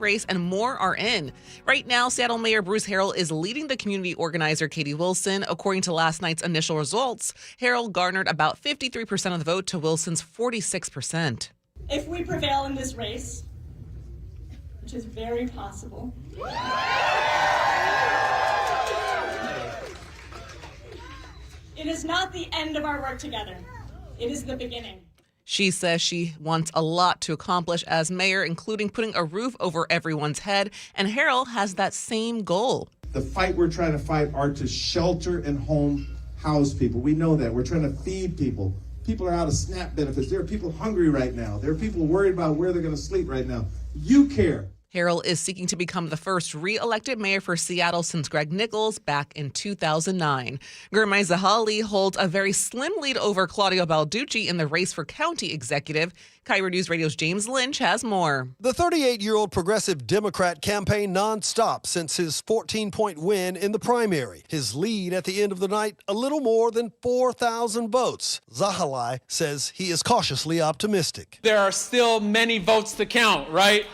race, and more are in. Right now, Seattle Mayor Bruce Harrell is leading the community organizer Katie Wilson. According to last night's initial results, Harrell garnered about 53% of the vote to Wilson's 46%. If we prevail in this race, which is very possible, it is not the end of our work together. It is the beginning. She says she wants a lot to accomplish as mayor, including putting a roof over everyone's head, and Harrell has that same goal. The fight we're trying to fight are to shelter and home house people. We know that. We're trying to feed people. People are out of SNAP benefits. There are people hungry right now. There are people worried about where they're going to sleep right now. You care. Harrell is seeking to become the first re-elected mayor for Seattle since Greg Nichols back in 2009. Gurmai Zahali holds a very slim lead over Claudio Balducci in the race for county executive. KIRO Newsradio's James Lynch has more. The 38-year-old progressive Democrat campaigned nonstop since his 14-point win in the primary. His lead at the end of the night, a little more than 4,000 votes. Zahali says he is cautiously optimistic. There are still many votes to count, right?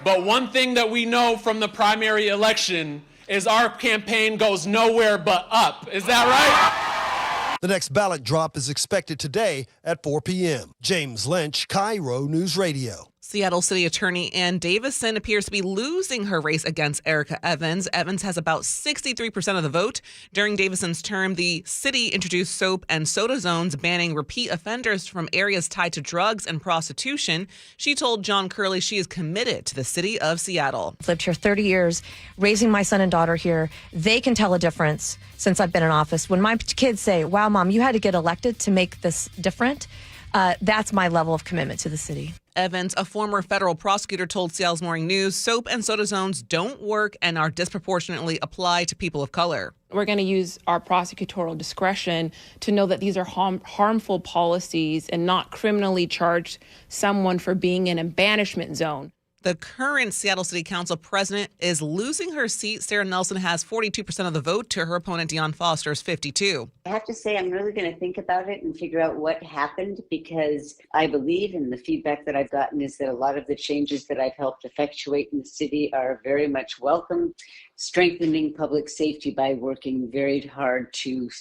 But one thing that we know from the primary election is our campaign goes nowhere but up. Is that right? The next ballot drop is expected today at 4 p.m. James Lynch, KIRO News Radio. Seattle City Attorney Ann Davison appears to be losing her race against Erica Evans. Evans has about 63% of the vote. During Davison's term, the city introduced soap and soda zones banning repeat offenders from areas tied to drugs and prostitution. She told John Curley she is committed to the city of Seattle. I've lived here 30 years, raising my son and daughter here. They can tell a difference since I've been in office. When my kids say, wow, Mom, you had to get elected to make this different, that's my level of commitment to the city. Evans, a former federal prosecutor, told Seattle's Morning News soap and soda zones don't work and are disproportionately applied to people of color. We're going to use our prosecutorial discretion to know that these are harmful policies and not criminally charge someone for being in a banishment zone. The current Seattle City Council president is losing her seat. Sarah Nelson has 42% of the vote to her opponent, Deion Foster's 52%. I have to say I'm really going to think about it and figure out what happened, because I believe, and the feedback that I've gotten is that a lot of the changes that I've helped effectuate in the city are very much welcome. Strengthening public safety by working very hard to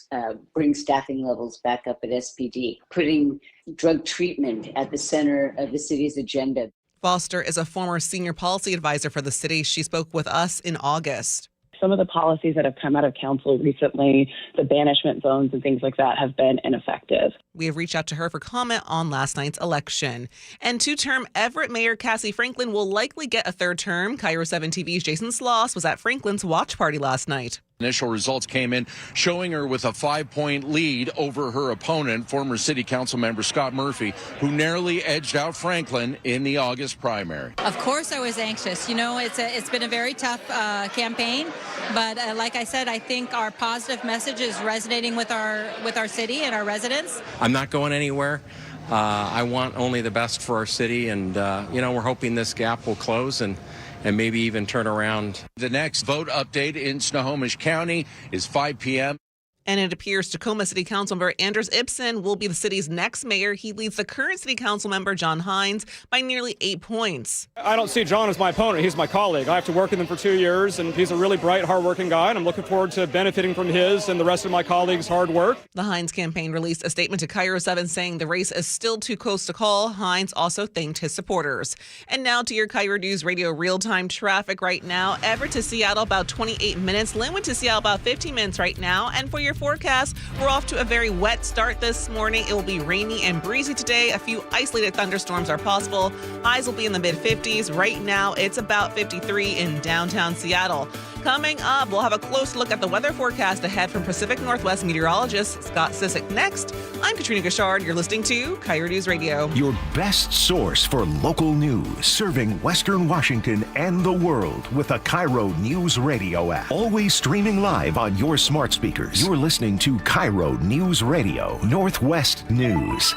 bring staffing levels back up at SPD. Putting drug treatment at the center of the city's agenda. Foster is a former senior policy advisor for the city. She spoke with us in August. Some of the policies that have come out of council recently, the banishment zones and things like that, have been ineffective. We have reached out to her for comment on last night's election. And two-term Everett Mayor Cassie Franklin will likely get a third term. KIRO 7 TV's Jason Sloss was at Franklin's watch party last night. Initial results came in showing her with a 5-point lead over her opponent, former city council member Scott Murphy, who narrowly edged out Franklin in the August primary. Of course I was anxious. You know, it's been a very tough campaign, but like I said, I think our positive message is resonating with our city and our residents. I'm not going anywhere. I want only the best for our city, and we're hoping this gap will close and maybe even turn around. The next vote update in Snohomish County is 5 p.m. And it appears Tacoma City Council member Anders Ibsen will be the city's next mayor. He leads the current city council member John Hines by nearly 8 points. I don't see John as my opponent. He's my colleague. I have to work with him for 2 years, and he's a really bright, hardworking guy, and I'm looking forward to benefiting from his and the rest of my colleagues' hard work. The Hines campaign released a statement to KIRO 7 saying the race is still too close to call. Hines also thanked his supporters. And now to your KIRO News Radio real-time traffic right now. Everett to Seattle about 28 minutes. Linwood to Seattle about 15 minutes right now. And for your forecast, we're off to a very wet start this morning. It will be rainy and breezy today. A few isolated thunderstorms are possible. Highs will be in the mid-50s. Right now, it's about 53 in downtown Seattle. Coming up, we'll have a close look at the weather forecast ahead from Pacific Northwest meteorologist Scott Sissick. Next, I'm Katrina Gashard. You're listening to KIRO News Radio. Your best source for local news, serving Western Washington and the world with a KIRO News Radio app. Always streaming live on your smart speakers. You're listening to KIRO News Radio, Northwest News.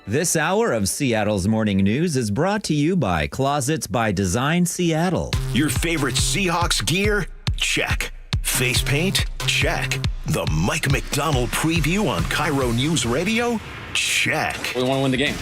This hour of Seattle's Morning News is brought to you by Closets by Design Seattle. Your favorite Seahawks gear? Check. Face paint? Check. The Mike McDonald preview on KIRO News Radio? Check. We want to win the game.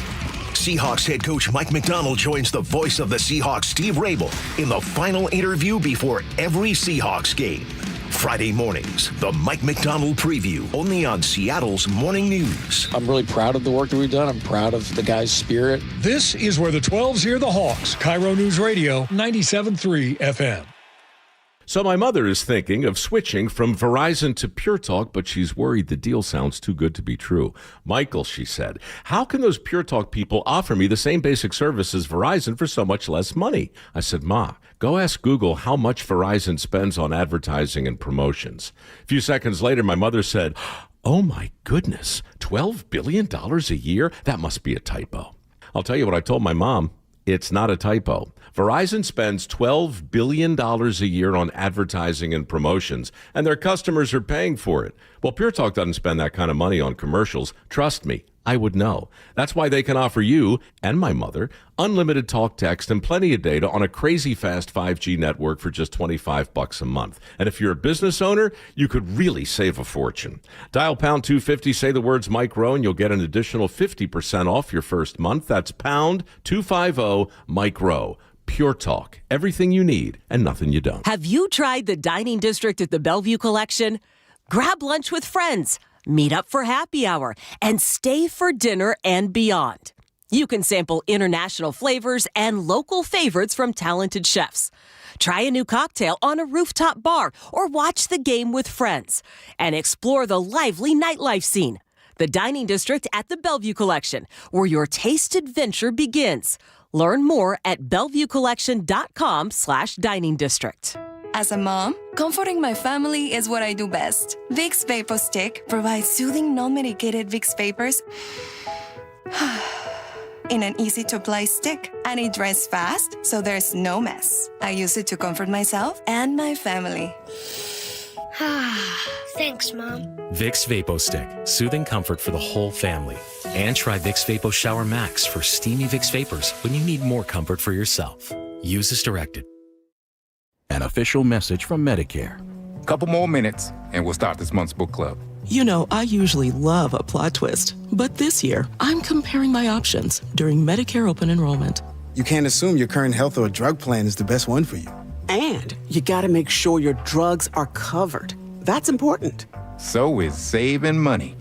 Seahawks head coach Mike Macdonald joins the voice of the Seahawks, Steve Rabel, in the final interview before every Seahawks game. Friday mornings, the Mike Macdonald preview, only on Seattle's Morning News. I'm really proud of the work that we've done. I'm proud of the guys' spirit. This is where the 12s hear the Hawks. KIRO Newsradio 97.3 FM. So my mother is thinking of switching from Verizon to Pure Talk, but she's worried the deal sounds too good to be true. Michael, she said, how can those Pure Talk people offer me the same basic service as Verizon for so much less money? I said, Ma, go ask Google how much Verizon spends on advertising and promotions. A few seconds later, my mother said, oh my goodness, $12 billion a year? That must be a typo. I'll tell you what I told my mom. It's not a typo. Verizon spends $12 billion a year on advertising and promotions, and their customers are paying for it. Well, Pure Talk doesn't spend that kind of money on commercials. Trust me, I would know. That's why they can offer you and my mother unlimited talk, text, and plenty of data on a crazy fast 5G network for just $25 a month. And if you're a business owner, you could really save a fortune. Dial pound 250, say the words Mike Rowe, and you'll get an additional 50% off your first month. That's pound 250 Mike Rowe. Pure Talk. Everything you need and nothing you don't. Have you tried the dining district at the Bellevue Collection? Grab lunch with friends, meet up for happy hour, and stay for dinner and beyond. You can sample international flavors and local favorites from talented chefs. Try a new cocktail on a rooftop bar or watch the game with friends. And explore the lively nightlife scene. The dining district at the Bellevue Collection, where your taste adventure begins. Learn more at BellevueCollection.com/dining district. As a mom, comforting my family is what I do best. Vicks Vapor Stick provides soothing, non-medicated Vicks vapors in an easy-to-apply stick, and it dries fast, so there's no mess. I use it to comfort myself and my family. Thanks, Mom. Vicks Vapo Stick, soothing comfort for the whole family. And try Vicks Vapo Shower Max for steamy Vicks Vapors when you need more comfort for yourself. Use as directed. An official message from Medicare. Couple more minutes, and we'll start this month's book club. You know, I usually love a plot twist, but this year, I'm comparing my options during Medicare open enrollment. You can't assume your current health or drug plan is the best one for you. And you gotta make sure your drugs are covered. That's important. So is saving money.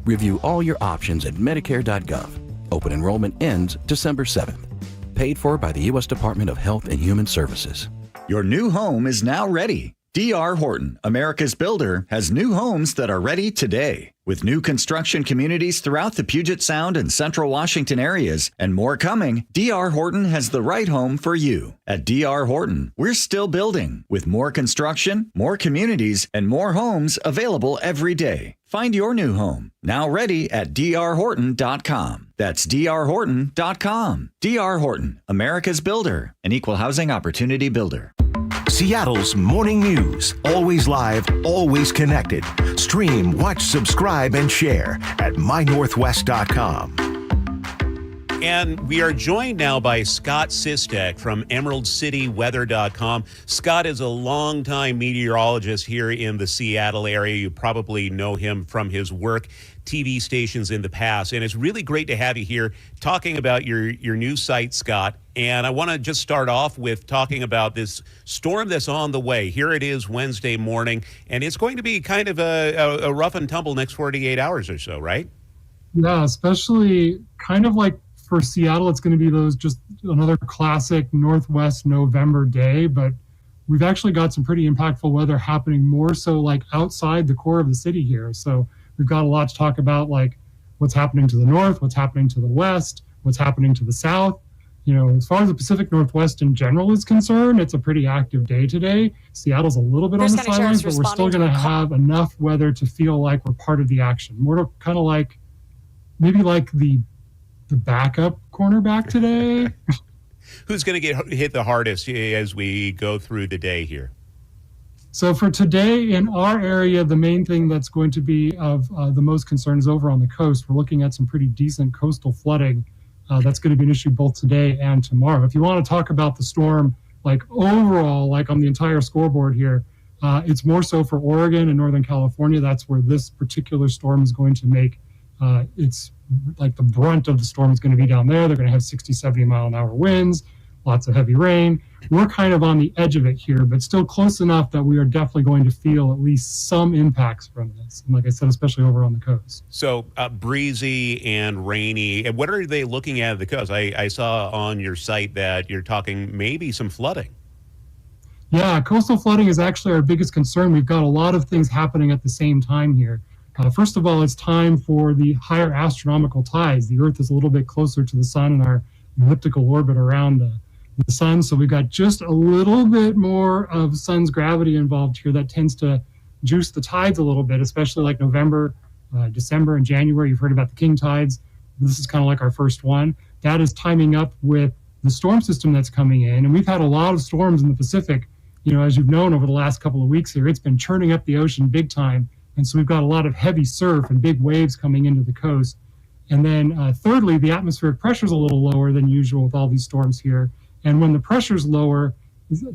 Review all your options at Medicare.gov. Open enrollment ends December 7th. Paid for by the U.S. Department of Health and Human Services. Your new home is now ready. D.R. Horton, America's builder, has new homes that are ready today. With new construction communities throughout the Puget Sound and Central Washington areas, and more coming, D.R. Horton has the right home for you. At D.R. Horton, we're still building, with more construction, more communities, and more homes available every day. Find your new home, now ready at drhorton.com. That's drhorton.com. D.R. Horton, America's builder, an equal housing opportunity builder. Seattle's Morning News. Always live, always connected. Stream, watch, subscribe, and share at mynorthwest.com. And we are joined now by Scott Sistek from EmeraldCityWeather.com. Scott is a longtime meteorologist here in the Seattle area. You probably know him from his work, TV stations in the past. And it's really great to have you here talking about your new site, Scott. And I want to just start off with talking about this storm that's on the way. Here it is Wednesday morning, and it's going to be kind of a rough and tumble next 48 hours or so, right? Yeah, especially kind of like for Seattle, it's going to be just another classic Northwest November day, but we've actually got some pretty impactful weather happening more so like outside the core of the city here. So we've got a lot to talk about, like what's happening to the north, what's happening to the west, what's happening to the south. You know, as far as the Pacific Northwest in general is concerned, it's a pretty active day today. Seattle's a little bit on the sidelines, but we're still going to have enough weather to feel like we're part of the action. More to kind of like, maybe like the backup cornerback today. Who's going to get hit the hardest as we go through the day here? So for today in our area, the main thing that's going to be of the most concern is over on the coast. We're looking at some pretty decent coastal flooding. That's going to be an issue both today and tomorrow. If you want to talk about the storm, like overall, like on the entire scoreboard here, it's more so for Oregon and Northern California. That's where this particular storm is going to make its like the brunt of the storm is going to be down there. They're going to have 60, 70 mile an hour winds, lots of heavy rain. We're kind of on the edge of it here, but still close enough that we are definitely going to feel at least some impacts from this. And like I said, especially over on the coast. So breezy and rainy. And what are they looking at the coast? I saw on your site that you're talking maybe some flooding. Yeah, coastal flooding is actually our biggest concern. We've got a lot of things happening at the same time here. First of all, it's time for the higher astronomical tides. The Earth is a little bit closer to the sun in our elliptical orbit around the sun. So we've got just a little bit more of sun's gravity involved here that tends to juice the tides a little bit, especially like November, December, and January. You've heard about the king tides. This is kind of like our first one. That is timing up with the storm system that's coming in. And we've had a lot of storms in the Pacific. You know, as you've known over the last couple of weeks here, it's been churning up the ocean big time. And so we've got a lot of heavy surf and big waves coming into the coast. And then thirdly, the atmospheric pressure is a little lower than usual with all these storms here. And when the pressure's lower,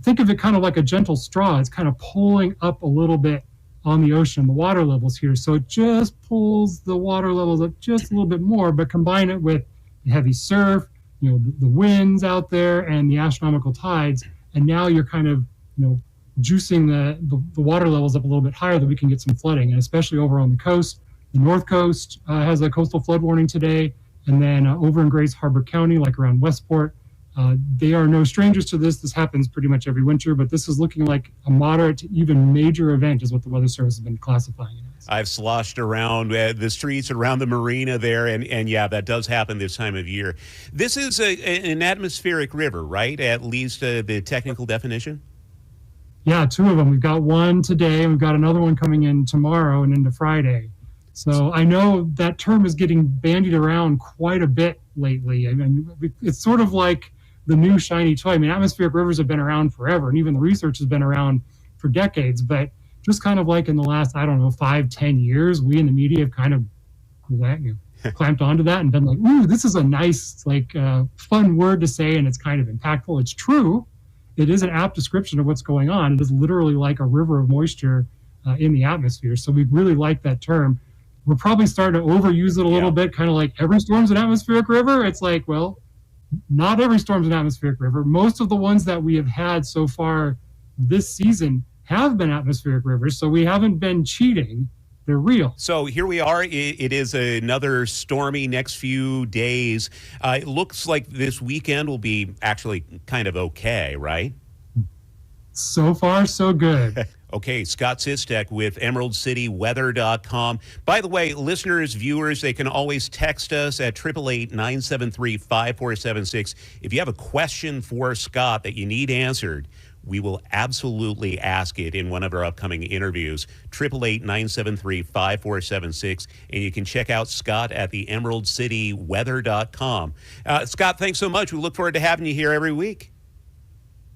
think of it kind of like a gentle straw. It's kind of pulling up a little bit on the ocean, the water levels here. So it just pulls the water levels up just a little bit more, but combine it with the heavy surf, you know, the winds out there and the astronomical tides. And now you're kind of, you know, juicing the water levels up a little bit higher that we can get some flooding. And especially over on the coast, the North Coast has a coastal flood warning today. And then over in Grace Harbor County, like around Westport, they are no strangers to this. This happens pretty much every winter, but this is looking like a moderate to even major event is what the Weather Service has been classifying it as. I've sloshed around the streets around the marina there, and yeah, that does happen this time of year. This is an atmospheric river, right? At least the technical definition? Yeah, two of them. We've got one today, and we've got another one coming in tomorrow and into Friday. So I know that term is getting bandied around quite a bit lately. I mean, it's sort of like the new shiny toy. I mean, atmospheric rivers have been around forever, and even the research has been around for decades. But just kind of like in the last, 5-10 years, we in the media have kind of clamped onto that and been like, ooh, this is a nice, fun word to say, and it's kind of impactful. It's true. It is an apt description of what's going on. It is literally like a river of moisture in the atmosphere. So we really like that term. We're probably starting to overuse it a little bit, kind of like every storm's an atmospheric river. It's like, well, not every storm's an atmospheric river. Most of the ones that we have had so far this season have been atmospheric rivers, so we haven't been cheating. They're real. So here we are. It is another stormy next few days. It looks like this weekend will be actually kind of okay, right? So far, so good. Okay, Scott Sistek with EmeraldCityWeather.com. By the way, listeners, viewers, they can always text us at 888-973-5476. If you have a question for Scott that you need answered, we will absolutely ask it in one of our upcoming interviews. 888-973-5476. And you can check out Scott at the EmeraldCityWeather.com. Scott, thanks so much. We look forward to having you here every week.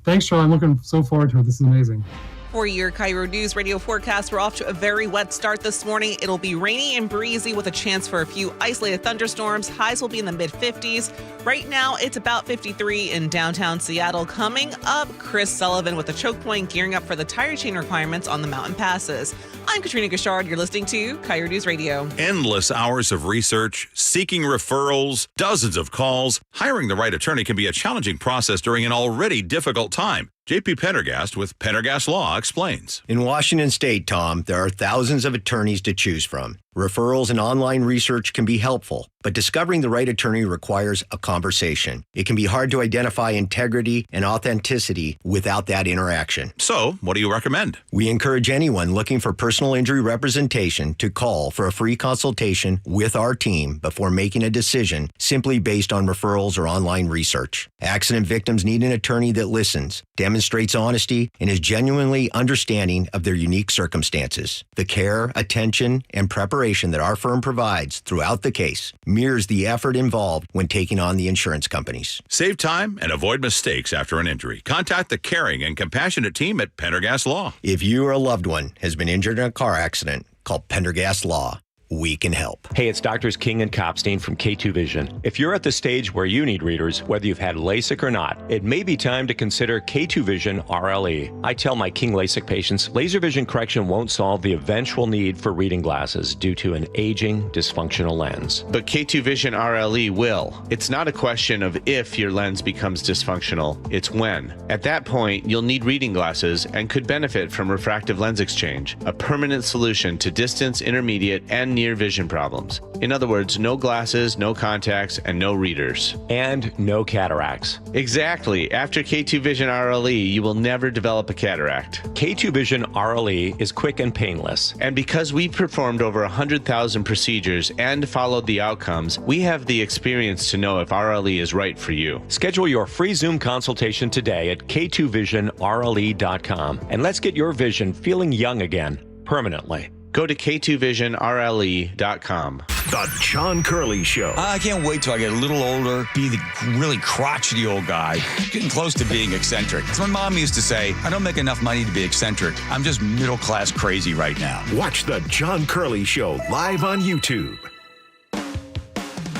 Thanks, Sean. I'm looking so forward to it. This is amazing. For your KIRO News Radio forecast, we're off to a very wet start this morning. It'll be rainy and breezy with a chance for a few isolated thunderstorms. Highs will be in the mid-50s. Right now, it's about 53 in downtown Seattle. Coming up, Chris Sullivan with a choke point gearing up for the tire chain requirements on the mountain passes. I'm Katrina Gashard. You're listening to KIRO News Radio. Endless hours of research, seeking referrals, dozens of calls. Hiring the right attorney can be a challenging process during an already difficult time. J.P. Pendergast with Pendergast Law explains. In Washington State, Tom, there are thousands of attorneys to choose from. Referrals and online research can be helpful, but discovering the right attorney requires a conversation. It can be hard to identify integrity and authenticity without that interaction. So, what do you recommend? We encourage anyone looking for personal injury representation to call for a free consultation with our team before making a decision simply based on referrals or online research. Accident victims need an attorney that listens, demonstrates honesty, and is genuinely understanding of their unique circumstances. The care, attention, and preparation that our firm provides throughout the case mirrors the effort involved when taking on the insurance companies. Save time and avoid mistakes after an injury. Contact the caring and compassionate team at Pendergast Law. If you or a loved one has been injured in a car accident, call Pendergast Law. we can help. Hey, it's Doctors King and Kopstein from K2 Vision. If you're at the stage where you need readers, whether you've had LASIK or not, it may be time to consider K2 Vision RLE. I tell my King LASIK patients, laser vision correction won't solve the eventual need for reading glasses due to an aging, dysfunctional lens. But K2 Vision RLE will. It's not a question of if your lens becomes dysfunctional, it's when. At that point, you'll need reading glasses and could benefit from refractive lens exchange, a permanent solution to distance, intermediate, and near vision problems. In other words, no glasses, no contacts, and no readers. And no cataracts. Exactly. After K2 Vision RLE, you will never develop a cataract. K2 Vision RLE is quick and painless. And because we've performed over 100,000 procedures and followed the outcomes, we have the experience to know if RLE is right for you. Schedule your free Zoom consultation today at k2visionrle.com and let's get your vision feeling young again, permanently. Go to k2visionrle.com. The John Curley Show. I can't wait till I get a little older, be the really crotchety old guy, getting close to being eccentric. As my mom used to say, I don't make enough money to be eccentric. I'm just middle-class crazy right now. Watch The John Curley Show live on YouTube.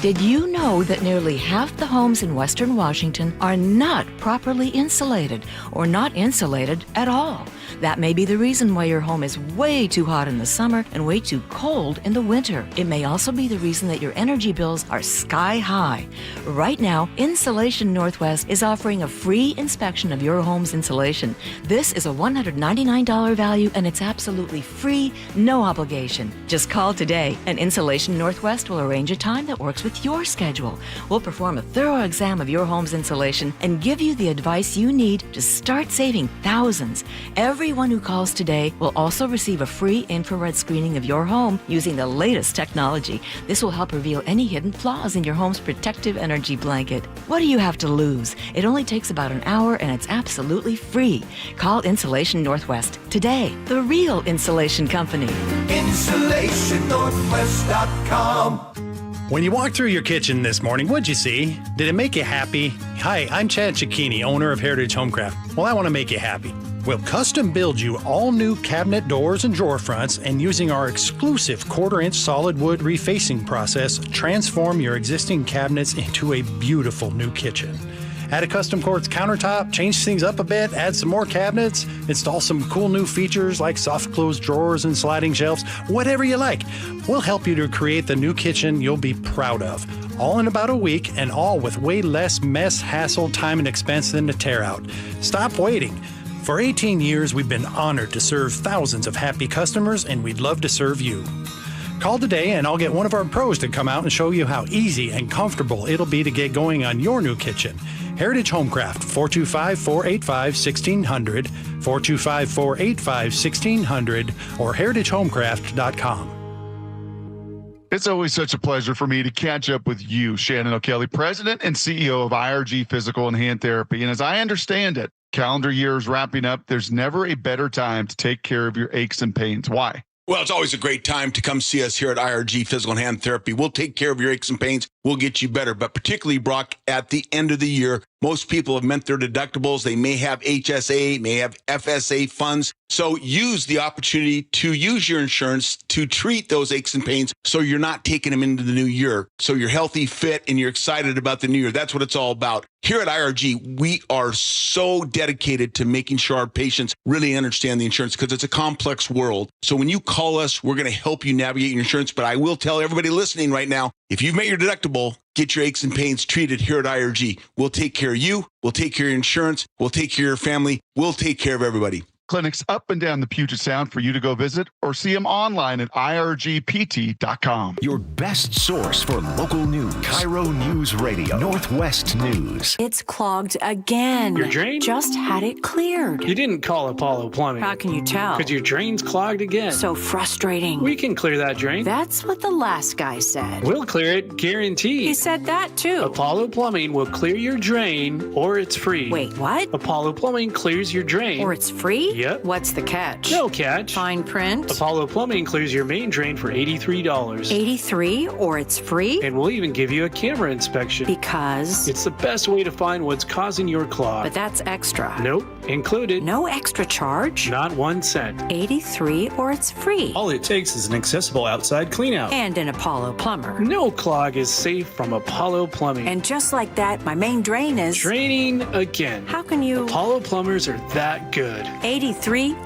Did you know that nearly half the homes in Western Washington are not properly insulated or not insulated at all? That may be the reason why your home is way too hot in the summer and way too cold in the winter. It may also be the reason that your energy bills are sky high. Right now, Insulation Northwest is offering a free inspection of your home's insulation. This is a $199 value and it's absolutely free, no obligation. Just call today and Insulation Northwest will arrange a time that works with your schedule. We'll perform a thorough exam of your home's insulation and give you the advice you need to start saving thousands. Everyone who calls today will also receive a free infrared screening of your home using the latest technology. This will help reveal any hidden flaws in your home's protective energy blanket. What do you have to lose? It only takes about an hour and it's absolutely free. Call Insulation Northwest today, the real insulation company. InsulationNorthwest.com. When you walked through your kitchen this morning, what'd you see? Did it make you happy? Hi, I'm Chad Cicchini, owner of Heritage Homecraft. Well, I want to make you happy. We'll custom build you all new cabinet doors and drawer fronts, and using our exclusive 1/4-inch solid wood refacing process, transform your existing cabinets into a beautiful new kitchen. Add a custom quartz countertop, change things up a bit, add some more cabinets, install some cool new features like soft close drawers and sliding shelves, whatever you like. We'll help you to create the new kitchen you'll be proud of. All in about a week, and all with way less mess, hassle, time, and expense than a tear out. Stop waiting. For 18 years, we've been honored to serve thousands of happy customers, and we'd love to serve you. Call today and I'll get one of our pros to come out and show you how easy and comfortable it'll be to get going on your new kitchen. Heritage Homecraft, 425-485-1600, 425-485-1600, or heritagehomecraft.com. It's always such a pleasure for me to catch up with you, Shannon O'Kelly, President and CEO of IRG Physical and Hand Therapy. And as I understand it, calendar year is wrapping up. There's never a better time to take care of your aches and pains. Why? Well, it's always a great time to come see us here at IRG Physical and Hand Therapy. We'll take care of your aches and pains. We'll get you better. But particularly, Brock, at the end of the year, most people have met their deductibles. They may have HSA, may have FSA funds. So use the opportunity to use your insurance to treat those aches and pains so you're not taking them into the new year. So you're healthy, fit, and you're excited about the new year. That's what it's all about. Here at IRG, we are so dedicated to making sure our patients really understand the insurance because it's a complex world. So when you call us, we're going to help you navigate your insurance. But I will tell everybody listening right now, if you've met your deductible, get your aches and pains treated here at IRG. We'll take care of you. We'll take care of your insurance. We'll take care of your family. We'll take care of everybody. Clinics up and down the Puget Sound for you to go visit or see them online at irgpt.com. Your best source for local news. KIRO Newsradio, Northwest News. It's clogged again. Your drain? Just had it cleared. You didn't call Apollo Plumbing. How can you tell? Because your drain's clogged again. So frustrating. We can clear that drain. That's what the last guy said. We'll clear it, guaranteed. He said that too. Apollo Plumbing will clear your drain or it's free. Wait, what? Apollo Plumbing clears your drain. Or it's free? Yep. What's the catch? No catch. Fine print? Apollo Plumbing clears your main drain for $83. $83 or it's free? And we'll even give you a camera inspection. Because? It's the best way to find what's causing your clog. But that's extra. Nope. Included. No extra charge? Not 1 cent. $83 or it's free. All it takes is an accessible outside cleanout. And an Apollo plumber. No clog is safe from Apollo Plumbing. And just like that, my main drain is... Draining again. How can you... Apollo plumbers are that good. $83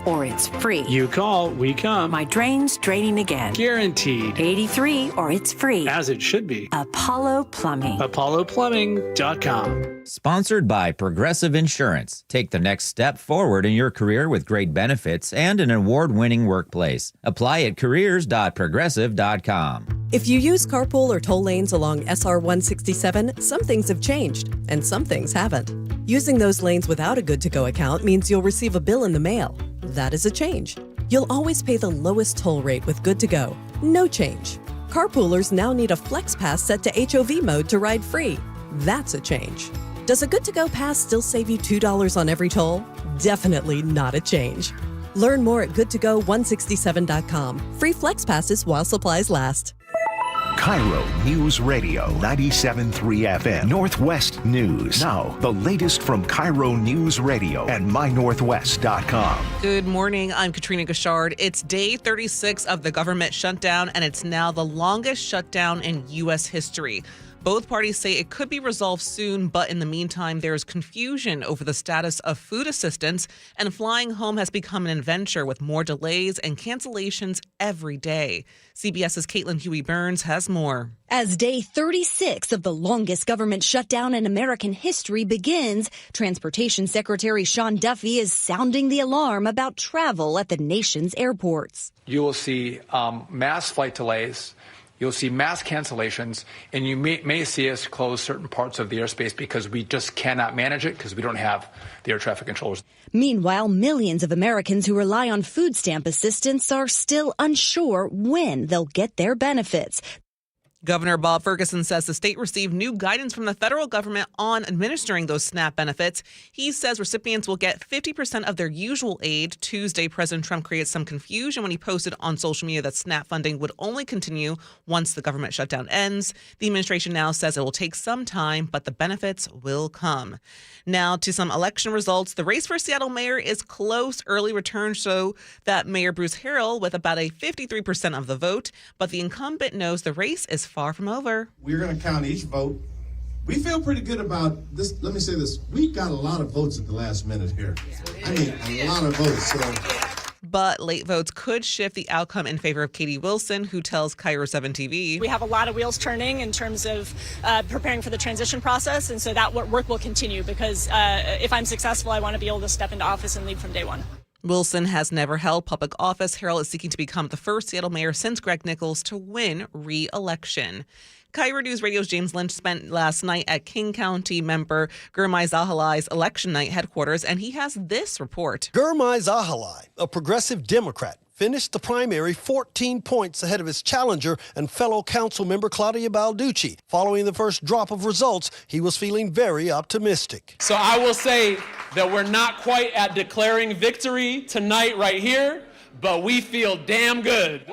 or it's free. You call, we come. My drain's draining again. Guaranteed. $83 or it's free. As it should be. Apollo Plumbing. ApolloPlumbing.com. Sponsored by Progressive Insurance. Take the next step forward in your career with great benefits and an award-winning workplace. Apply at careers.progressive.com. If you use carpool or toll lanes along SR 167, some things have changed and some things haven't. Using those lanes without a good-to-go account means you'll receive a bill in the mail. That is a change. You'll always pay the lowest toll rate with good-to-go. No change. Carpoolers now need a Flex Pass set to HOV mode to ride free. That's a change. Does a good-to-go pass still save you $2 on every toll? Definitely not a change. Learn more at goodtogo167.com. Free Flex Passes while supplies last. KIRO Newsradio 97.3 FM Northwest News. Now, the latest from KIRO Newsradio and mynorthwest.com. Good morning. I'm Katrina Gashard. It's day 36 of the government shutdown, and it's now the longest shutdown in U.S. history. Both parties say it could be resolved soon, but in the meantime, there's confusion over the status of food assistance, and flying home has become an adventure with more delays and cancellations every day. CBS's Caitlin Huey-Burns has more. As day 36 of the longest government shutdown in American history begins, Transportation Secretary Sean Duffy is sounding the alarm about travel at the nation's airports. You will see mass flight delays. You'll see mass cancellations, and you may see us close certain parts of the airspace because we just cannot manage it because we don't have the air traffic controllers. Meanwhile, millions of Americans who rely on food stamp assistance are still unsure when they'll get their benefits. Governor Bob Ferguson says the state received new guidance from the federal government on administering those SNAP benefits. He says recipients will get 50% of their usual aid. Tuesday, President Trump created some confusion when he posted on social media that SNAP funding would only continue once the government shutdown ends. The administration now says it will take some time, but the benefits will come. Now to some election results. The race for Seattle mayor is close. Early returns show that Mayor Bruce Harrell with about a 53% of the vote, but the incumbent knows the race is far from over. We're going to count each vote. We feel pretty good about this. Let me say this. We got a lot of votes at the last minute here. I mean, a lot of votes. But late votes could shift the outcome in favor of Katie Wilson, who tells KIRO 7 TV. We have a lot of wheels turning in terms of preparing for the transition process, and so that work will continue because if I'm successful, I want to be able to step into office and lead from day one. Wilson has never held public office. Harrell is seeking to become the first Seattle mayor since Greg Nichols to win re-election. KIRO News Radio's James Lynch spent last night at King County member Gurmai Zahalai's election night headquarters, and he has this report. Gurmai Zahalai, a progressive Democrat, finished the primary 14 points ahead of his challenger and fellow council member Claudia Balducci. Following the first drop of results, he was feeling very optimistic. So I will say that we're not quite at declaring victory tonight right here, but we feel damn good.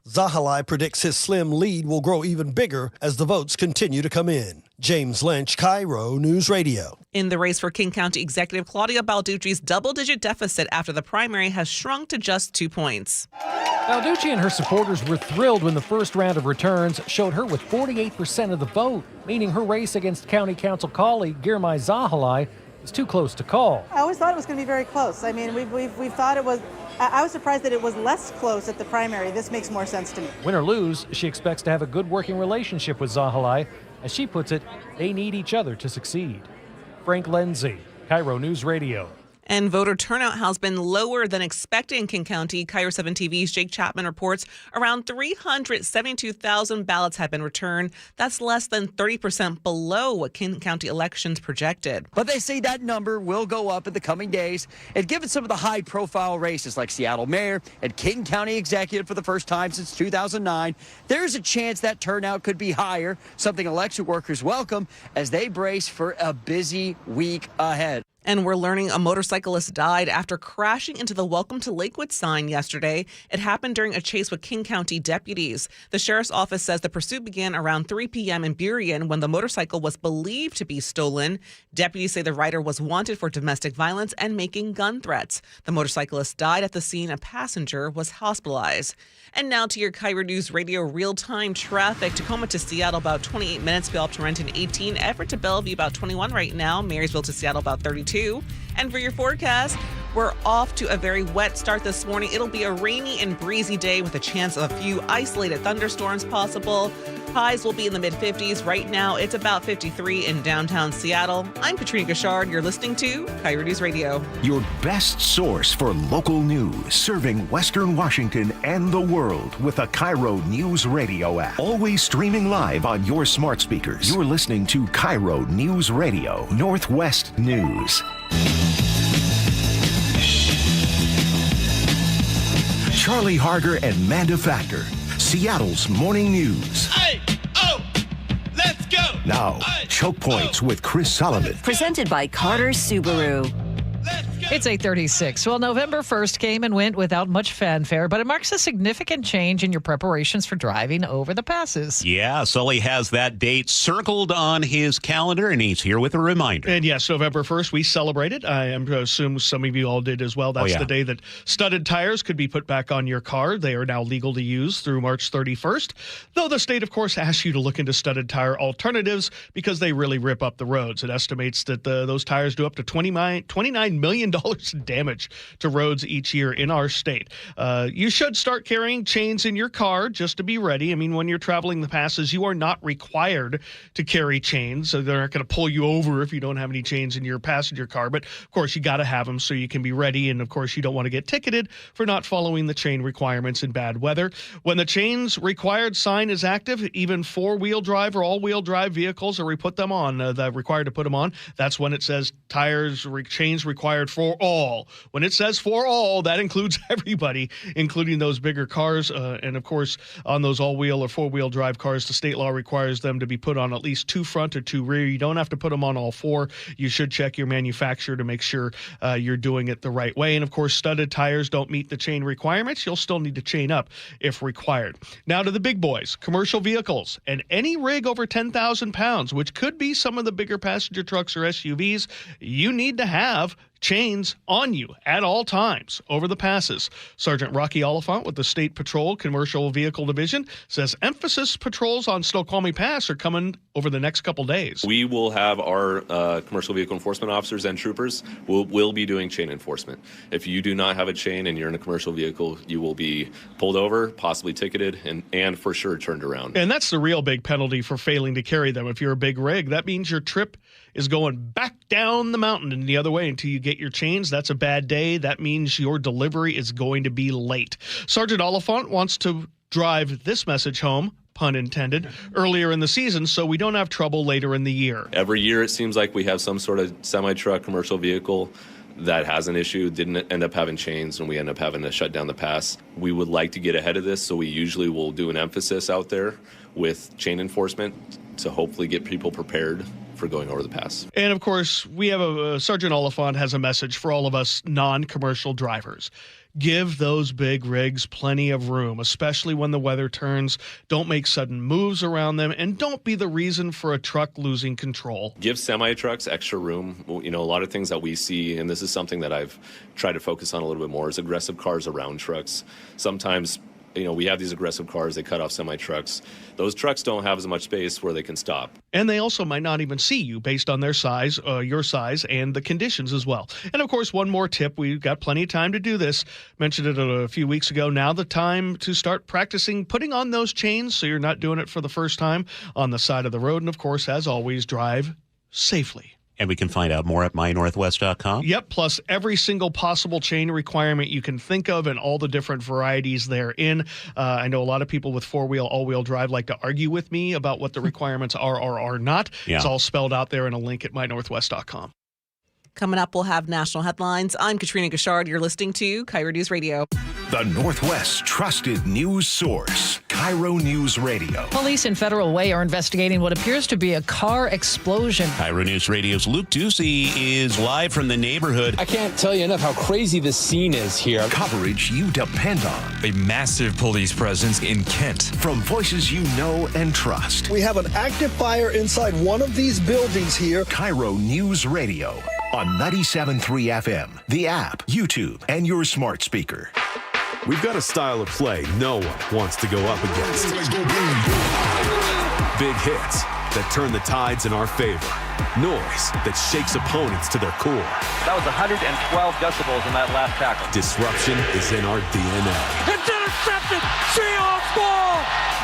Zahalai predicts his slim lead will grow even bigger as the votes continue to come in. James Lynch, KIRO News Radio. In the race for King County Executive, Claudia Balducci's double-digit deficit after the primary has shrunk to just 2 points. Balducci and her supporters were thrilled when the first round of returns showed her with 48% of the vote, meaning her race against County Council colleague Gurmai Zahalai was too close to call. I always thought it was going to be very close. I mean, we thought it was. I was surprised that it was less close at the primary. This makes more sense to me. Win or lose, she expects to have a good working relationship with Zahalai. As she puts it, they need each other to succeed. Frank Lenzi, KIRO News Radio. And voter turnout has been lower than expected in King County. KIRO 7 TV's Jake Chapman reports around 372,000 ballots have been returned. That's less than 30% below what King County elections projected. But they say that number will go up in the coming days. And given some of the high-profile races like Seattle Mayor and King County Executive for the first time since 2009, there's a chance that turnout could be higher, something election workers welcome as they brace for a busy week ahead. And we're learning a motorcyclist died after crashing into the Welcome to Lakewood sign yesterday. It happened during a chase with King County deputies. The sheriff's office says the pursuit began around 3 p.m. in Burien when the motorcycle was believed to be stolen. Deputies say the rider was wanted for domestic violence and making gun threats. The motorcyclist died at the scene. A passenger was hospitalized. And now to your KIRO News Radio real-time traffic. Tacoma to Seattle about 28 minutes. Bell to Renton 18. Everett to Bellevue about 21 right now. Marysville to Seattle about 32. And for your forecast, we're off to a very wet start this morning. It'll be a rainy and breezy day with a chance of a few isolated thunderstorms possible. Highs will be in the mid-50s. Right now, it's about 53 in downtown Seattle. I'm Katrina Gashard. You're listening to KIRO News Radio. Your best source for local news, serving Western Washington and the world with a KIRO Newsradio app. Always streaming live on your smart speakers. You're listening to KIRO Newsradio, Northwest News. Charlie Harger and Manda Factor, Seattle's morning news. Hey, oh, let's go. Now, Choke Points with Chris Sullivan. Presented by Carter Subaru. It's 8:36. Well, November 1st came and went without much fanfare, but it marks a significant change in your preparations for driving over the passes. Yeah, Sully has that date circled on his calendar, and he's here with a reminder. And yes, November 1st, we celebrated. I assume some of you all did as well. That's the day that studded tires could be put back on your car. They are now legal to use through March 31st, though the state, of course, asks you to look into studded tire alternatives because they really rip up the roads. It estimates that those tires do up to $29 million in damage to roads each year in our state. You should start carrying chains in your car just to be ready. I mean, when you're traveling the passes, you are not required to carry chains, so they're not going to pull you over if you don't have any chains in your passenger car. But, of course, you got to have them so you can be ready. And, of course, you don't want to get ticketed for not following the chain requirements in bad weather. When the chains required sign is active, even four-wheel drive or all-wheel drive vehicles are required to put them on. That's when it says chains required for all. When it says for all, that includes everybody, including those bigger cars. And, of course, on those all-wheel or four-wheel drive cars, the state law requires them to be put on at least 2 front or 2 rear. You don't have to put them on all 4. You should check your manufacturer to make sure you're doing it the right way. And, of course, studded tires don't meet the chain requirements. You'll still need to chain up if required. Now to the big boys, commercial vehicles, and any rig over 10,000 pounds, which could be some of the bigger passenger trucks or SUVs, you need to have chains on you at all times over the passes. Sergeant Rocky Oliphant with the State Patrol Commercial Vehicle Division says emphasis patrols on Snoqualmie Pass are coming over the next couple days. We will have our commercial vehicle enforcement officers and troopers will be doing chain enforcement. If you do not have a chain and you're in a commercial vehicle, you will be pulled over, possibly ticketed, and for sure turned around. And that's the real big penalty for failing to carry them. If you're a big rig, that means your trip is going back down the mountain and the other way until you get your chains. That's a bad day. That means your delivery is going to be late. Sergeant Oliphant wants to drive this message home, pun intended, earlier in the season so we don't have trouble later in the year. Every year it seems like we have some sort of semi-truck commercial vehicle that has an issue, didn't end up having chains, and we end up having to shut down the pass. We would like to get ahead of this, so we usually will do an emphasis out there with chain enforcement to hopefully get people prepared for going over the pass. And of course, we have Sergeant Oliphant has a message for all of us non-commercial drivers. Give those big rigs plenty of room, especially when the weather turns. Don't make sudden moves around them, and don't be the reason for a truck losing control. Give semi-trucks extra room. You know, a lot of things that we see, and this is something that I've tried to focus on a little bit more, is aggressive cars around trucks. Sometimes, you know, we have these aggressive cars, they cut off semi-trucks. Those trucks don't have as much space where they can stop. And they also might not even see you based on their size, your size, and the conditions as well. And of course, one more tip, we've got plenty of time to do this. Mentioned it a few weeks ago. Now the time to start practicing putting on those chains so you're not doing it for the first time on the side of the road. And of course, as always, drive safely. And we can find out more at mynorthwest.com. Yep, plus every single possible chain requirement you can think of and all the different varieties therein. I know a lot of people with four-wheel, all-wheel drive like to argue with me about what the requirements are or are not. Yeah. It's all spelled out there in a link at mynorthwest.com. Coming up, we'll have national headlines. I'm Katrina Gashard. You're listening to KIRO News Radio. The Northwest's trusted news source, KIRO News Radio. Police in Federal Way are investigating what appears to be a car explosion. KIRO News Radio's Luke Ducey is live from the neighborhood. I can't tell you enough how crazy this scene is here. Coverage you depend on. A massive police presence in Kent. From voices you know and trust. We have an active fire inside one of these buildings here. KIRO News Radio on 97.3 FM, the app, YouTube, and your smart speaker. We've got a style of play no one wants to go up against. Big hits that turn the tides in our favor. Noise that shakes opponents to their core. That was 112 decibels in that last tackle. Disruption is in our DNA. It's intercepted! Seahawks ball!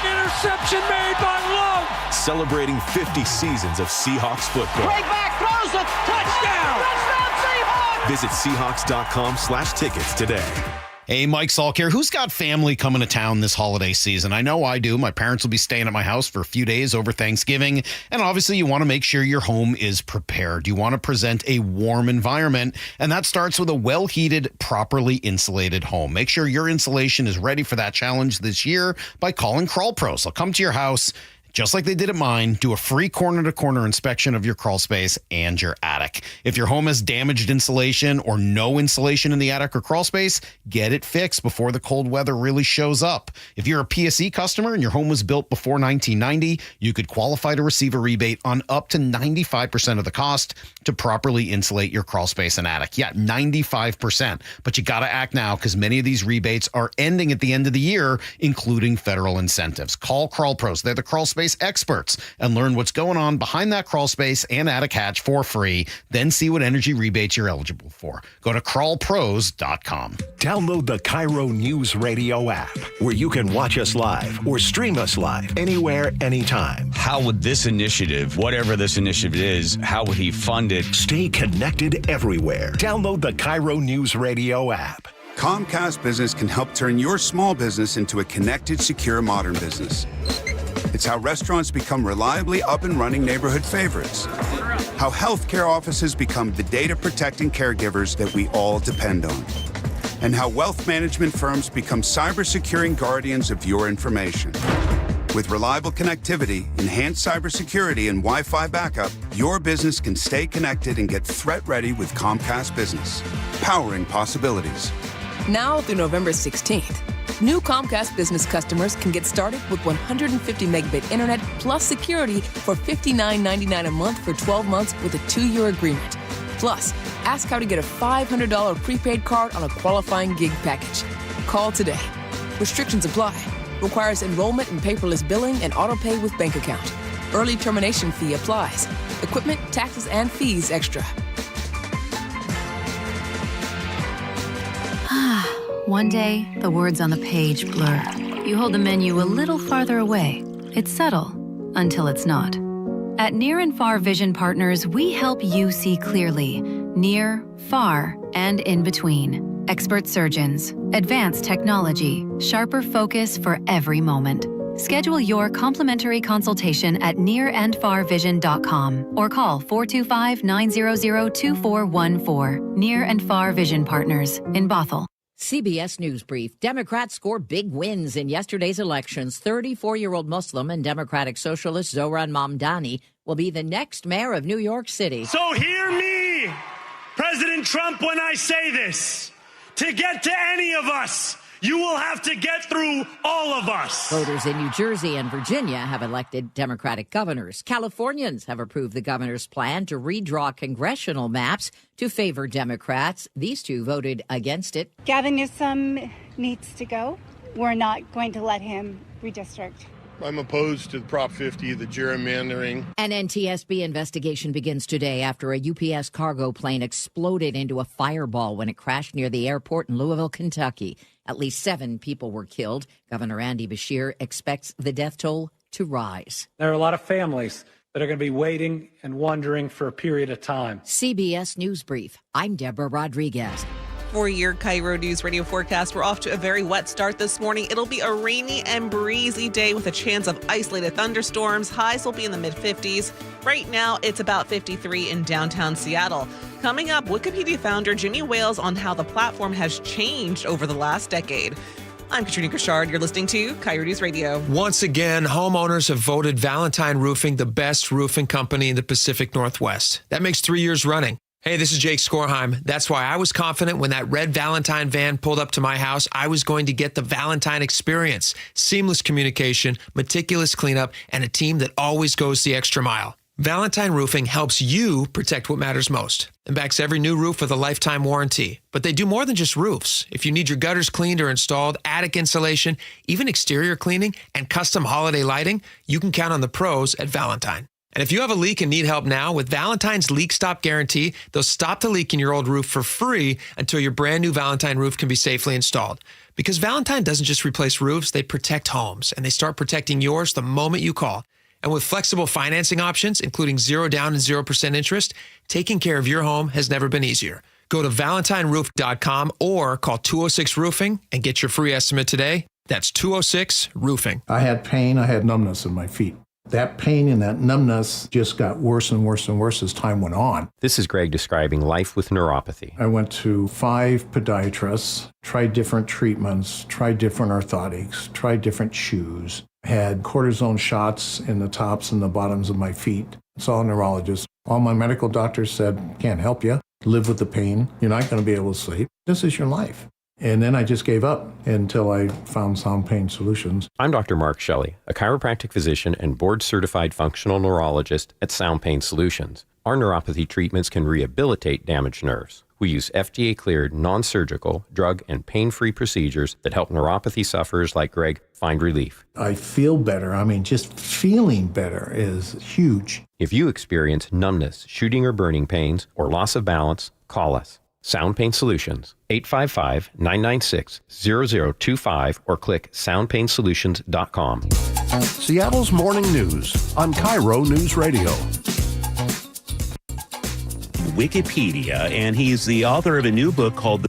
Interception made by Love! Celebrating 50 seasons of Seahawks football. Right back, throws a touchdown! Touchdown Seahawks! Visit Seahawks.com/tickets today. Hey, Mike Salk here. Who's got family coming to town this holiday season? I know I do. My parents will be staying at my house for a few days over Thanksgiving. And obviously, you want to make sure your home is prepared. You want to present a warm environment. And that starts with a well-heated, properly insulated home. Make sure your insulation is ready for that challenge this year by calling Crawl Pros. They'll come to your house, just like they did at mine, do a free corner-to-corner inspection of your crawl space and your attic. If your home has damaged insulation or no insulation in the attic or crawl space, get it fixed before the cold weather really shows up. If you're a PSE customer and your home was built before 1990, you could qualify to receive a rebate on up to 95% of the cost to properly insulate your crawl space and attic. Yeah, 95%. But you got to act now because many of these rebates are ending at the end of the year, including federal incentives. Call Crawl Pros. They're the crawl space experts, and learn what's going on behind that crawl space and attic hatch for free. Then see what energy rebates you're eligible for. Go to crawlpros.com. Download the KIRO News Radio app, where you can watch us live or stream us live anywhere, anytime. How would this initiative, whatever this initiative is, how would he fund it? Stay connected everywhere. Download the KIRO News Radio app. Comcast Business can help turn your small business into a connected, secure, modern business. It's how restaurants become reliably up and running neighborhood favorites. How healthcare offices become the data protecting caregivers that we all depend on. And how wealth management firms become cyber securing guardians of your information. With reliable connectivity, enhanced cybersecurity, and Wi-Fi backup, your business can stay connected and get threat ready with Comcast Business. Powering possibilities. Now through November 16th. New Comcast Business customers can get started with 150 megabit internet plus security for $59.99 a month for 12 months with a 2-year agreement. Plus, ask how to get a $500 prepaid card on a qualifying gig package. Call today. Restrictions apply. Requires enrollment in paperless billing and auto pay with bank account. Early termination fee applies. Equipment, taxes, and fees extra. One day, the words on the page blur. You hold the menu a little farther away. It's subtle until it's not. At Near and Far Vision Partners, we help you see clearly, near, far, and in between. Expert surgeons, advanced technology, sharper focus for every moment. Schedule your complimentary consultation at nearandfarvision.com or call 425-900-2414. Near and Far Vision Partners in Bothell. CBS News Brief. Democrats scored big wins in yesterday's elections. 34-year-old Muslim and Democratic Socialist Zohran Mamdani will be the next mayor of New York City. So hear me, President Trump, when I say this. To get to any of us, you will have to get through all of us. Voters in New Jersey and Virginia have elected Democratic governors. Californians have approved the governor's plan to redraw congressional maps to favor Democrats. These two voted against it. Gavin Newsom needs to go. We're not going to let him redistrict. I'm opposed to Prop 50, the gerrymandering. An NTSB investigation begins today after a UPS cargo plane exploded into a fireball when it crashed near the airport in Louisville, Kentucky. At least 7 people were killed. Governor Andy Beshear expects the death toll to rise. There are a lot of families that are going to be waiting and wondering for a period of time. CBS News Brief. I'm Deborah Rodriguez. For your KIRO News Radio forecast, we're off to a very wet start this morning. It'll be a rainy and breezy day with a chance of isolated thunderstorms. Highs will be in the mid-50s. Right now, it's about 53 in downtown Seattle. Coming up, Wikipedia founder Jimmy Wales on how the platform has changed over the last decade. I'm Katrina Kushard. You're listening to KIRO News Radio. Once again, homeowners have voted Valentine Roofing the best roofing company in the Pacific Northwest. That makes 3 years running. Hey, this is Jake Skorheim. That's why I was confident when that red Valentine van pulled up to my house, I was going to get the Valentine experience. Seamless communication, meticulous cleanup, and a team that always goes the extra mile. Valentine Roofing helps you protect what matters most and backs every new roof with a lifetime warranty. But they do more than just roofs. If you need your gutters cleaned or installed, attic insulation, even exterior cleaning, and custom holiday lighting, you can count on the pros at Valentine. And if you have a leak and need help now, with Valentine's Leak Stop Guarantee, they'll stop the leak in your old roof for free until your brand new Valentine roof can be safely installed. Because Valentine doesn't just replace roofs, they protect homes, and they start protecting yours the moment you call. And with flexible financing options, including 0 down and 0% interest, taking care of your home has never been easier. Go to valentineroof.com or call 206-ROOFING and get your free estimate today. That's 206-ROOFING. I had pain, I had numbness in my feet. That pain and that numbness just got worse and worse and worse as time went on. This is Greg describing life with neuropathy. I went to 5 podiatrists, tried different treatments, tried different orthotics, tried different shoes, had cortisone shots in the tops and the bottoms of my feet. Saw a neurologist. All my medical doctors said, can't help you. Live with the pain. You're not going to be able to sleep. This is your life. And then I just gave up until I found Sound Pain Solutions. I'm Dr. Mark Shelley, a chiropractic physician and board-certified functional neurologist at Sound Pain Solutions. Our neuropathy treatments can rehabilitate damaged nerves. We use FDA-cleared, non-surgical, drug, and pain-free procedures that help neuropathy sufferers like Greg find relief. I feel better. I mean, just feeling better is huge. If you experience numbness, shooting or burning pains, or loss of balance, call us. Sound Pain Solutions, 855-996-0025 or click soundpainsolutions.com. Seattle's Morning News on KIRO News Radio. Wikipedia, and he's the author of a new book called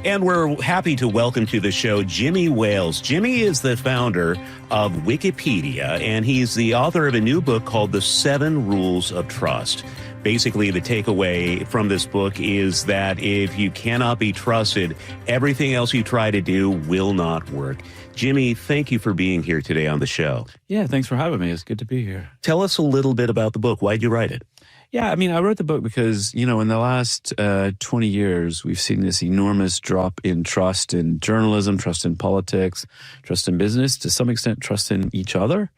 And we're happy to welcome to the show Jimmy Wales. Jimmy is the founder of Wikipedia, and he's the author of a new book called The 7 Rules of Trust. Basically, the takeaway from this book is that if you cannot be trusted, everything else you try to do will not work. Jimmy, thank you for being here today on the show. Yeah, thanks for having me. It's good to be here. Tell us a little bit about the book. Why'd you write it? Yeah, I mean, I wrote the book because, you know, in the last 20 years, we've seen this enormous drop in trust in journalism, trust in politics, trust in business, to some extent, trust in each other.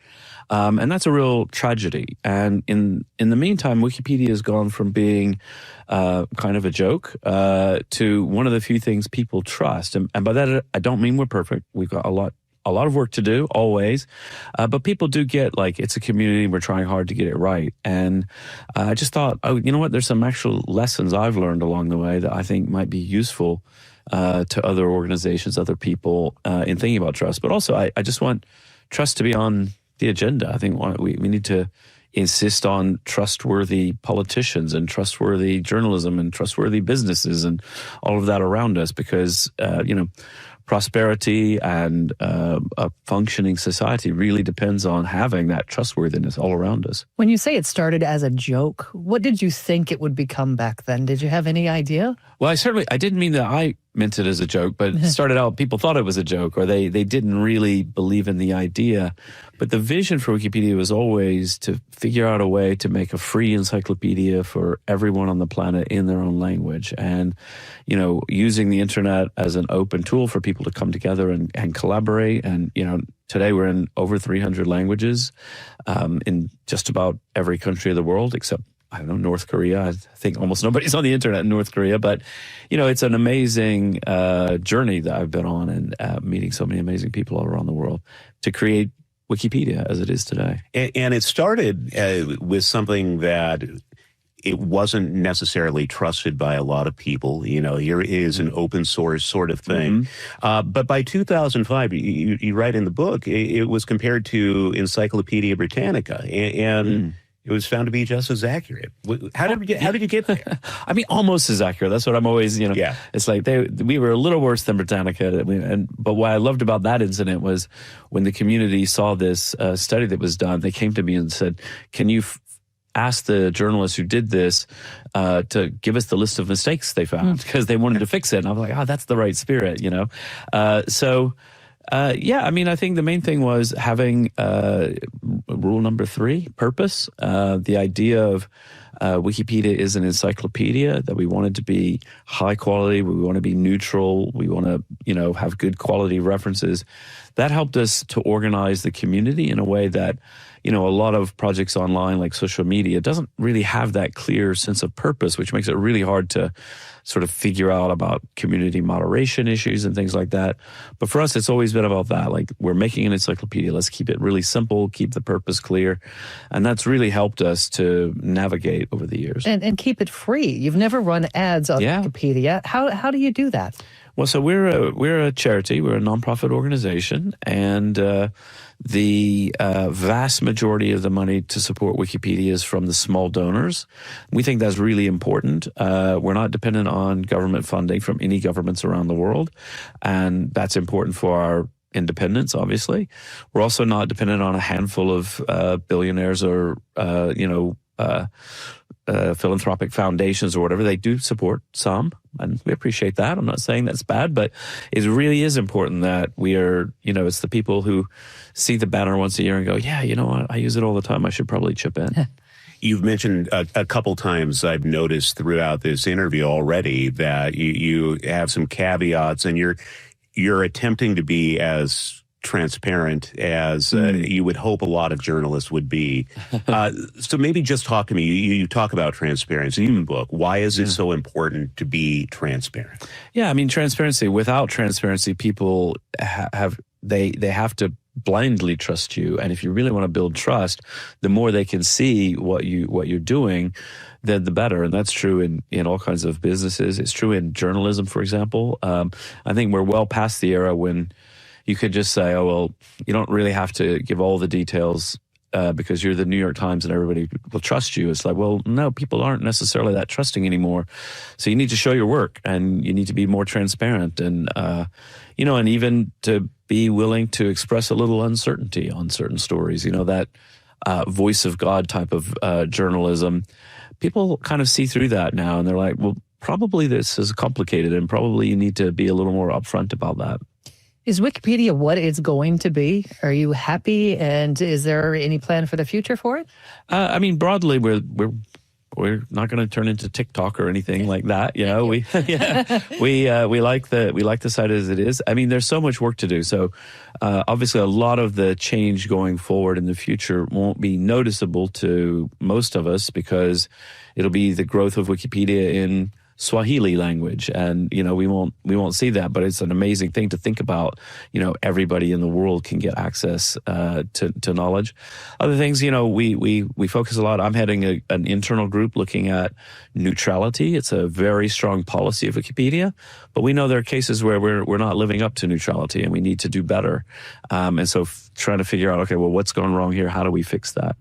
And that's a real tragedy. And in the meantime, Wikipedia has gone from being kind of a joke to one of the few things people trust. And by that, I don't mean we're perfect. We've got a lot of work to do, always. But people do get, like, it's a community. We're trying hard to get it right. And I just thought, oh, you know what? There's some actual lessons I've learned along the way that I think might be useful to other organizations, other people in thinking about trust. But also, I just want trust to be on the agenda. I think we need to insist on trustworthy politicians and trustworthy journalism and trustworthy businesses and all of that around us, because, prosperity and a functioning society really depends on having that trustworthiness all around us. When you say it started as a joke, what did you think it would become back then? Did you have any idea? Well, I didn't mean that I meant it as a joke, but it started out, people thought it was a joke, or they didn't really believe in the idea. But the vision for Wikipedia was always to figure out a way to make a free encyclopedia for everyone on the planet in their own language. And, using the internet as an open tool for people to come together and collaborate. And, today we're in over 300 languages in just about every country of the world, except, I don't know, North Korea. I think almost nobody's on the internet in North Korea. But, it's an amazing journey that I've been on, and meeting so many amazing people all around the world to create Wikipedia as it is today. And it started with something that it wasn't necessarily trusted by a lot of people. Here is an open source sort of thing. Mm-hmm. But by 2005, you write in the book, it was compared to Encyclopedia Britannica. And it was found to be just as accurate. How did you get there? I mean, almost as accurate. That's what I'm always, Yeah. It's like we were a little worse than Britannica. But what I loved about that incident was when the community saw this study that was done, they came to me and said, can you ask the journalists who did this to give us the list of mistakes they found, because they wanted to fix it. And I was like, that's the right spirit, I mean, I think the main thing was having rule number 3, purpose. The idea of Wikipedia is an encyclopedia, that we want it to be high quality, we want to be neutral, we want to, have good quality references. That helped us to organize the community in a way that, a lot of projects online like social media doesn't really have that clear sense of purpose, which makes it really hard to sort of figure out about community moderation issues and things like that. But for us, it's always been about that. Like, we're making an encyclopedia. Let's keep it really simple, keep the purpose clear. And that's really helped us to navigate over the years. And keep it free. You've never run ads on Wikipedia. How do you do that? Well, so we're a charity. We're a nonprofit organization, and the vast majority of the money to support Wikipedia is from the small donors. We think that's really important. We're not dependent on government funding from any governments around the world, and that's important for our independence, obviously. We're also not dependent on a handful of billionaires or philanthropic foundations or whatever. They do support some, and we appreciate that. I'm not saying that's bad, but it really is important that we are, it's the people who see the banner once a year and go, yeah, you know what, I use it all the time, I should probably chip in. You've mentioned a couple times, I've noticed throughout this interview already, that you have some caveats, and you're attempting to be as transparent as you would hope a lot of journalists would be. So maybe just talk to me. You talk about transparency in the book. Why is it so important to be transparent? Yeah, I mean, transparency. Without transparency, people have to blindly trust you. And if you really want to build trust, the more they can see what you're doing, then the better. And that's true in all kinds of businesses. It's true in journalism, for example. I think we're well past the era when you could just say, oh, well, you don't really have to give all the details because you're the New York Times and everybody will trust you. It's like, well, no, people aren't necessarily that trusting anymore. So you need to show your work, and you need to be more transparent, and, and even to be willing to express a little uncertainty on certain stories, that voice of God type of journalism. People kind of see through that now, and they're like, well, probably this is complicated, and probably you need to be a little more upfront about that. Is Wikipedia what it's going to be? Are you happy? And is there any plan for the future for it? I mean, broadly, we're not going to turn into TikTok or anything like that. We like the site as it is. I mean, there's so much work to do. So obviously, a lot of the change going forward in the future won't be noticeable to most of us, because it'll be the growth of Wikipedia in Swahili language, and we won't see that, but it's an amazing thing to think about. Everybody in the world can get access to knowledge. Other things, we focus a lot. I'm heading an internal group looking at neutrality. It's a very strong policy of Wikipedia, but we know there are cases where we're not living up to neutrality, and we need to do better. And so trying to figure out, okay, well, what's going wrong here? How do we fix that?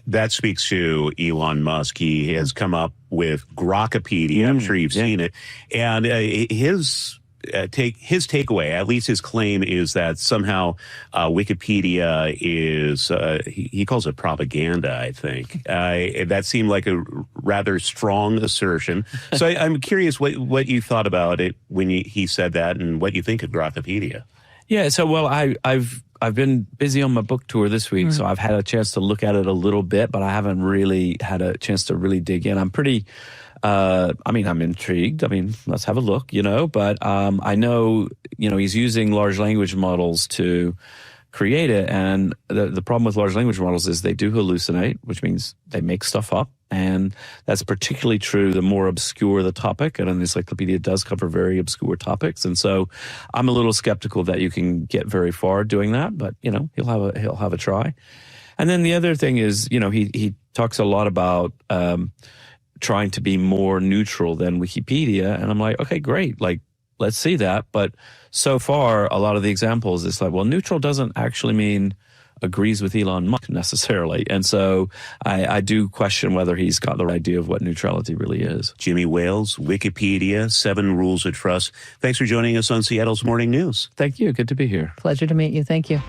That speaks to Elon Musk. He has come up with Grokpedia. I'm sure you've seen it. And his takeaway, at least his claim, is that somehow Wikipedia is, he calls it propaganda, I think. That seemed like a rather strong assertion. So I'm curious what you thought about it when he said that, and what you think of Grokpedia. Yeah, so, well, I've been busy on my book tour this week, so I've had a chance to look at it a little bit, but I haven't really had a chance to really dig in. I'm pretty, I'm intrigued. I mean, let's have a look, but I know, he's using large language models to create it. And the problem with large language models is they do hallucinate, which means they make stuff up. And that's particularly true the more obscure the topic. And an encyclopedia does cover very obscure topics. And so I'm a little skeptical that you can get very far doing that, but he'll have a try. And then the other thing is, he talks a lot about trying to be more neutral than Wikipedia. And I'm like, okay, great. Like, let's see that. But so far, a lot of the examples, it's like, well, neutral doesn't actually mean agrees with Elon Musk necessarily. And so I do question whether he's got the right idea of what neutrality really is. Jimmy Wales, Wikipedia, 7 Rules of Trust. Thanks for joining us on Seattle's Morning News. Thank you. Good to be here. Pleasure to meet you. Thank you.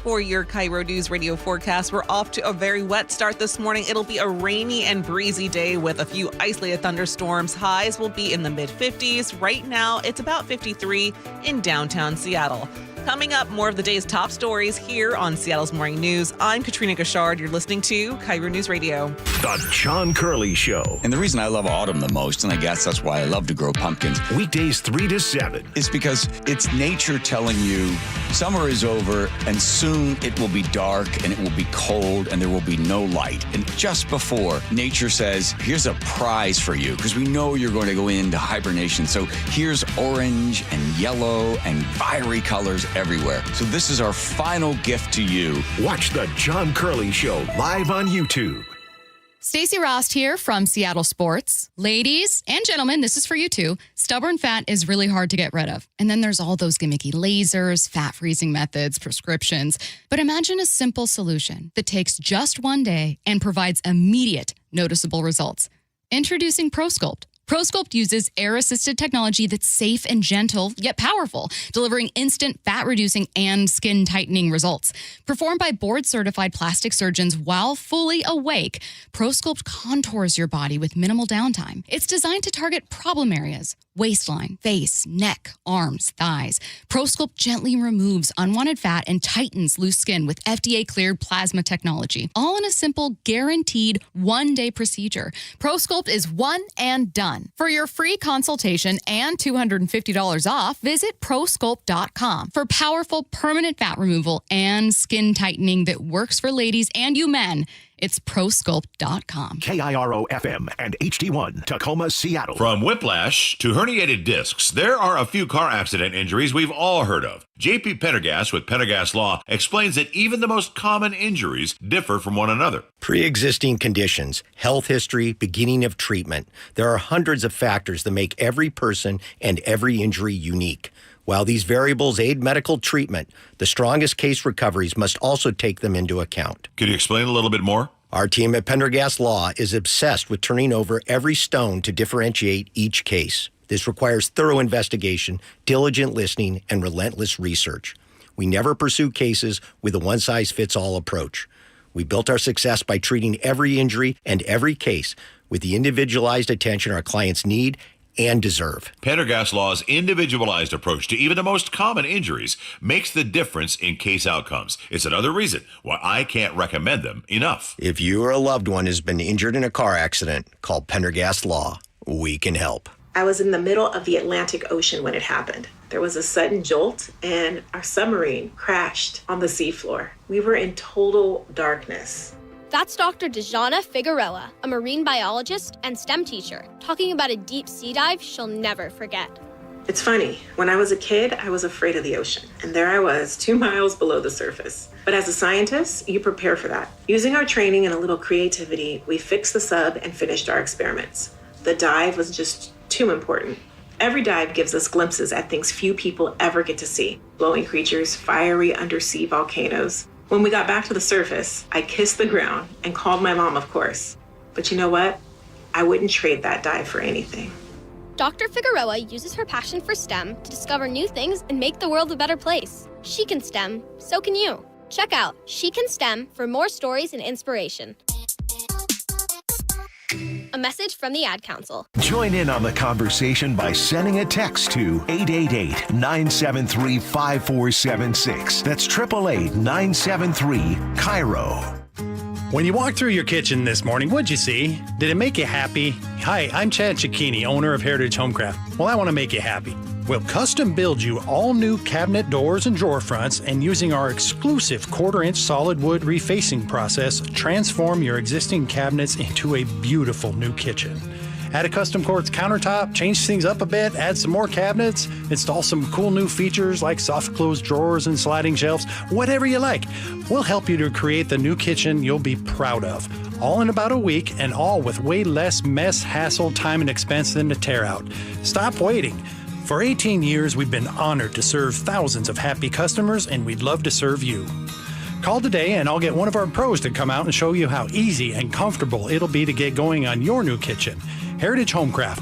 For your KIRO News Radio forecast, we're off to a very wet start this morning. It'll be a rainy and breezy day with a few isolated thunderstorms. Highs will be in the mid-50s. Right now, it's about 53 in downtown Seattle. Coming up, more of the day's top stories here on Seattle's Morning News. I'm Katrina Gashard. You're listening to KIRO News Radio. The John Curley Show. And the reason I love autumn the most, and I guess that's why I love to grow pumpkins, Weekdays 3 to 7. is because it's nature telling you summer is over and soon it will be dark and it will be cold and there will be no light. And just before, nature says, here's a prize for you because we know you're going to go into hibernation. So here's orange and yellow and fiery colors everywhere. So this is our final gift to you. Watch The John Curley Show live on YouTube. Stacey Rost here from Seattle Sports. Ladies and gentlemen, this is for you too. Stubborn fat is really hard to get rid of. And then there's all those gimmicky lasers, fat freezing methods, prescriptions. But imagine a simple solution that takes just one day and provides immediate, noticeable results. Introducing ProSculpt. ProSculpt uses air-assisted technology that's safe and gentle, yet powerful, delivering instant fat-reducing and skin-tightening results. Performed by board-certified plastic surgeons while fully awake, ProSculpt contours your body with minimal downtime. It's designed to target problem areas: waistline, face, neck, arms, thighs. ProSculpt gently removes unwanted fat and tightens loose skin with FDA-cleared plasma technology, all in a simple, guaranteed one-day procedure. ProSculpt is one and done. For your free consultation and $250 off, visit ProSculpt.com for powerful permanent fat removal and skin tightening that works for ladies and you men. It's ProSculpt.com. KIRO FM and HD1, Tacoma, Seattle. From whiplash to herniated discs, there are a few car accident injuries we've all heard of. JP Pendergast with Pendergast Law explains that even the most common injuries differ from one another. Pre-existing conditions, health history, beginning of treatment. There are hundreds of factors that make every person and every injury unique. While these variables aid medical treatment, the strongest case recoveries must also take them into account. Could you explain a little bit more? Our team at Pendergast Law is obsessed with turning over every stone to differentiate each case. This requires thorough investigation, diligent listening, and relentless research. We never pursue cases with a one-size-fits-all approach. We built our success by treating every injury and every case with the individualized attention our clients need and deserve. Pendergast Law's individualized approach to even the most common injuries makes the difference in case outcomes. It's another reason why I can't recommend them enough. If you or a loved one has been injured in a car accident, call Pendergast Law. We can help. I was in the middle of the Atlantic Ocean when it happened. There was a sudden jolt and our submarine crashed on the seafloor. We were in total darkness. That's Dr. Dejana Figueroa, a marine biologist and STEM teacher, talking about a deep sea dive she'll never forget. It's funny, when I was a kid, I was afraid of the ocean, and there I was, 2 miles below the surface. But as a scientist, you prepare for that. Using our training and a little creativity, we fixed the sub and finished our experiments. The dive was just too important. Every dive gives us glimpses at things few people ever get to see. Glowing creatures, fiery undersea volcanoes. When we got back to the surface, I kissed the ground and called my mom, of course. But you know what? I wouldn't trade that dive for anything. Dr. Figueroa uses her passion for STEM to discover new things and make the world a better place. She can STEM, so can you. Check out She Can STEM for more stories and inspiration. A message from the Ad Council. Join in on the conversation by sending a text to 888-973-5476. That's 888-973-KIRO. When you walked through your kitchen this morning, what'd you see? Did it make you happy? Hi, I'm Chad Cicchini, owner of Heritage Homecraft. Well, I want to make you happy. We'll custom build you all new cabinet doors and drawer fronts, and using our exclusive 1/4-inch solid wood refacing process, transform your existing cabinets into a beautiful new kitchen. Add a custom quartz countertop, change things up a bit, add some more cabinets, install some cool new features like soft close drawers and sliding shelves, whatever you like. We'll help you to create the new kitchen you'll be proud of. All in about a week, and all with way less mess, hassle, time, and expense than a tear out. Stop waiting. For 18 years, we've been honored to serve thousands of happy customers, and we'd love to serve you. Call today and I'll get one of our pros to come out and show you how easy and comfortable it'll be to get going on your new kitchen. Heritage Homecraft,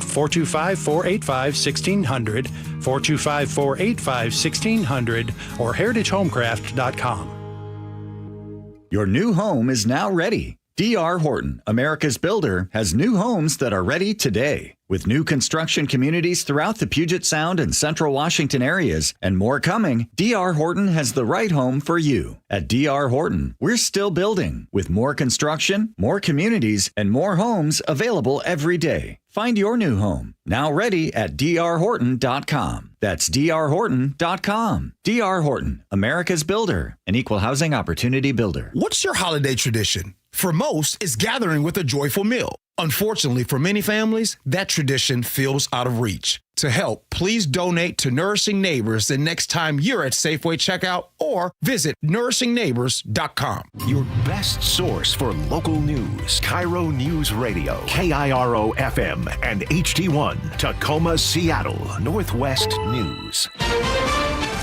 425-485-1600, 425-485-1600, or heritagehomecraft.com. Your new home is now ready. D.R. Horton, America's builder, has new homes that are ready today. With new construction communities throughout the Puget Sound and Central Washington areas and more coming, D.R. Horton has the right home for you. At D.R. Horton, we're still building with more construction, more communities, and more homes available every day. Find your new home, now ready at drhorton.com. That's drhorton.com. D.R. Horton, America's builder, an equal housing opportunity builder. What's your holiday tradition? For most, it's gathering with a joyful meal. Unfortunately, for many families, that tradition feels out of reach. To help, please donate to Nourishing Neighbors the next time you're at Safeway checkout or visit nourishingneighbors.com. Your best source for local news. KIRO Newsradio, KIRO FM and HD1, Tacoma, Seattle, Northwest News.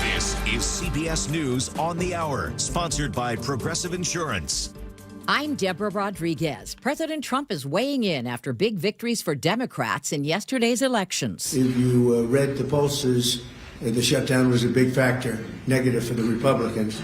This is CBS News on the Hour, sponsored by Progressive Insurance. I'm Deborah Rodriguez. President Trump is weighing in after big victories for Democrats in yesterday's elections. If you read the pollsters, the shutdown was a big factor, negative for the Republicans.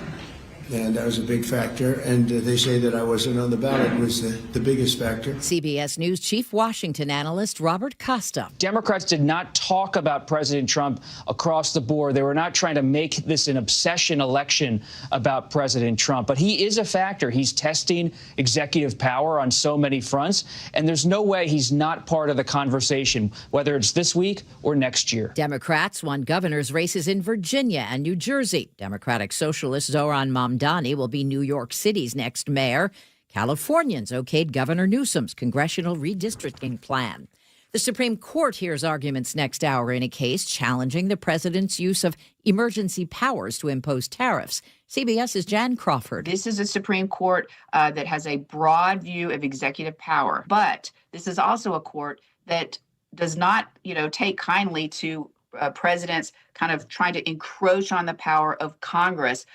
And that was a big factor. And they say that I wasn't on the ballot was the biggest factor. CBS News Chief Washington analyst Robert Costa. Democrats did not talk about President Trump across the board. They were not trying to make this an obsession election about President Trump. But he is a factor. He's testing executive power on so many fronts. And there's no way he's not part of the conversation, whether it's this week or next year. Democrats won governor's races in Virginia and New Jersey. Democratic Socialist Zohran Mamdani will be New York City's next mayor. Californians okayed Governor Newsom's congressional redistricting plan. The Supreme Court hears arguments next hour in a case challenging the president's use of emergency powers to impose tariffs. CBS's Jan Crawford. This is a Supreme Court that has a broad view of executive power, but this is also a court that does not, take kindly to presidents kind of trying to encroach on the power of Congress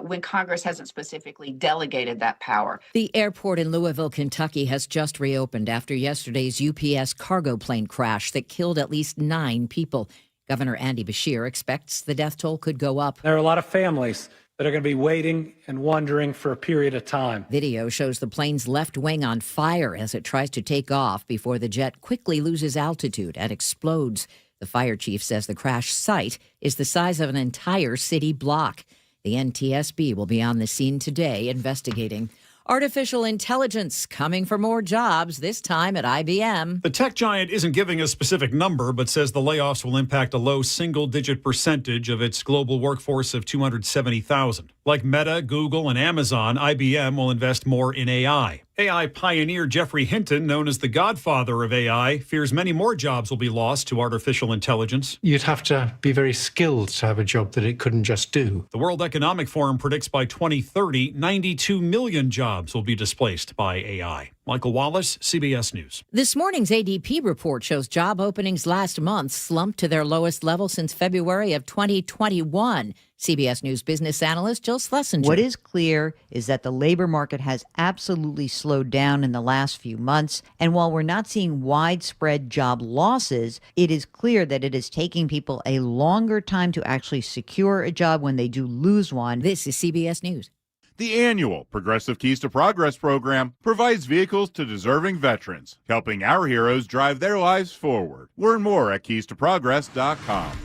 when Congress hasn't specifically delegated that power. The airport in Louisville, Kentucky has just reopened after yesterday's UPS cargo plane crash that killed at least 9 people. Governor Andy Beshear expects the death toll could go up. There are a lot of families that are going to be waiting and wondering for a period of time. Video shows the plane's left wing on fire as it tries to take off before the jet quickly loses altitude and explodes. The fire chief says the crash site is the size of an entire city block. The NTSB will be on the scene today investigating. Artificial intelligence coming for more jobs, this time at IBM. The tech giant isn't giving a specific number, but says the layoffs will impact a low single-digit percentage of its global workforce of 270,000. Like Meta, Google, and Amazon, IBM will invest more in AI. AI pioneer Geoffrey Hinton, known as the godfather of AI, fears many more jobs will be lost to artificial intelligence. You'd have to be very skilled to have a job that it couldn't just do. The World Economic Forum predicts by 2030, 92 million jobs will be displaced by AI. Michael Wallace, CBS News. This morning's ADP report shows job openings last month slumped to their lowest level since February of 2021. CBS News business analyst Jill Schlesinger. What is clear is that the labor market has absolutely slowed down in the last few months. And while we're not seeing widespread job losses, it is clear that it is taking people a longer time to actually secure a job when they do lose one. This is CBS News. The annual Progressive Keys to Progress program provides vehicles to deserving veterans, helping our heroes drive their lives forward. Learn more at keystoprogress.com.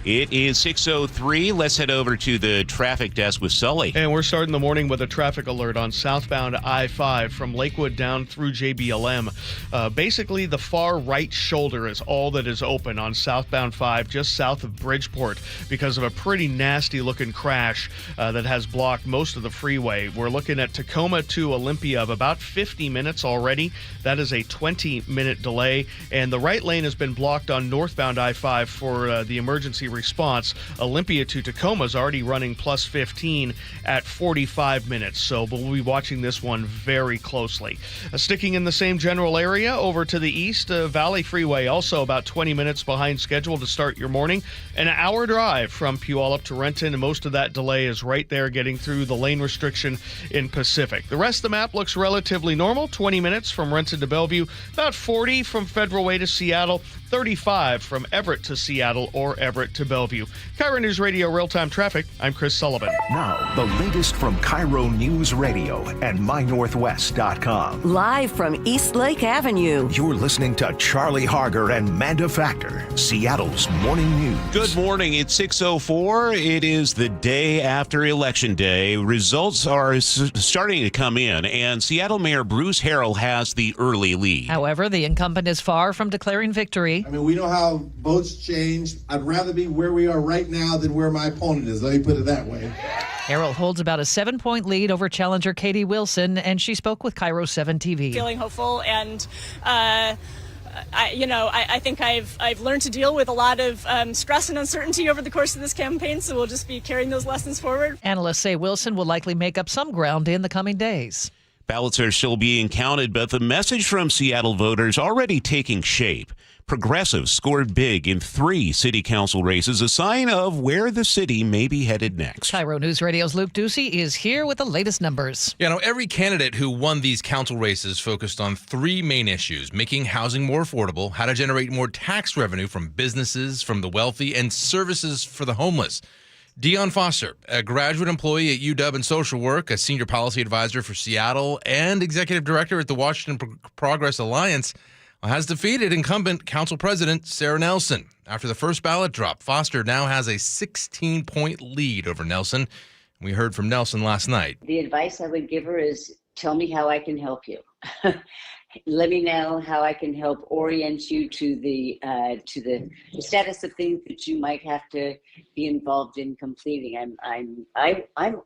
It is 6:03. Let's head over to the traffic desk with Sully. And we're starting the morning with a traffic alert on southbound I-5 from Lakewood down through JBLM. Basically, the far right shoulder is all that is open on southbound 5 just south of Bridgeport because of a pretty nasty-looking crash that has blocked most of the freeway. We're looking at Tacoma to Olympia of about 50 minutes already. That is a 20-minute delay. And the right lane has been blocked on northbound I-5 for the emergency response. Olympia to Tacoma is already running plus 15 at 45 minutes, so we'll be watching this one very closely. Sticking in the same general area, over to the east, Valley Freeway, also about 20 minutes behind schedule to start your morning. An hour drive from Puyallup to Renton, and most of that delay is right there getting through the lane restriction in Pacific. The rest of the map looks relatively normal. 20 minutes from Renton to Bellevue, about 40 from Federal Way to Seattle, 35 from Everett to Seattle or Everett to Bellevue. KIRO News Radio Real-Time Traffic, I'm Chris Sullivan. Now, the latest from KIRO News Radio and MyNorthwest.com. Live from East Lake Avenue. You're listening to Charlie Harger and Manda Factor, Seattle's morning news. Good morning. It's 6:04. It is the day after Election Day. Results are starting to come in, and Seattle Mayor Bruce Harrell has the early lead. However, the incumbent is far from declaring victory. I mean, we know how votes change. I'd rather be where we are right now than where my opponent is. Let me put it that way. Harrell holds about a 7-point lead over challenger Katie Wilson, and she spoke with KIRO 7 TV. Feeling hopeful, and I think I've learned to deal with a lot of stress and uncertainty over the course of this campaign, so we'll just be carrying those lessons forward. Analysts say Wilson will likely make up some ground in the coming days. Ballots are still being counted, but the message from Seattle voters already taking shape. Progressives scored big in 3 city council races, a sign of where the city may be headed next. KIRO News Radio's Luke Ducey is here with the latest numbers. Every candidate who won these council races focused on 3 main issues: making housing more affordable, how to generate more tax revenue from businesses, from the wealthy, and services for the homeless. Dion Foster, a graduate employee at UW in social work, a senior policy advisor for Seattle, and executive director at the Washington Progress Alliance, has defeated incumbent council president Sarah Nelson. After the first ballot drop, Foster now has a 16-point lead over Nelson. We heard from Nelson last night. The advice I would give her is, tell me how I can help you. Let me know how I can help orient you to the status of things that you might have to be involved in completing. I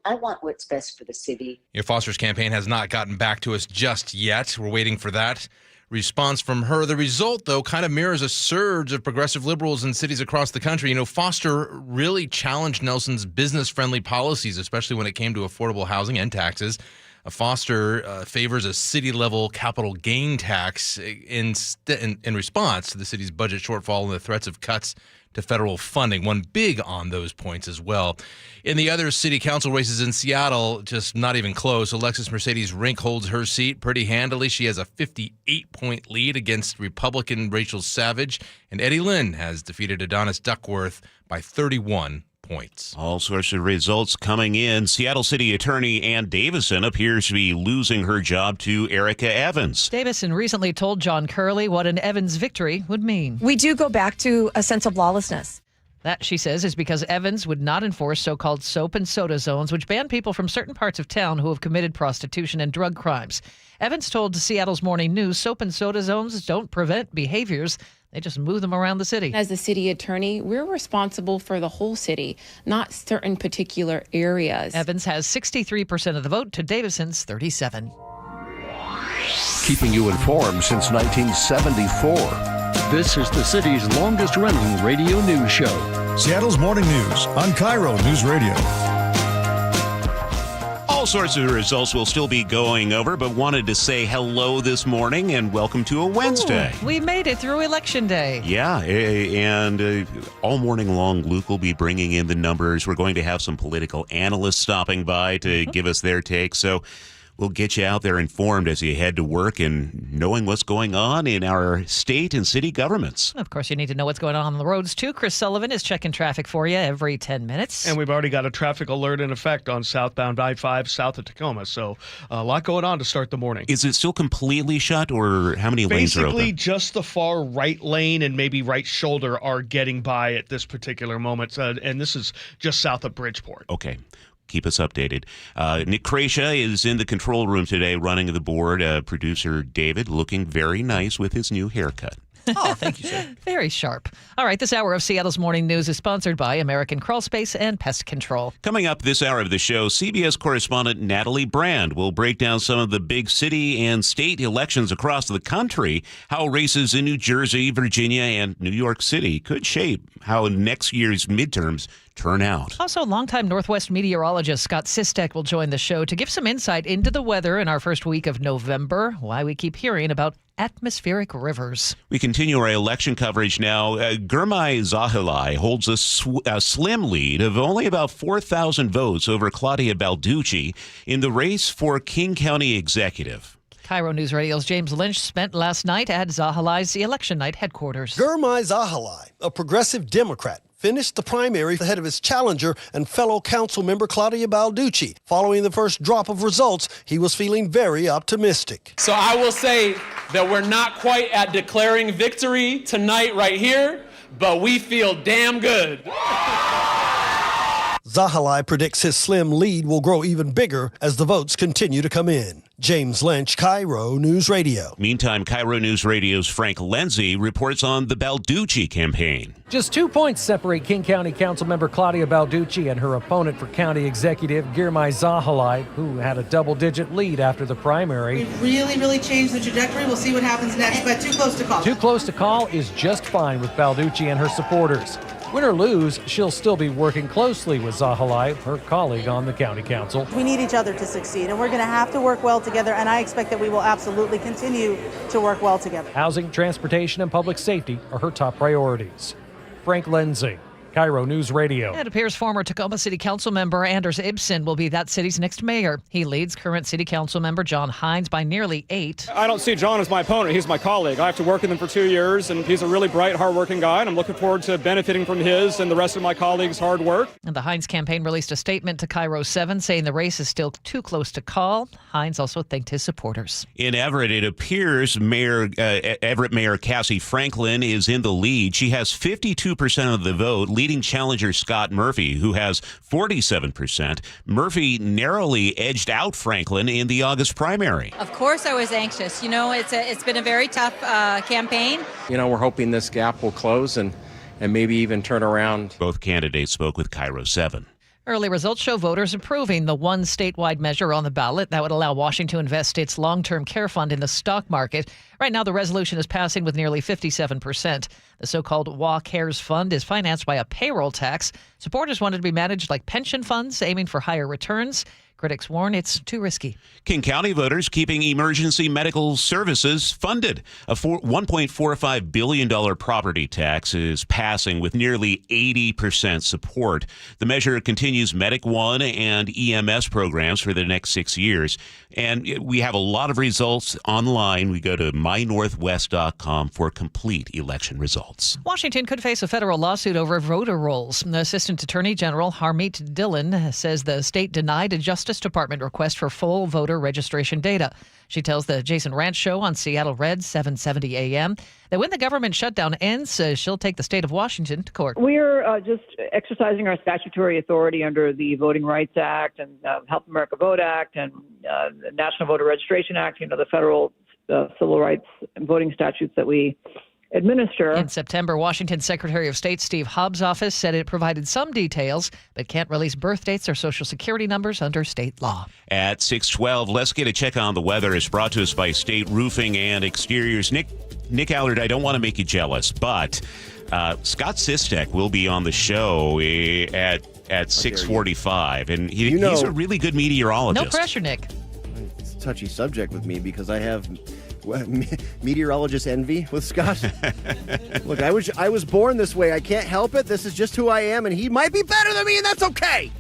want what's best for the city. Foster's campaign has not gotten back to us just yet. We're waiting for that response from her. The result, though, kind of mirrors a surge of progressive liberals in cities across the country. Foster really challenged Nelson's business-friendly policies, especially when it came to affordable housing and taxes. Foster favors a city-level capital gain tax in response to the city's budget shortfall and the threats of cuts to federal funding. One big on those points as well. In the other city council races in Seattle, just not even close. Alexis Mercedes Rink holds her seat pretty handily. She has a 58-point lead against Republican Rachel Savage, and Eddie Lynn has defeated Adonis Duckworth by 31 points. All sorts of results coming in. Seattle City Attorney Ann Davison appears to be losing her job to Erica Evans. Davison recently told John Curley what an Evans victory would mean. We do go back to a sense of lawlessness. That, she says, is because Evans would not enforce so-called soap and soda zones, which ban people from certain parts of town who have committed prostitution and drug crimes. Evans told Seattle's Morning News soap and soda zones don't prevent behaviors. They just move them around the city. As the city attorney, we're responsible for the whole city, not certain particular areas. Evans has 63% of the vote to Davison's 37%. Keeping you informed since 1974. This is the city's longest-running radio news show. Seattle's Morning News on KIRO News Radio. All sorts of results we'll still be going over, but wanted to say hello this morning and welcome to a Wednesday. Ooh, we made it through Election Day. Yeah, and all morning long, Luke will be bringing in the numbers. We're going to have some political analysts stopping by to give us their take. So we'll get you out there informed as you head to work and knowing what's going on in our state and city governments. Of course, you need to know what's going on the roads, too. Chris Sullivan is checking traffic for you every 10 minutes. And we've already got a traffic alert in effect on southbound I-5 south of Tacoma. So a lot going on to start the morning. Is it still completely shut, or how many lanes are open? Basically, just the far right lane and maybe right shoulder are getting by at this particular moment. And this is just south of Bridgeport. Okay. Keep us updated. Nick Krasia is in the control room today running the board. Producer David looking very nice with his new haircut. Oh, thank you, sir. Very sharp. All right, this hour of Seattle's Morning News is sponsored by American Crawl Space and Pest Control. Coming up this hour of the show, CBS correspondent Natalie Brand will break down some of the big city and state elections across the country, how races in New Jersey, Virginia, and New York City could shape how next year's midterms turn out. Also, longtime Northwest meteorologist Scott Sistek will join the show to give some insight into the weather in our first week of November, why we keep hearing about atmospheric rivers. We continue our election coverage now. Gurmai Zahilai holds a slim lead of only about 4,000 votes over Claudia Balducci in the race for King County Executive. KIRO News Radio's James Lynch spent last night at Zahilai's election night headquarters. Gurmai Zahilai, a progressive Democrat, finished the primary ahead of his challenger and fellow council member Claudia Balducci. Following the first drop of results, he was feeling very optimistic. So I will say that we're not quite at declaring victory tonight right here, but we feel damn good. Zahilai predicts his slim lead will grow even bigger as the votes continue to come in. James Lynch, KIRO News Radio. Meantime, KIRO News Radio's Frank Lenzi reports on the Balducci campaign. Just 2 points separate King County Councilmember Claudia Balducci and her opponent for county executive, Gurmai Zahilai, who had a double-digit lead after the primary. We really changed the trajectory. We'll see what happens next, but too close to call. Too close to call is just fine with Balducci and her supporters. Win or lose, she'll still be working closely with Zahilai, her colleague on the county council. We need each other to succeed, and we're going to have to work well together, and I expect that we will absolutely continue to work well together. Housing, transportation, and public safety are her top priorities. Frank Lenzi, KIRO News Radio. It appears former Tacoma City Council member Anders Ibsen will be that city's next mayor. He leads current City Council member John Hines by nearly 8. I don't see John as my opponent. He's my colleague. I have to work with him for 2 years, and he's a really bright, hardworking guy, and I'm looking forward to benefiting from his and the rest of my colleagues' hard work. And the Hines campaign released a statement to KIRO 7 saying the race is still too close to call. Hines also thanked his supporters. In Everett, it appears Everett Mayor Cassie Franklin is in the lead. She has 52% of the vote, leading challenger Scott Murphy, who has 47%. Murphy narrowly edged out Franklin in the August primary. Of course I was anxious. You know, it's been a very tough campaign. You know, we're hoping this gap will close and maybe even turn around. Both candidates spoke with KIRO 7. Early results show voters approving the one statewide measure on the ballot that would allow Washington to invest its long-term care fund in the stock market. Right now, the resolution is passing with nearly 57%. The so-called WA Cares Fund is financed by a payroll tax. Supporters want it to be managed like pension funds, aiming for higher returns. Critics warn it's too risky. King County voters keeping emergency medical services funded. A $1.45 billion property tax is passing with nearly 80% support. The measure continues Medic One and EMS programs for the next 6 years. And we have a lot of results online. We go to mynorthwest.com for complete election results. Washington could face a federal lawsuit over voter rolls. The Assistant Attorney General Harmeet Dillon says the state denied a Justice Department request for full voter registration data. She tells the Jason Ranch Show on Seattle Red 770 AM that when the government shutdown ends, she'll take the state of Washington to court. We're just exercising our statutory authority under the Voting Rights Act and Help America Vote Act and the National Voter Registration Act, the federal civil rights and voting statutes that we administer. In September, Washington Secretary of State Steve Hobbs' office said it provided some details but can't release birth dates or social security numbers under state law. At 6:12, let's get a check on the weather. It's brought to us by State Roofing and Exteriors. Nick Allard, I don't want to make you jealous, but Scott Sistek will be on the show at 6:45, and he's a really good meteorologist. No pressure, Nick. It's a touchy subject with me because I have meteorologist envy with Scott. Look, I was born this way. I can't help it. This is just who I am, and he might be better than me, and that's okay.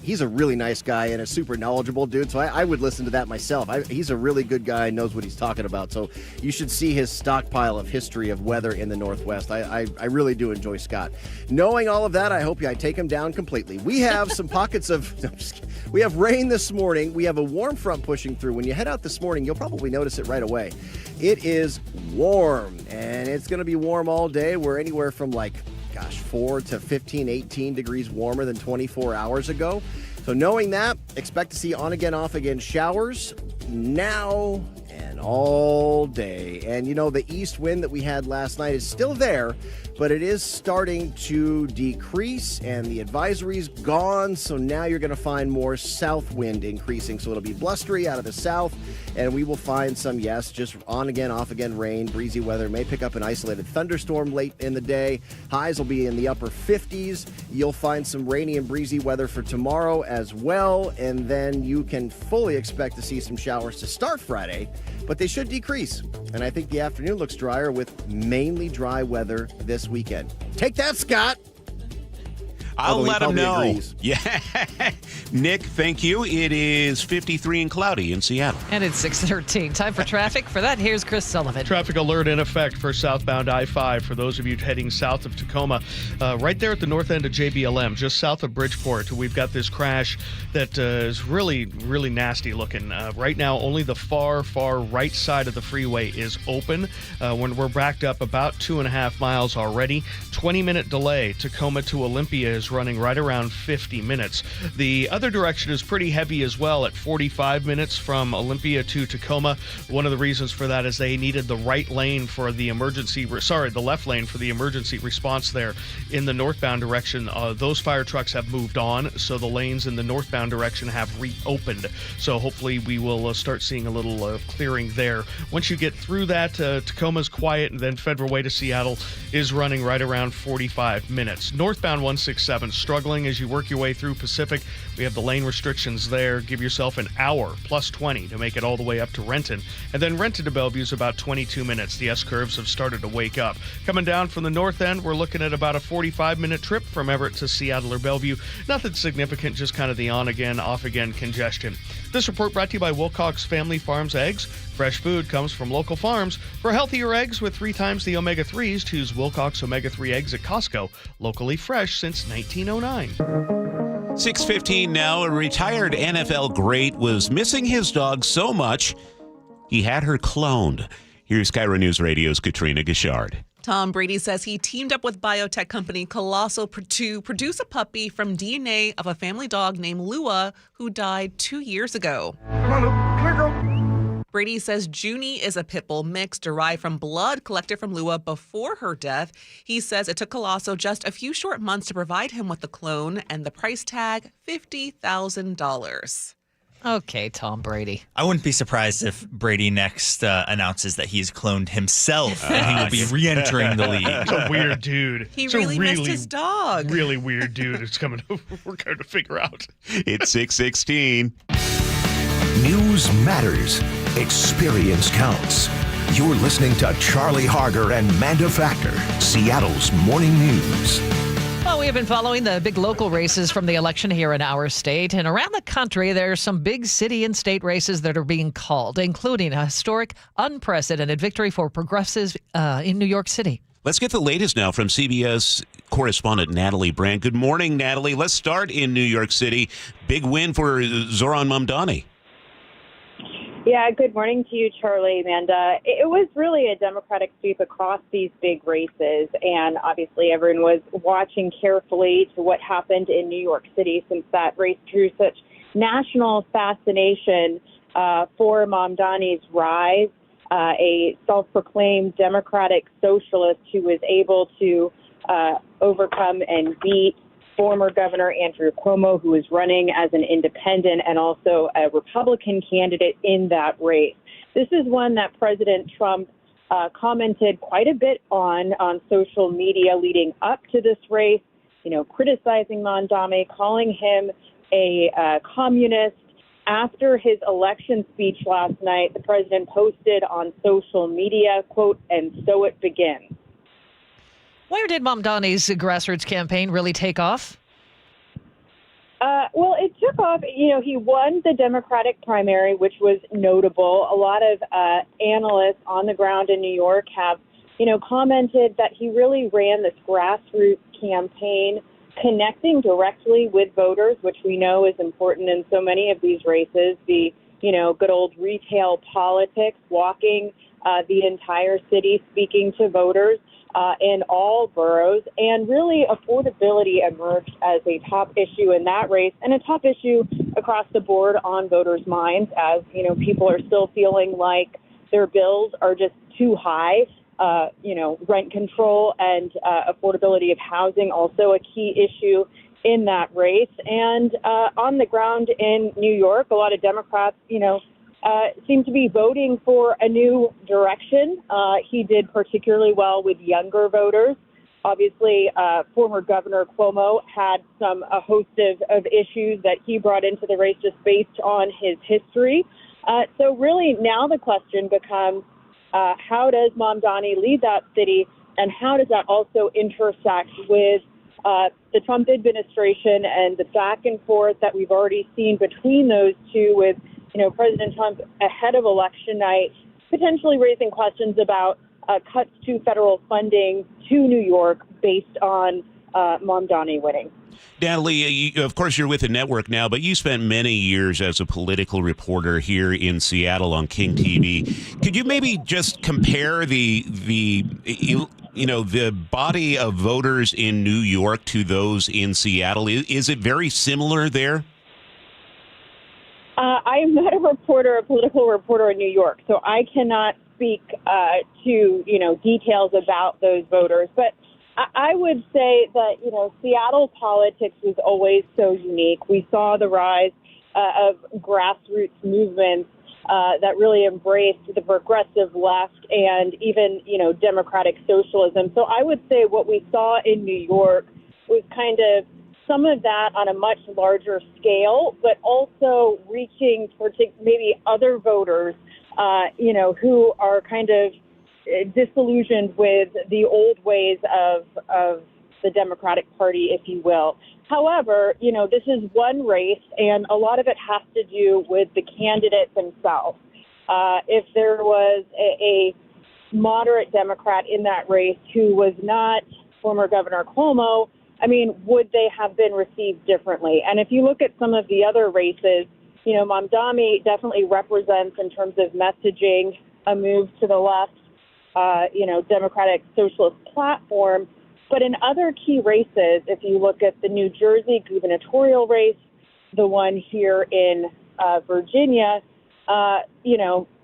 He's a really nice guy and a super knowledgeable dude, so I would listen to that myself. He's a really good guy, knows what he's talking about, so you should see his stockpile of history of weather in the Northwest. I really do enjoy Scott. Knowing all of that, I hope I take him down completely. We have some pockets of... We have rain this morning. We have a warm front pushing through. When you head out this morning, you'll probably notice it right away. It is warm, and it's going to be warm all day. We're anywhere from 4 to 15, 18 degrees warmer than 24 hours ago. So knowing that, expect to see on again, off again showers now and again all day. And, the east wind that we had last night is still there, but it is starting to decrease, and the advisory's gone, so now you're going to find more south wind increasing, so it'll be blustery out of the south, and we will find some, just on again, off again rain, breezy weather, may pick up an isolated thunderstorm late in the day. Highs will be in the upper 50s. You'll find some rainy and breezy weather for tomorrow as well, and then you can fully expect to see some showers to start Friday, but they should decrease. And I think the afternoon looks drier with mainly dry weather this weekend. Take that, Scott! I'll let him know. Agrees. Yeah. Nick, thank you. It is 53 and cloudy in Seattle. And it's 6:13. Time for traffic. For that, here's Chris Sullivan. Traffic alert in effect for southbound I-5 for those of you heading south of Tacoma. Right there at the north end of JBLM, just south of Bridgeport, we've got this crash that is really, really nasty looking. Right now, only the far right side of the freeway is open. When we're backed up about 2.5 miles already. 20-minute delay. Tacoma to Olympia is running right around 50 minutes. The other direction is pretty heavy as well at 45 minutes from Olympia to Tacoma. One of the reasons for that is they needed the left lane for the emergency response there in the northbound direction. Those fire trucks have moved on, so the lanes in the northbound direction have reopened. So hopefully we will start seeing a little clearing there. Once you get through that, Tacoma's quiet, and then Federal Way to Seattle is running right around 45 minutes. Northbound 167 struggling as you work your way through Pacific. We have the lane restrictions there. Give yourself an hour plus 20 to make it all the way up to Renton. And then Renton to Bellevue is about 22 minutes. The S-curves have started to wake up. Coming down from the north end, we're looking at about a 45-minute trip from Everett to Seattle or Bellevue. Nothing significant, just kind of the on-again, off-again congestion. This report brought to you by Wilcox Family Farms Eggs. Fresh food comes from local farms. For healthier eggs with 3 times the omega-3s, choose Wilcox Omega-3 eggs at Costco. Locally fresh since 1909. 6:15 now. A retired NFL great was missing his dog so much he had her cloned. Here's KIRO Newsradio's Katrina Gishard. Tom Brady says he teamed up with biotech company Colossal to produce a puppy from DNA of a family dog named Lua who died 2 years ago. Brady says Junie is a pit bull mix derived from blood collected from Lua before her death. He says it took Colossal just a few short months to provide him with the clone, and the price tag, $50,000. Okay, Tom Brady. I wouldn't be surprised if Brady next announces that he's cloned himself and he will be re-entering the league. He's a weird dude. He really missed his dog. Really weird dude. It's coming. We're going to figure out. It's 6:16. News matters. Experience counts. You're listening to Charlie Harger and Manda Factor, Seattle's morning news. Well, we have been following the big local races from the election here in our state. And around the country, there are some big city and state races that are being called, including a historic, unprecedented victory for progressives in New York City. Let's get the latest now from CBS correspondent Natalie Brandt. Good morning, Natalie. Let's start in New York City. Big win for Zohran Mamdani. Yeah, good morning to you, Charlie, Amanda. It was really a Democratic sweep across these big races, and obviously everyone was watching carefully to what happened in New York City since that race drew such national fascination for Mamdani's rise, a self-proclaimed Democratic socialist who was able to overcome and beat former Governor Andrew Cuomo, who is running as an independent and also a Republican candidate in that race. This is one that President Trump commented quite a bit on social media leading up to this race, criticizing Mamdani, calling him a communist. After his election speech last night, the president posted on social media, quote, "and so it begins." Where did Mamdani's grassroots campaign really take off? Well, it took off. He won the Democratic primary, which was notable. A lot of analysts on the ground in New York have, commented that he really ran this grassroots campaign, connecting directly with voters, which we know is important in so many of these races. The, good old retail politics, walking the entire city, speaking to voters. In all boroughs, and really affordability emerged as a top issue in that race and a top issue across the board on voters' minds as, people are still feeling like their bills are just too high. Rent control and affordability of housing also a key issue in that race. And on the ground in New York, a lot of Democrats, seem to be voting for a new direction. He did particularly well with younger voters. Obviously, former Governor Cuomo had a host of issues that he brought into the race just based on his history. So really now the question becomes, how does Mamdani lead that city, and how does that also intersect with the Trump administration and the back and forth that we've already seen between those two, with President Trump ahead of election night potentially raising questions about cuts to federal funding to New York based on Mamdani winning. Natalie, of course, you're with the network now, but you spent many years as a political reporter here in Seattle on King TV. Could you maybe just compare the body of voters in New York to those in Seattle? Is it very similar there? I am not a political reporter in New York, so I cannot speak to details about those voters. But I would say that Seattle politics was always so unique. We saw the rise of grassroots movements that really embraced the progressive left and even democratic socialism. So I would say what we saw in New York was kind of some of that on a much larger scale, but also reaching maybe other voters, who are kind of disillusioned with the old ways of the Democratic Party, if you will. However, this is one race, and a lot of it has to do with the candidates themselves. If there was a moderate Democrat in that race who was not former Governor Cuomo, would they have been received differently? And if you look at some of the other races, Mamdani definitely represents, in terms of messaging, a move to the left, Democratic Socialist platform. But in other key races, if you look at the New Jersey gubernatorial race, the one here in Virginia,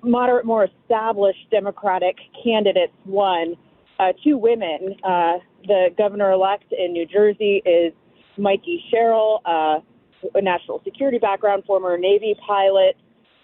moderate, more established Democratic candidates won. Two women. The governor-elect in New Jersey is Mikey Sherrill, a national security background, former Navy pilot.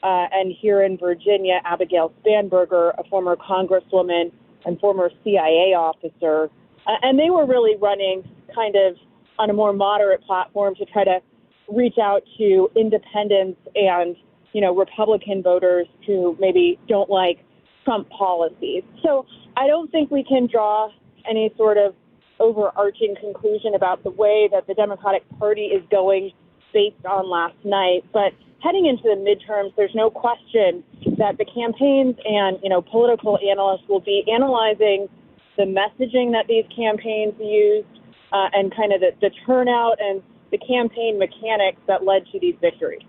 And here in Virginia, Abigail Spanberger, a former congresswoman and former CIA officer. And they were really running kind of on a more moderate platform to try to reach out to independents and, Republican voters who maybe don't like Trump policies. So I don't think we can draw any sort of overarching conclusion about the way that the Democratic Party is going based on last night. But heading into the midterms, there's no question that the campaigns and, political analysts will be analyzing the messaging that these campaigns used and kind of the turnout and the campaign mechanics that led to these victories.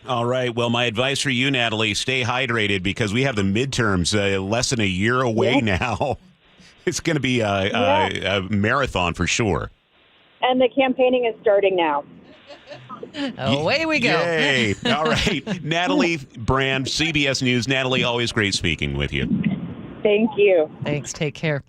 All right. Well, my advice for you, Natalie, stay hydrated because we have the midterms less than a year away now. It's going to be a marathon for sure. And the campaigning is starting now. Away we go. Yay. All right. Natalie Brand, CBS News. Natalie, always great speaking with you. Thank you. Thanks. Take care.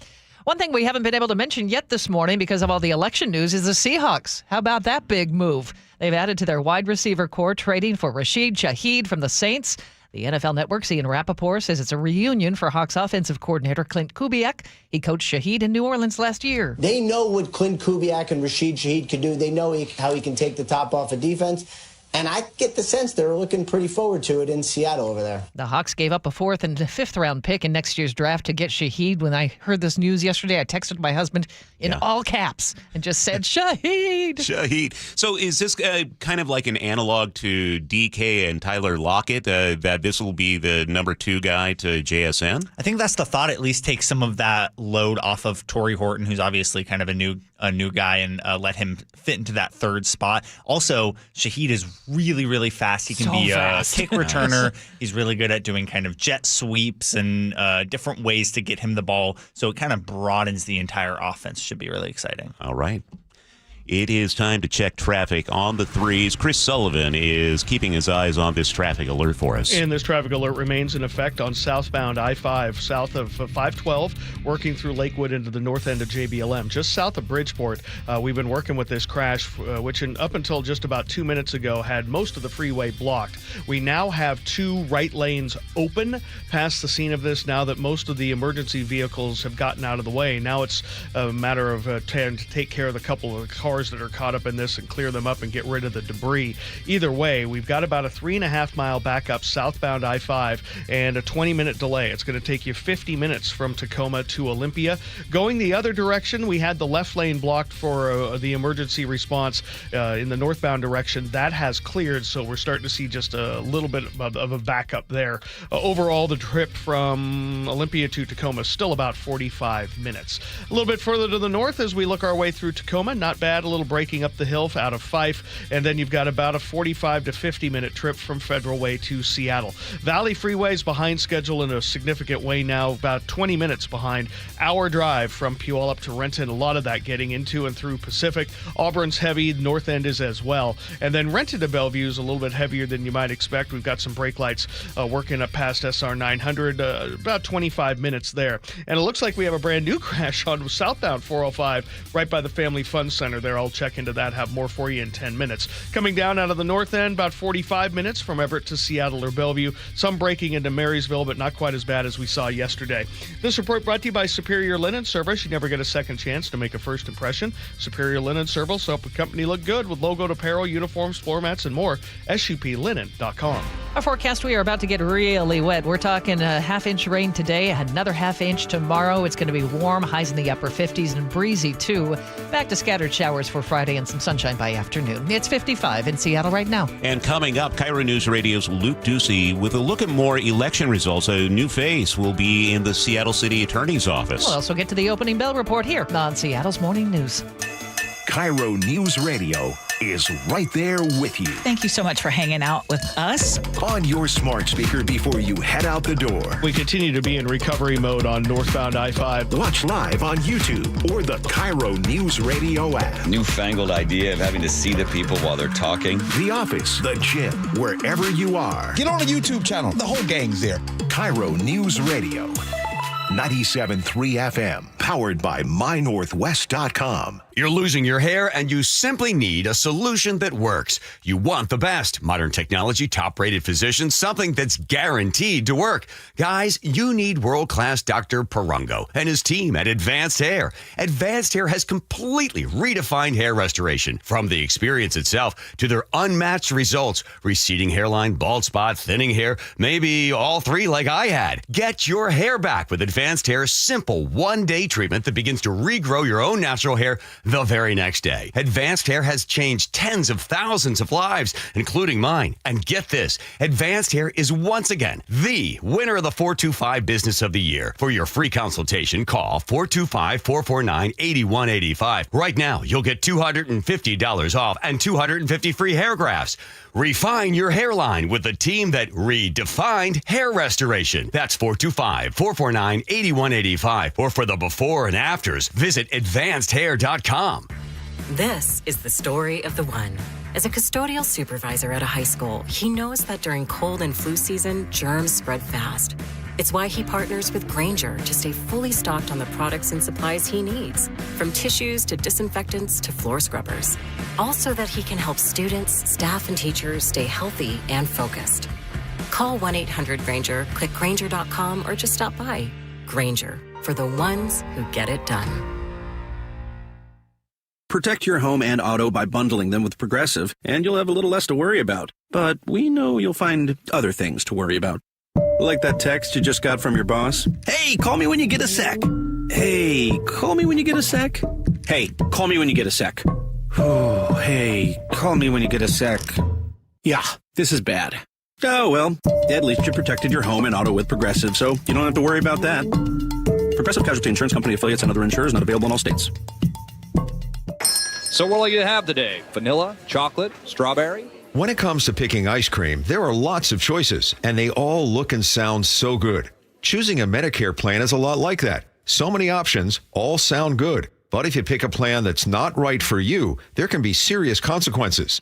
One thing we haven't been able to mention yet this morning because of all the election news is the Seahawks. How about that big move? They've added to their wide receiver core, trading for Rashid Shaheed from the Saints. The NFL Network's Ian Rappaport says it's a reunion for Hawks offensive coordinator Clint Kubiak. He coached Shaheed in New Orleans last year. They know what Clint Kubiak and Rashid Shaheed can do. They know how he can take the top off of defense. And I get the sense they're looking pretty forward to it in Seattle over there. The Hawks gave up a 4th and 5th round pick in next year's draft to get Shaheed. When I heard this news yesterday, I texted my husband in all caps and just said, Shaheed. Shaheed. So is this kind of like an analog to DK and Tyler Lockett, that this will be the number 2 guy to JSN? I think that's the thought. At least take some of that load off of Torrey Horton, who's obviously kind of a new guy, and let him fit into that 3rd spot. Also, Shaheed is really, really fast. He can be a kick returner. He's really good at doing kind of jet sweeps and different ways to get him the ball. So it kind of broadens the entire offense. Should be really exciting. All right. It is time to check traffic on the 3s. Chris Sullivan is keeping his eyes on this traffic alert for us. And this traffic alert remains in effect on southbound I-5, south of 512, working through Lakewood into the north end of JBLM. Just south of Bridgeport, we've been working with this crash, which up until just about 2 minutes ago had most of the freeway blocked. We now have 2 right lanes open past the scene of this now that most of the emergency vehicles have gotten out of the way. Now it's a matter of trying to take care of the couple of cars that are caught up in this and clear them up and get rid of the debris. Either way, we've got about a 3.5 mile backup southbound I-5 and a 20-minute delay. It's going to take you 50 minutes from Tacoma to Olympia. Going the other direction, we had the left lane blocked for the emergency response in the northbound direction. That has cleared, so we're starting to see just a little bit of a backup there. Overall, the trip from Olympia to Tacoma is still about 45 minutes. A little bit further to the north as we look our way through Tacoma, not bad, a little breaking up the hill out of Fife, and then you've got about a 45 to 50 minute trip from Federal Way to Seattle. Valley Freeway is behind schedule in a significant way now, about 20 minutes behind. Hour drive from Puyallup to Renton, a lot of that getting into and through Pacific. Auburn's heavy, north end is as well. And then Renton to Bellevue is a little bit heavier than you might expect. We've got some brake lights working up past SR 900, about 25 minutes there. And it looks like we have a brand new crash on southbound 405 right by the Family Fun Center there. I'll check into that, have more for you in 10 minutes. Coming down out of the north end, about 45 minutes from Everett to Seattle or Bellevue. Some breaking into Marysville, but not quite as bad as we saw yesterday. This report brought to you by Superior Linen Service. You never get a second chance to make a first impression. Superior Linen Service help a company look good with logoed apparel, uniforms, floor mats, and more. SUPLinen.com. Our forecast, we are about to get really wet. We're talking a half-inch rain today, another half-inch tomorrow. It's going to be warm, highs in the upper 50s and breezy, too. Back to scattered showers for Friday and some sunshine by afternoon. It's 55 in Seattle right now. And coming up, KIRO News Radio's Luke Ducey with a look at more election results. A new face will be in the Seattle City Attorney's Office. We'll also get to the opening bell report here on Seattle's Morning News. KIRO News Radio is right there with you. Thank you so much for hanging out with us. On your smart speaker before you head out the door. We continue to be in recovery mode on northbound I-5. Watch live on YouTube or the KIRO News Radio app. Newfangled idea of having to see the people while they're talking. The office, the gym, wherever you are. Get on the YouTube channel. The whole gang's there. KIRO News Radio. 97.3 FM, powered by MyNorthwest.com. You're losing your hair and you simply need a solution that works. You want the best. Modern technology, top-rated physicians, something that's guaranteed to work. Guys, you need world-class Dr. Perungo and his team at Advanced Hair. Advanced Hair has completely redefined hair restoration. From the experience itself to their unmatched results. Receding hairline, bald spot, thinning hair, maybe all three like I had. Get your hair back with Advanced Hair's simple one-day treatment that begins to regrow your own natural hair the very next day. Advanced Hair has changed tens of thousands of lives, including mine. And get this, Advanced Hair is once again the winner of the 425 Business of the Year. For your free consultation, call 425-449-8185. Right now, you'll get $250 off and 250 free hair grafts. Refine your hairline with the team that redefined hair restoration. That's 425-449-8185. Or for the before and afters, visit advancedhair.com. This is the story of the one. As a custodial supervisor at a high school, he knows that during cold and flu season, germs spread fast. It's why he partners with Grainger to stay fully stocked on the products and supplies he needs, from tissues to disinfectants to floor scrubbers. All so that he can help students, staff, and teachers stay healthy and focused. Call 1-800-GRAINGER, click Grainger.com, or just stop by. Grainger, for the ones who get it done. Protect your home and auto by bundling them with Progressive, and you'll have a little less to worry about. But we know you'll find other things to worry about. Like that text you just got from your boss. Hey, call me when you get a sec. Hey, call me when you get a sec. Hey, call me when you get a sec. Oh, hey, call me when you get a sec. Yeah, this is bad. Oh, well, at least you protected your home and auto with Progressive, so you don't have to worry about that. Progressive Casualty Insurance Company affiliates and other insurers not available in all states. So what'll you have today? Vanilla, chocolate, strawberry? When it comes to picking ice cream, there are lots of choices, and they all look and sound so good. Choosing a Medicare plan is a lot like that. So many options, all sound good. But if you pick a plan that's not right for you, there can be serious consequences.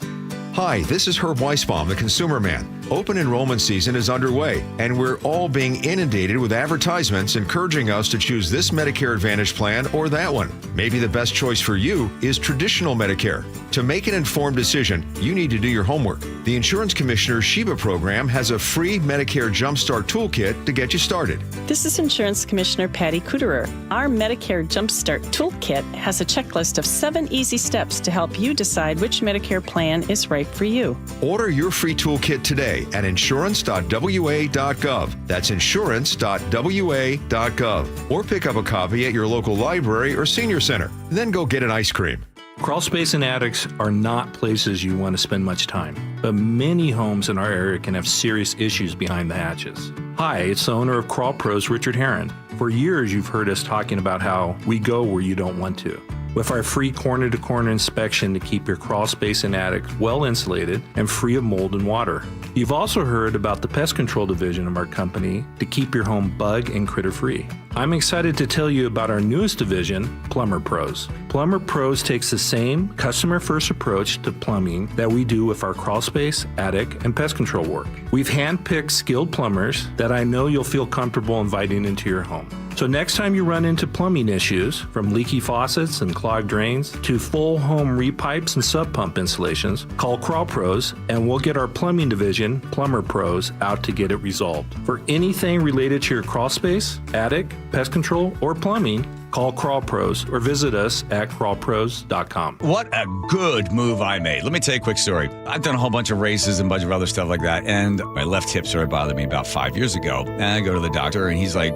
Hi, this is Herb Weisbaum, the Consumer Man. Open enrollment season is underway, and we're all being inundated with advertisements encouraging us to choose this Medicare Advantage plan or that one. Maybe the best choice for you is traditional Medicare. To make an informed decision, you need to do your homework. The Insurance Commissioner's Sheba program has a free Medicare Jumpstart Toolkit to get you started. This is Insurance Commissioner Patty Kuderer. Our Medicare Jumpstart Toolkit has a checklist of 7 easy steps to help you decide which Medicare plan is right for you. Order your free toolkit today at insurance.wa.gov. That's insurance.wa.gov. Or pick up a copy at your local library or senior center. Then go get an ice cream. Crawl space and attics are not places you want to spend much time, but many homes in our area can have serious issues behind the hatches. Hi, it's the owner of Crawl Pros, Richard Herron. For years, you've heard us talking about how we go where you don't want to. With our free corner-to-corner inspection to keep your crawl space and attic well insulated and free of mold and water. You've also heard about the pest control division of our company to keep your home bug and critter free. I'm excited to tell you about our newest division, Plumber Pros. Plumber Pros takes the same customer-first approach to plumbing that we do with our crawl space, attic, and pest control work. We've handpicked skilled plumbers that I know you'll feel comfortable inviting into your home. So next time you run into plumbing issues, from leaky faucets and clogged drains to full home repipes and sub pump installations, call Crawl Pros and we'll get our plumbing division, Plumber Pros, out to get it resolved. For anything related to your crawl space, attic, pest control, or plumbing, call Crawl Pros or visit us at crawlpros.com. What a good move I made. Let me tell you a quick story. I've done a whole bunch of races and a bunch of other stuff like that, and my left hip started bothering me about 5 years ago. And I go to the doctor, and he's like,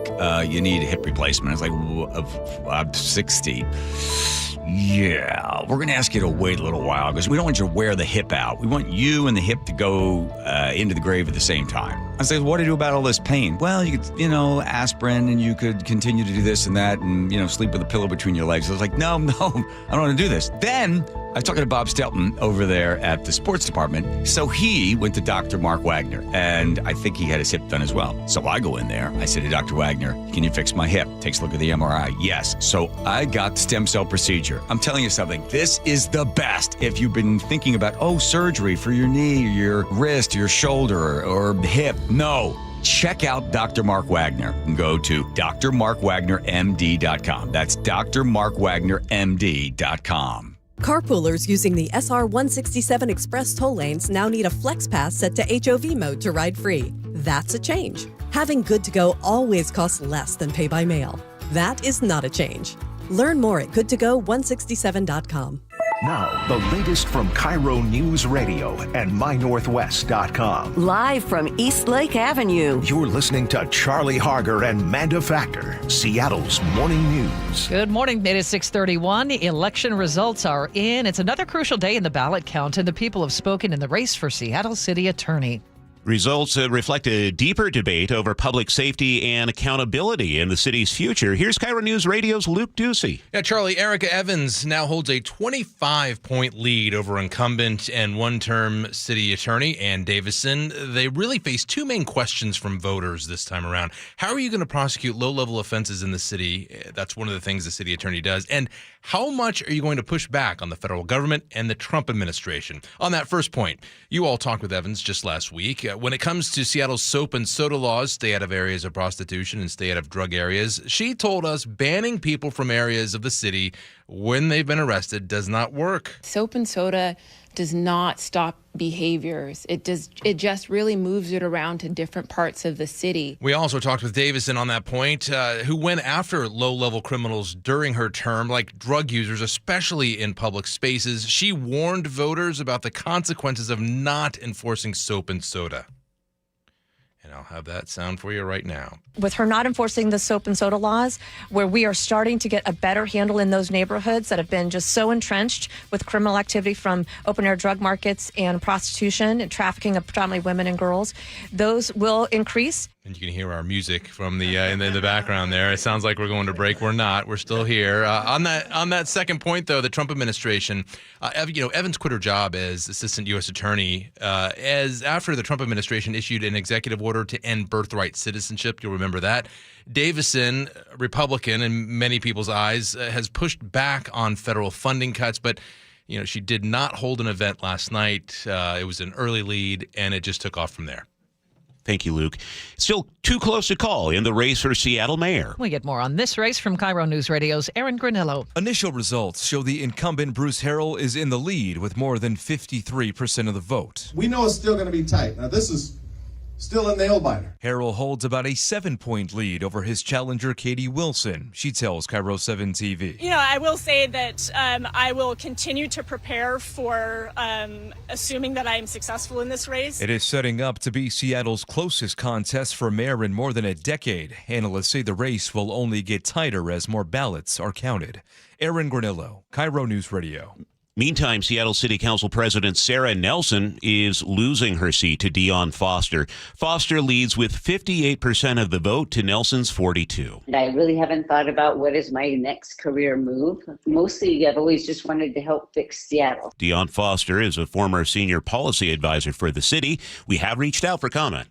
you need a hip replacement. I was like, I'm 60. Yeah, we're going to ask you to wait a little while because we don't want you to wear the hip out. We want you and the hip to go into the grave at the same time. I said, what do you do about all this pain? Well, you could, aspirin, and you could continue to do this and that and, sleep with a pillow between your legs. I was like, no, I don't want to do this. Then I was talking to Bob Stelton over there at the sports department. So he went to Dr. Mark Wagner, and I think he had his hip done as well. So I go in there. I said to Dr. Wagner, can you fix my hip? Takes a look at the MRI. Yes. So I got the stem cell procedure. I'm telling you something. This is the best. If you've been thinking about, surgery for your knee, your wrist, your shoulder, or hip. No. Check out Dr. Mark Wagner and go to drmarkwagnermd.com. That's drmarkwagnermd.com. Carpoolers using the SR-167 Express toll lanes now need a Flex Pass set to HOV mode to ride free. That's a change. Having Good to Go always costs less than pay by mail. That is not a change. Learn more at goodtogo167.com. Now, the latest from KIRO Newsradio and MyNorthwest.com. Live from East Lake Avenue. You're listening to Charlie Harger and Manda Factor, Seattle's morning news. Good morning. It is 6:31. Election results are in. It's another crucial day in the ballot count, and the people have spoken in the race for Seattle City Attorney. Results reflect a deeper debate over public safety and accountability in the city's future. Here's KIRO News Radio's Luke Ducey. Yeah, Charlie, Erica Evans now holds a 25-point lead over incumbent and one-term city attorney Ann Davison. They really face two main questions from voters this time around. How are you going to prosecute low-level offenses in the city? That's one of the things the city attorney does. And how much are you going to push back on the federal government and the Trump administration? On that first point, you all talked with Evans just last week. When it comes to Seattle's soap and soda laws, stay out of areas of prostitution and stay out of drug areas, she told us banning people from areas of the city when they've been arrested does not work. Soap and soda does not stop behaviors. It just really moves it around to different parts of the city. We also talked with Davison on that point, who went after low-level criminals during her term, like drug users, especially in public spaces. She warned voters about the consequences of not enforcing soap and soda. And I'll have that sound for you right now. With her not enforcing the soap and soda laws, where we are starting to get a better handle in those neighborhoods that have been just so entrenched with criminal activity from open-air drug markets and prostitution and trafficking of predominantly women and girls, those will increase. And you can hear our music from the in the background there. It sounds like we're going to break. We're not. We're still here. On that second point, though, the Trump administration, Evans quit her job as assistant U.S. attorney as after the Trump administration issued an executive order order to end birthright citizenship. You'll remember that. Davison, Republican in many people's eyes, has pushed back on federal funding cuts, but she did not hold an event last night. It was an early lead, and it just took off from there. Thank you, Luke. Still too close to call in the race for Seattle mayor. We get more on this race from KIRO Newsradio's Aaron Granillo. Initial results show the incumbent Bruce Harrell is in the lead with more than 53% of the vote. We know it's still going to be tight. Now, this is still a nail-biter. Harrell holds about a 7-point lead over his challenger, Katie Wilson. She tells KIRO 7 TV. I will say that I will continue to prepare for assuming that I am successful in this race. It is setting up to be Seattle's closest contest for mayor in more than a decade. Analysts say the race will only get tighter as more ballots are counted. Aaron Granillo, KIRO News Radio. Meantime, Seattle City Council President Sarah Nelson is losing her seat to Dion Foster. Foster leads with 58% of the vote to Nelson's 42%. I really haven't thought about what is my next career move. Mostly, I've always just wanted to help fix Seattle. Dion Foster is a former senior policy advisor for the city. We have reached out for comment.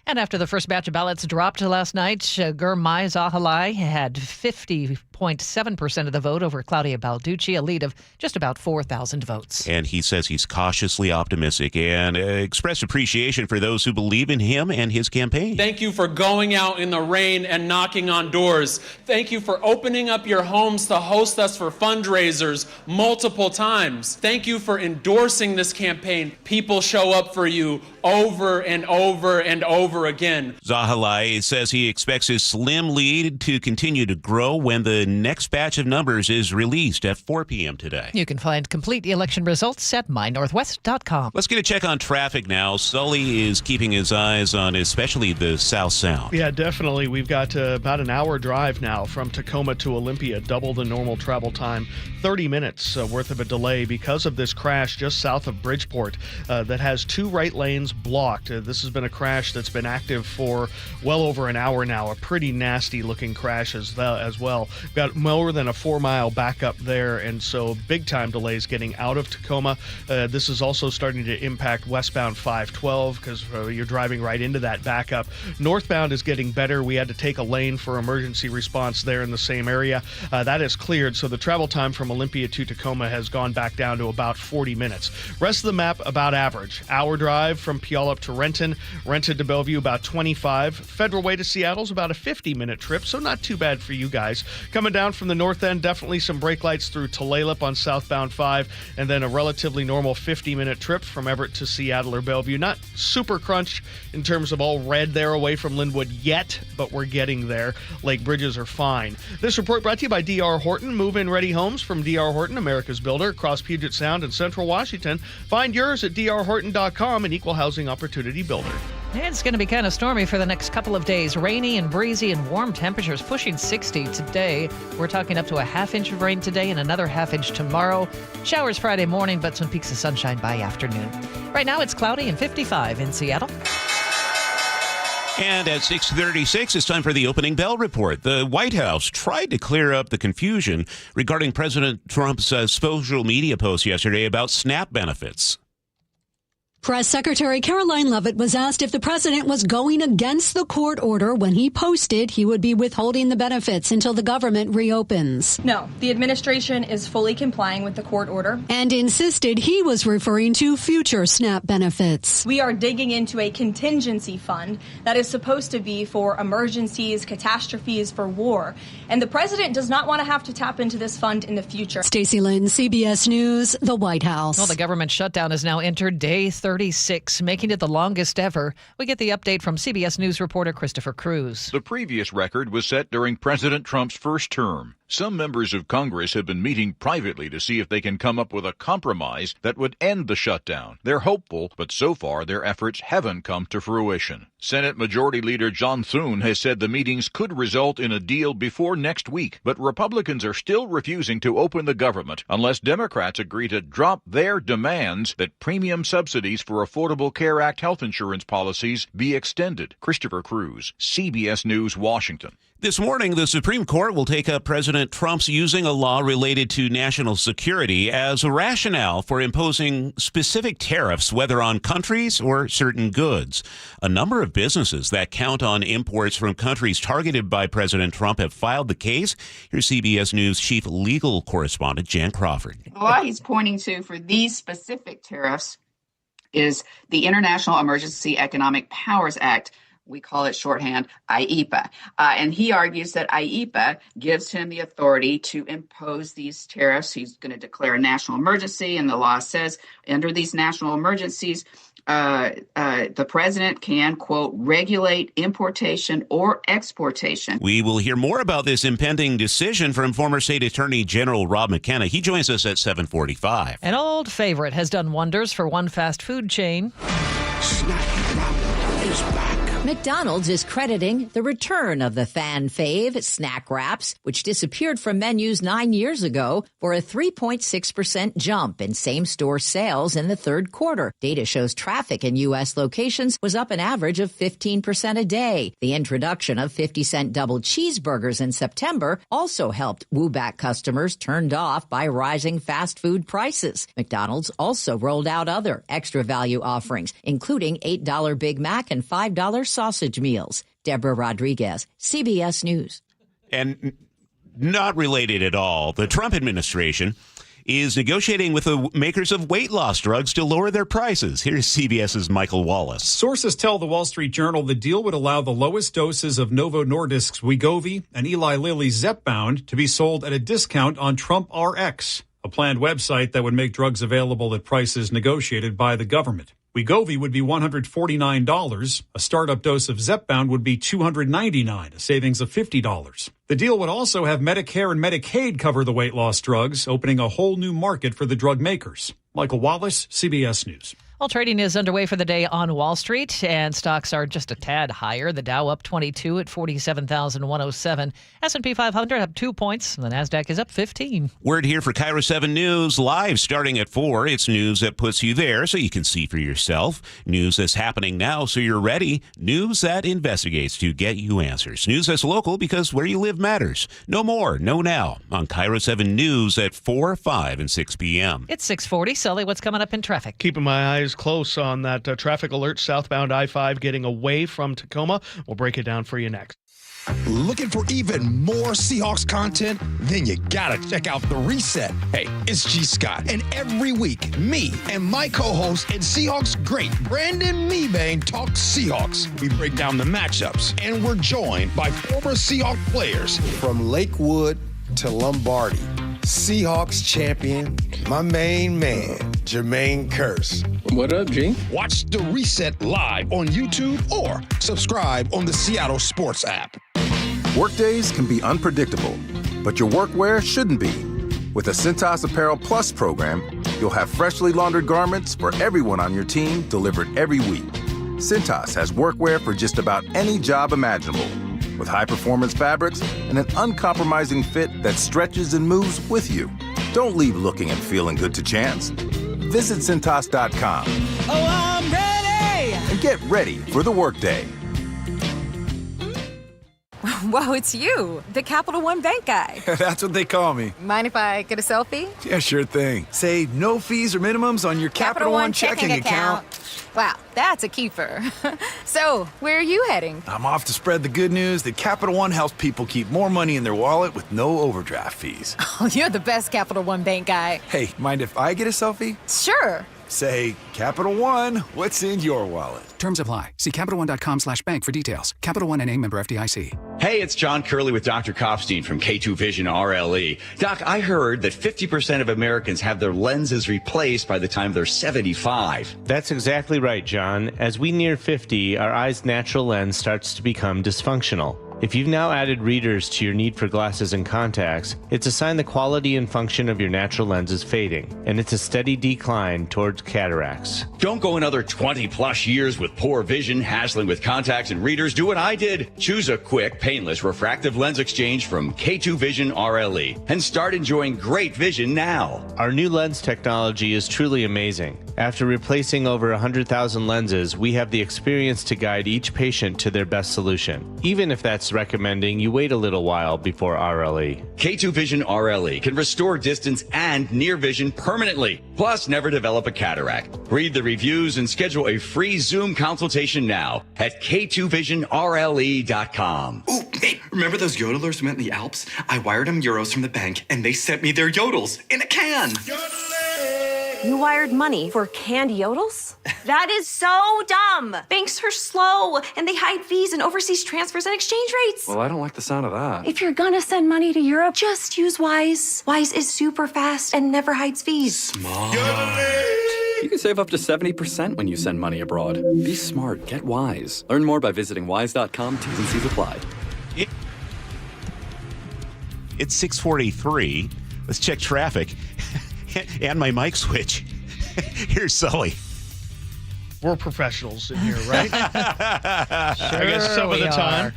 And after the first batch of ballots dropped last night, Gurmai Zahalai had 50.7% of the vote over Claudia Balducci, a lead of just about 4,000 votes. And he says he's cautiously optimistic and expressed appreciation for those who believe in him and his campaign. Thank you for going out in the rain and knocking on doors. Thank you for opening up your homes to host us for fundraisers multiple times. Thank you for endorsing this campaign. People show up for you over and over and over again. Zahalai says he expects his slim lead to continue to grow when the next batch of numbers is released at 4 p.m. today. You can find complete election results at mynorthwest.com. Let's get a check on traffic now. Sully is keeping his eyes on especially the South Sound. Yeah, definitely. We've got about an hour drive now from Tacoma to Olympia, double the normal travel time, 30 minutes worth of a delay because of this crash just south of Bridgeport that has 2 right lanes blocked. This has been a crash that's been active for well over an hour now, a pretty nasty looking crash as well. We've got more than a 4-mile backup there, and so big time delays getting out of Tacoma. This is also starting to impact westbound 512 because you're driving right into that backup. Northbound is getting better. We had to take a lane for emergency response there in the same area. That is cleared, so the travel time from Olympia to Tacoma has gone back down to about 40 minutes. Rest of the map about average. Hour drive from Puyallup to Renton to Bellevue about 25. Federal Way to Seattle's about a 50-minute trip, so not too bad for you guys. Coming down from the north end, definitely some brake lights through Tulalip on southbound 5, and then a relatively normal 50-minute trip from Everett to Seattle or Bellevue. Not super crunch in terms of all red there away from Linwood yet, but we're getting there. Lake bridges are fine. This report brought to you by D.R. Horton. Move-in ready homes from D.R. Horton, America's builder, across Puget Sound and Central Washington. Find yours at drhorton.com, an equal housing opportunity builder. It's going to be kind of stormy for the next couple of days. Rainy and breezy and warm temperatures pushing 60 today. We're talking up to a half-inch of rain today and another half-inch tomorrow. Showers Friday morning, but some peaks of sunshine by afternoon. Right now it's cloudy and 55 in Seattle. And at 6:36, it's time for the opening bell report. The White House tried to clear up the confusion regarding President Trump's social media post yesterday about SNAP benefits. Press Secretary Caroline Leavitt was asked if the president was going against the court order when he posted he would be withholding the benefits until the government reopens. No, the administration is fully complying with the court order. And insisted he was referring to future SNAP benefits. We are digging into a contingency fund that is supposed to be for emergencies, catastrophes, for war. And the president does not want to have to tap into this fund in the future. Stacey Lynn, CBS News, the White House. Well, the government shutdown has now entered day 36, making it the longest ever. We get the update from CBS News reporter Christopher Cruz. The previous record was set during President Trump's first term. Some members of Congress have been meeting privately to see if they can come up with a compromise that would end the shutdown. They're hopeful, but so far their efforts haven't come to fruition. Senate Majority Leader John Thune has said the meetings could result in a deal before next week, but Republicans are still refusing to open the government unless Democrats agree to drop their demands that premium subsidies for Affordable Care Act health insurance policies be extended. Christopher Cruz, CBS News, Washington. This morning, the Supreme Court will take up President Trump's using a law related to national security as a rationale for imposing specific tariffs, whether on countries or certain goods. A number of businesses that count on imports from countries targeted by President Trump have filed the case. Here's CBS News chief legal correspondent Jan Crawford. The law he's pointing to for these specific tariffs is the International Emergency Economic Powers Act. We call it shorthand IEPA. And he argues that IEPA gives him the authority to impose these tariffs. He's going to declare a national emergency, and the law says under these national emergencies, the president can, quote, regulate importation or exportation. We will hear more about this impending decision from former State Attorney General Rob McKenna. He joins us at 7:45. An old favorite has done wonders for one fast food chain. Is back. McDonald's is crediting the return of the fan fave snack wraps, which disappeared from menus 9 years ago, for a 3.6% jump in same-store sales in the third quarter. Data shows traffic in U.S. locations was up an average of 15% a day. The introduction of 50-cent double cheeseburgers in September also helped woo-back customers turned off by rising fast food prices. McDonald's also rolled out other extra value offerings, including $8 Big Mac and $5 sausage meals. Deborah Rodriguez, CBS News. And not related at all, the Trump administration is negotiating with the makers of weight loss drugs to lower their prices. Here's CBS's Michael Wallace. Sources tell the Wall Street Journal the deal would allow the lowest doses of Novo Nordisk's Wegovy and Eli Lilly's Zepbound to be sold at a discount on Trump RX, a planned website that would make drugs available at prices negotiated by the government. Wegovy would be $149. A startup dose of Zepbound would be $299, a savings of $50. The deal would also have Medicare and Medicaid cover the weight loss drugs, opening a whole new market for the drug makers. Michael Wallace, CBS News. Well, trading is underway for the day on Wall Street, and stocks are just a tad higher. The Dow up 22 at 47,107. S&P 500 up 2 points. The Nasdaq is up 15. Word here for KIRO 7 News, live starting at 4. It's news that puts you there so you can see for yourself. News that's happening now so you're ready. News that investigates to get you answers. News that's local because where you live matters. No more, no now on KIRO 7 News at 4, 5, and 6 p.m. It's 6:40. Sully, what's coming up in traffic? Keeping my eyes close on that traffic alert southbound I-5 getting away from Tacoma. We'll break it down for you next. Looking for even more Seahawks content? Then you gotta check out The Reset. Hey, it's G. Scott, and every week, me and my co-host and Seahawks great Brandon Meebane talk Seahawks. We break down the matchups, and we're joined by former Seahawks players. From Lakewood to Lombardi, Seahawks champion, my main man, Jermaine Kearse. What up, G? Watch The Reset live on YouTube or subscribe on the Seattle Sports app. Workdays can be unpredictable, but your workwear shouldn't be. With the Cintas Apparel Plus program, you'll have freshly laundered garments for everyone on your team delivered every week. Cintas has workwear for just about any job imaginable, with high-performance fabrics and an uncompromising fit that stretches and moves with you. Don't leave looking and feeling good to chance. Visit Cintas.com. Oh, I'm ready! And get ready for the workday. Whoa, it's you, the Capital One Bank guy. That's what they call me. Mind if I get a selfie? Yeah, sure thing. Say no fees or minimums on your Capital One checking account. Wow, that's a keeper. So, where are you heading? I'm off to spread the good news that Capital One helps people keep more money in their wallet with no overdraft fees. Oh, you're the best Capital One Bank guy. Hey, mind if I get a selfie? Sure. Say, Capital One, what's in your wallet? Terms apply. See CapitalOne.com/bank for details. Capital One NA, member FDIC. Hey, it's John Curley with Dr. Kopstein from K2 Vision RLE. Doc, I heard that 50% of Americans have their lenses replaced by the time they're 75. That's exactly right, John. As we near 50, our eye's natural lens starts to become dysfunctional. If you've now added readers to your need for glasses and contacts, it's a sign the quality and function of your natural lens is fading, and it's a steady decline towards cataracts. Don't go another 20 plus years with poor vision, hassling with contacts and readers. Do what I did. Choose a quick, painless refractive lens exchange from K2 Vision RLE and start enjoying great vision now. Our new lens technology is truly amazing. After replacing over 100,000 lenses, we have the experience to guide each patient to their best solution, even if that experts recommending you wait a little while before RLE. K2 Vision RLE can restore distance and near vision permanently, plus never develop a cataract. Read the reviews and schedule a free Zoom consultation now at k2visionrle.com. Ooh, hey, remember those yodelers who met in the Alps? I wired them euros from the bank, and they sent me their yodels in a can. You wired money for canned yodels? That is so dumb. Banks are slow, and they hide fees and overseas transfers and exchange rates. Well, I don't like the sound of that. If you're gonna send money to Europe, just use Wise. Wise is super fast and never hides fees. Smart. You can save up to 70% when you send money abroad. Be smart. Get Wise. Learn more by visiting wise.com. T's and C's apply. It's 6:43. Let's check traffic and my mic switch. Here's Sully. We're professionals in here, right? I guess some of the time.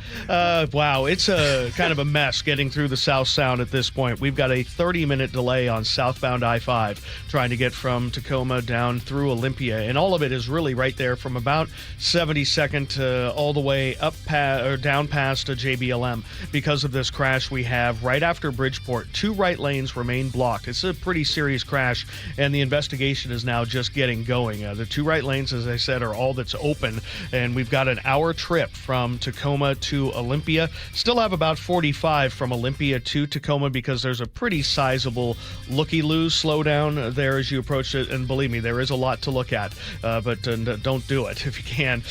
Wow, it's a kind of a mess getting through the South Sound at this point. We've got a 30-minute delay on southbound I-5 trying to get from Tacoma down through Olympia, and all of it is really right there from about 72nd all the way up or down past JBLM. Because of this crash we have right after Bridgeport, 2 right lanes remain blocked. It's a pretty serious crash, and the investigation is now just getting going. The 2 right lanes, as I said, are all that's open, and we've got an hour trip from Tacoma to Olympia. Still have about 45 from Olympia to Tacoma because there's a pretty sizable looky-loo slowdown there as you approach it, and believe me, there is a lot to look at, but don't do it if you can.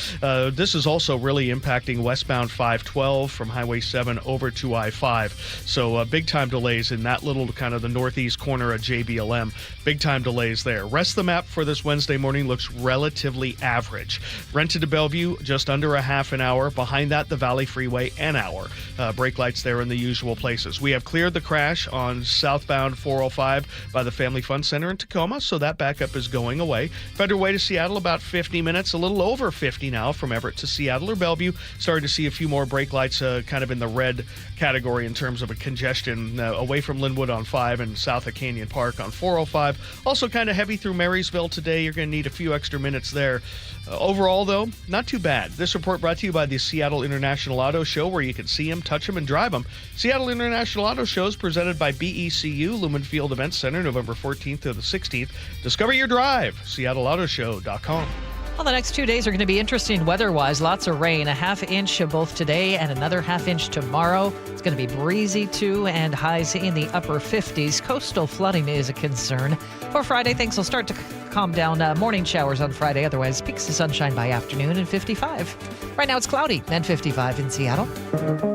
This is also really impacting westbound 512 from Highway 7 over to I-5, so big-time delays in that little kind of the northeast corner of JBLM. Big-time delays there. Rest of the map for this Wednesday morning looks relatively average. Rented to Bellevue, just under a half an hour. Behind that, the Valley Freeway, an hour. Brake lights there in the usual places. We have cleared the crash on southbound 405 by the Family Fun Center in Tacoma, so that backup is going away. Federal Way to Seattle, about 50 minutes, a little over 50 now from Everett to Seattle or Bellevue. Starting to see a few more brake lights kind of in the red category in terms of a congestion away from Linwood on 5 and south of Canyon Park on 405. Also kind of heavy through Marysville today. You're going to need a few extra minutes there. Overall, though, not too bad. This report brought to you by the Seattle International Auto Show, where you can see them, touch them, and drive them. Seattle International Auto Show is presented by BECU, Lumen Field Events Center, November 14th to the 16th. Discover your drive, seattleautoshow.com. Well, the next 2 days are going to be interesting weather-wise. Lots of rain, a half inch both today and another half inch tomorrow. It's going to be breezy, too, and highs in the upper 50s. Coastal flooding is a concern. For Friday, things will start to calm down. Morning showers on Friday. Otherwise, peaks of sunshine by afternoon and 55. Right now, it's cloudy and 55 in Seattle.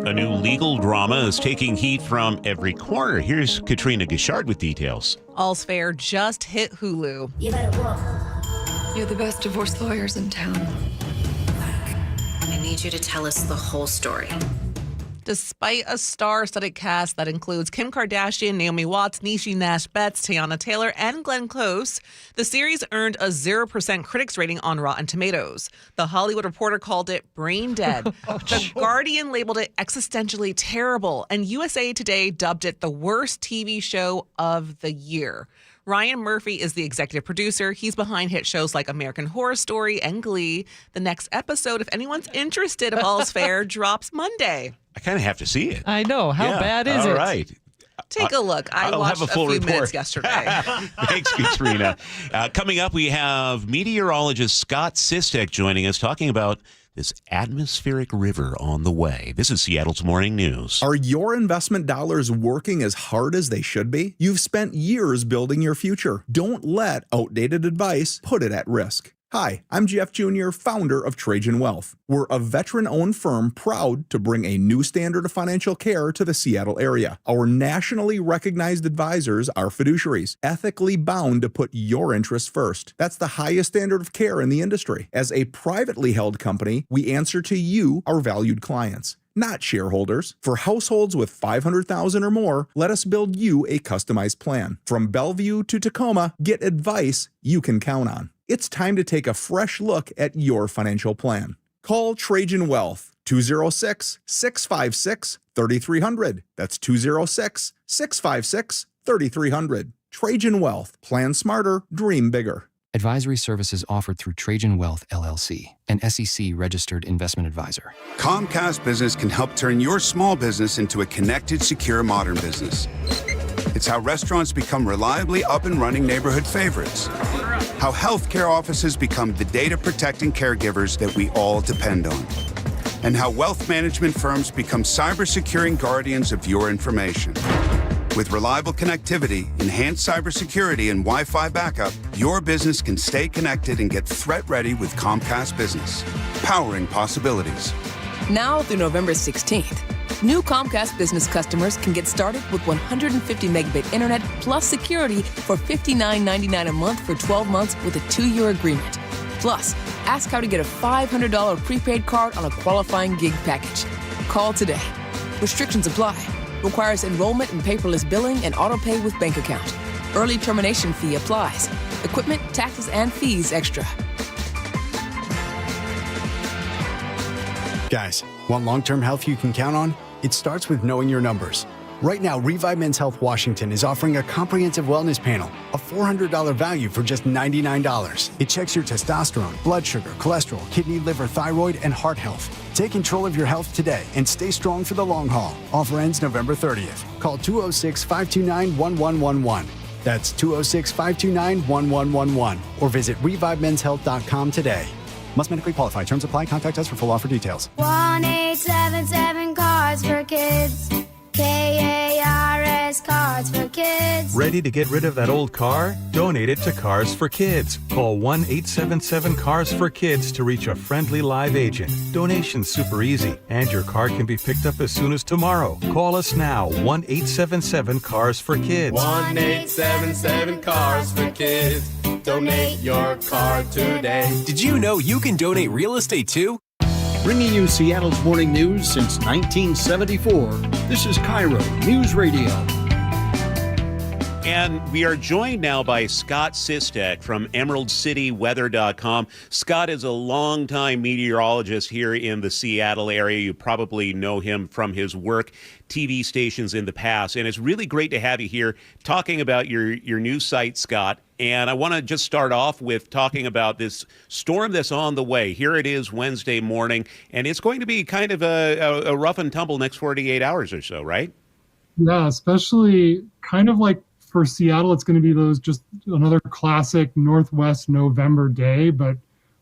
A new legal drama is taking heat from every corner. Here's Katrina Gishard with details. All's Fair just hit Hulu. You better walk. You're the best divorce lawyers in town. I need you to tell us the whole story. Despite a star-studded cast that includes Kim Kardashian, Naomi Watts, Niecy Nash-Betts, Teyana Taylor, and Glenn Close, the series earned a 0% critics rating on Rotten Tomatoes. The Hollywood Reporter called it brain dead. The Guardian labeled it existentially terrible, and USA Today dubbed it the worst TV show of the year. Ryan Murphy is the executive producer. He's behind hit shows like American Horror Story and Glee. The next episode, if anyone's interested, of All's Fair, drops Monday. I kind of have to see it. I know. How bad is it? All right. Take a look. I watched a few minutes yesterday. Thanks, Katrina. Coming up, we have meteorologist Scott Sistek joining us, talking about this atmospheric river on the way. This is Seattle's Morning News. Are your investment dollars working as hard as they should be? You've spent years building your future. Don't let outdated advice put it at risk. Hi, I'm Jeff Jr., founder of Trajan Wealth. We're a veteran-owned firm proud to bring a new standard of financial care to the Seattle area. Our nationally recognized advisors are fiduciaries, ethically bound to put your interests first. That's the highest standard of care in the industry. As a privately held company, we answer to you, our valued clients, not shareholders. For households with $500,000 or more, let us build you a customized plan. From Bellevue to Tacoma, get advice you can count on. It's time to take a fresh look at your financial plan. Call Trajan Wealth, 206-656-3300. That's 206-656-3300. Trajan Wealth. Plan smarter, dream bigger. Advisory services offered through Trajan Wealth, LLC, an SEC-registered investment advisor. Comcast Business can help turn your small business into a connected, secure, modern business. It's how restaurants become reliably up and running neighborhood favorites. How healthcare offices become the data-protecting caregivers that we all depend on. And how wealth management firms become cyber-securing guardians of your information. With reliable connectivity, enhanced cybersecurity, and Wi-Fi backup, your business can stay connected and get threat-ready with Comcast Business. Powering possibilities. Now through November 16th, new Comcast Business customers can get started with 150 megabit internet plus security for $59.99 a month for 12 months with a 2-year agreement. Plus, ask how to get a $500 prepaid card on a qualifying gig package. Call today. Restrictions apply. Requires enrollment in paperless billing and auto-pay with bank account. Early termination fee applies. Equipment, taxes, and fees extra. Guys, want long-term health you can count on? It starts with knowing your numbers. Right now, Revive Men's Health Washington is offering a comprehensive wellness panel, a $400 value for just $99. It checks your testosterone, blood sugar, cholesterol, kidney, liver, thyroid, and heart health. Take control of your health today and stay strong for the long haul. Offer ends November 30th. Call 206-529-1111. That's 206-529-1111. Or visit ReviveMen'sHealth.com today. Must medically qualify. Terms apply. Contact us for full offer details. 1-877 Cards for Kids. KARS Cards for Kids. Ready to get rid of that old car? Donate it to Cars for Kids. Call 1-877-CARS-FOR-KIDS to reach a friendly live agent. Donation's super easy, and your car can be picked up as soon as tomorrow. Call us now, 1-877-CARS-FOR-KIDS. 1-877-CARS-FOR-KIDS. Donate your car today. Did you know you can donate real estate too? Bringing you Seattle's morning news since 1974, this is KIRO Newsradio. And we are joined now by Scott Sistek from EmeraldCityWeather.com. Scott is a longtime meteorologist here in the Seattle area. You probably know him from his work, TV stations in the past. And it's really great to have you here talking about your new site, Scott. And I want to just start off with talking about this storm that's on the way. Here it is Wednesday morning, and it's going to be kind of a rough and tumble next 48 hours or so, right? Yeah, especially kind of like for Seattle, it's going to be those just another classic Northwest November day, but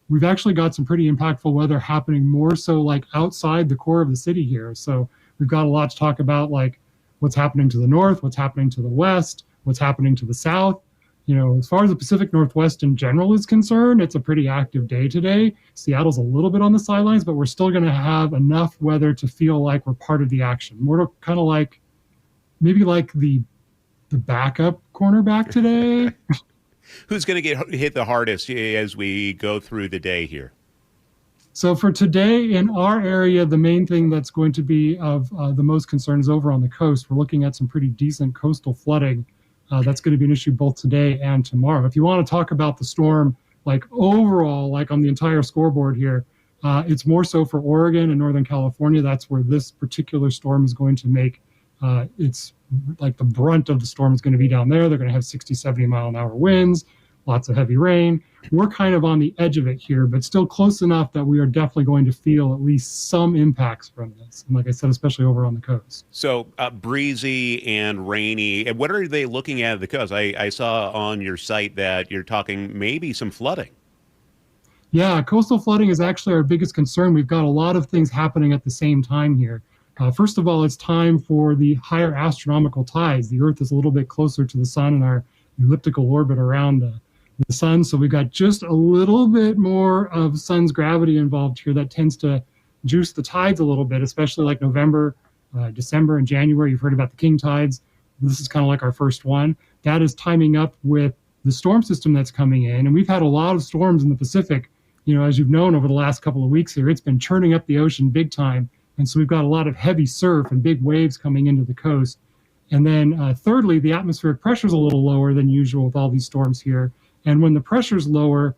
we've actually got some pretty impactful weather happening more so like outside the core of the city here. So we've got a lot to talk about, like what's happening to the north, what's happening to the west, what's happening to the south. You know, as far as the Pacific Northwest in general is concerned, it's a pretty active day today. Seattle's a little bit on the sidelines, but we're still going to have enough weather to feel like we're part of the action. More kind of like, maybe like the backup cornerback today. Who's going to get hit the hardest as we go through the day here? So for today in our area, the main thing that's going to be of the most concern is over on the coast. We're looking at some pretty decent coastal flooding. That's going to be an issue both today and tomorrow. If you want to talk about the storm, like overall, like on the entire scoreboard here, it's more so for Oregon and Northern California. That's where this particular storm is going to make it's like the brunt of the storm is going to be down there. They're going to have 60, 70 mile an hour winds, lots of heavy rain. We're kind of on the edge of it here, but still close enough that we are definitely going to feel at least some impacts from this. And like I said, especially over on the coast. So breezy and rainy. And what are they looking at the coast? I saw on your site that you're talking maybe some flooding. Yeah, coastal flooding is actually our biggest concern. We've got a lot of things happening at the same time here. First of all, it's time for the higher astronomical tides. The Earth is a little bit closer to the sun in our elliptical orbit around the sun. So we've got just a little bit more of sun's gravity involved here that tends to juice the tides a little bit, especially like November, December, and January. You've heard about the king tides. This is kind of like our first one. That is timing up with the storm system that's coming in. And we've had a lot of storms in the Pacific, you know, as you've known over the last couple of weeks here. It's been churning up the ocean big time. And so we've got a lot of heavy surf and big waves coming into the coast. And then thirdly, the atmospheric pressure is a little lower than usual with all these storms here. And when the pressure's lower,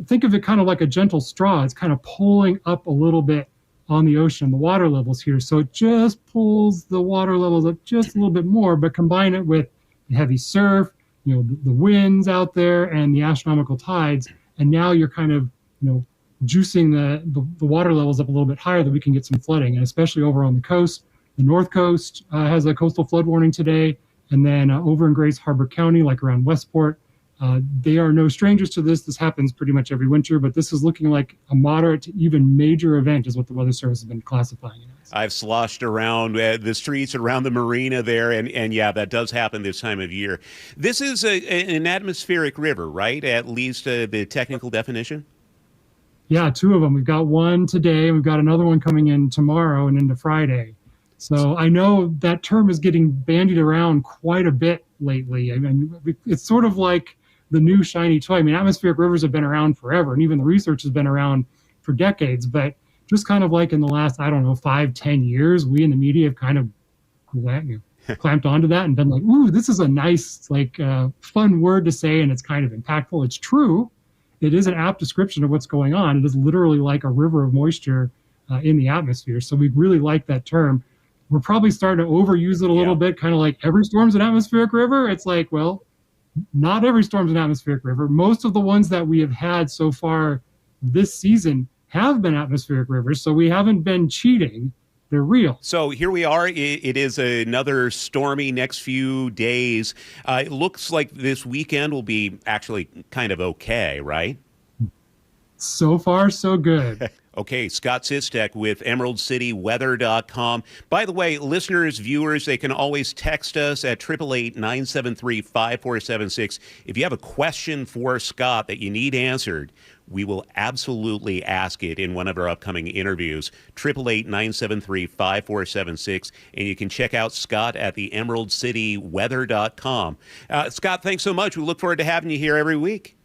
think of it kind of like a gentle straw. It's kind of pulling up a little bit on the ocean, the water levels here. So it just pulls the water levels up just a little bit more, but combine it with the heavy surf, the winds out there and the astronomical tides. And now you're kind of, juicing the water levels up a little bit higher that we can get some flooding. And especially over on the coast, the North Coast has a coastal flood warning today. And then over in Grace Harbor County, like around Westport, they are no strangers to this. This happens pretty much every winter, but this is looking like a moderate to even major event is what the Weather Service has been classifying it as. I've sloshed around the streets around the marina there, and yeah, that does happen this time of year. This is an atmospheric river, right? At least the technical definition? Yeah, 2 of them. We've got one today, and we've got another one coming in tomorrow and into Friday. So I know that term is getting bandied around quite a bit lately. I mean, it's sort of like the new shiny toy. I mean, atmospheric rivers have been around forever, and even the research has been around for decades. But just kind of like in the last, 5-10 years, we in the media have kind of clamped onto that and been like, ooh, this is a nice, fun word to say, and it's kind of impactful. It's true. It is an apt description of what's going on. It is literally like a river of moisture in the atmosphere. So we really like that term. We're probably starting to overuse it a little bit, kind of like every storm's an atmospheric river. It's like, well, not every storm's an atmospheric river. Most of the ones that we have had so far this season have been atmospheric rivers, so we haven't been cheating. They're real. So here we are. It is another stormy next few days. It looks like this weekend will be actually kind of okay, right? So far, so good. Okay, Scott Sistek with EmeraldCityWeather.com. By the way, listeners, viewers, they can always text us at 888-973-5476. If you have a question for Scott that you need answered, we will absolutely ask it in one of our upcoming interviews. 888-973-5476. And you can check out Scott at the EmeraldCityWeather.com. Scott, thanks so much. We look forward to having you here every week.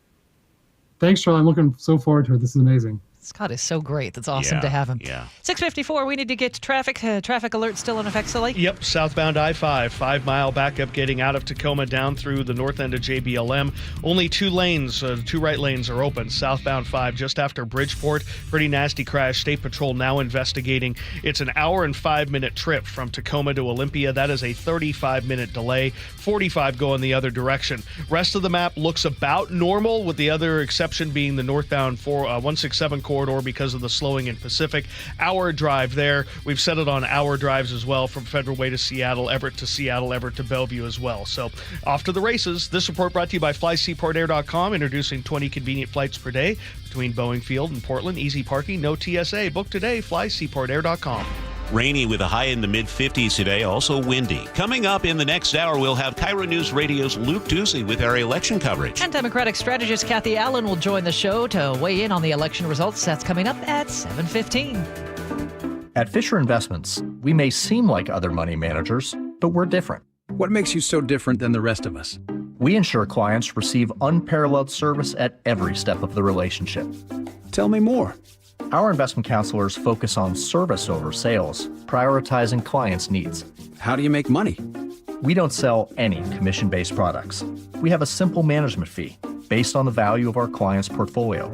Thanks, Charlie. I'm looking so forward to it. This is amazing. Scott is so great. That's awesome to have him. Yeah. 6:54. We need to get to traffic. Traffic alert still in effect, Sully? Yep. Southbound I-5, 5-mile backup getting out of Tacoma down through the north end of JBLM. Only 2 lanes, 2 right lanes are open. Southbound 5 just after Bridgeport. Pretty nasty crash. State Patrol now investigating. It's an hour and 5-minute trip from Tacoma to Olympia. That is a 35-minute delay. 45 going the other direction. Rest of the map looks about normal, with the other exception being the northbound 167 corridor because of the slowing in Pacific. Hour drive there. We've set it on hour drives as well from Federal Way to Seattle, Everett to Seattle, Everett to Bellevue as well. So off to the races. This report brought to you by FlySeaportAir.com, introducing 20 convenient flights per day between Boeing Field and Portland. Easy parking, no TSA. Book today, FlySeaportAir.com. Rainy with a high in the mid-50s today, also windy. Coming up in the next hour, we'll have KIRO News Radio's Luke Ducey with our election coverage. And Democratic strategist Kathy Allen will join the show to weigh in on the election results. That's coming up at 7:15. At Fisher Investments, we may seem like other money managers, but we're different. What makes you so different than the rest of us? We ensure clients receive unparalleled service at every step of the relationship. Tell me more. Our investment counselors focus on service over sales, prioritizing clients' needs. How do you make money? We don't sell any commission-based products. We have a simple management fee based on the value of our client's portfolio.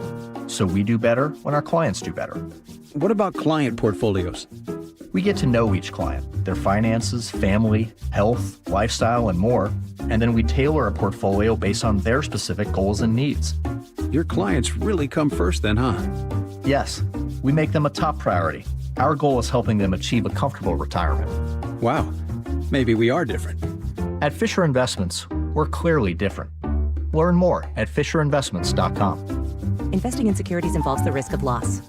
So we do better when our clients do better. What about client portfolios? We get to know each client, their finances, family, health, lifestyle, and more, and then we tailor a portfolio based on their specific goals and needs. Your clients really come first then, huh? Yes, we make them a top priority. Our goal is helping them achieve a comfortable retirement. Wow, maybe we are different. At Fisher Investments, we're clearly different. Learn more at FisherInvestments.com. Investing in securities involves the risk of loss.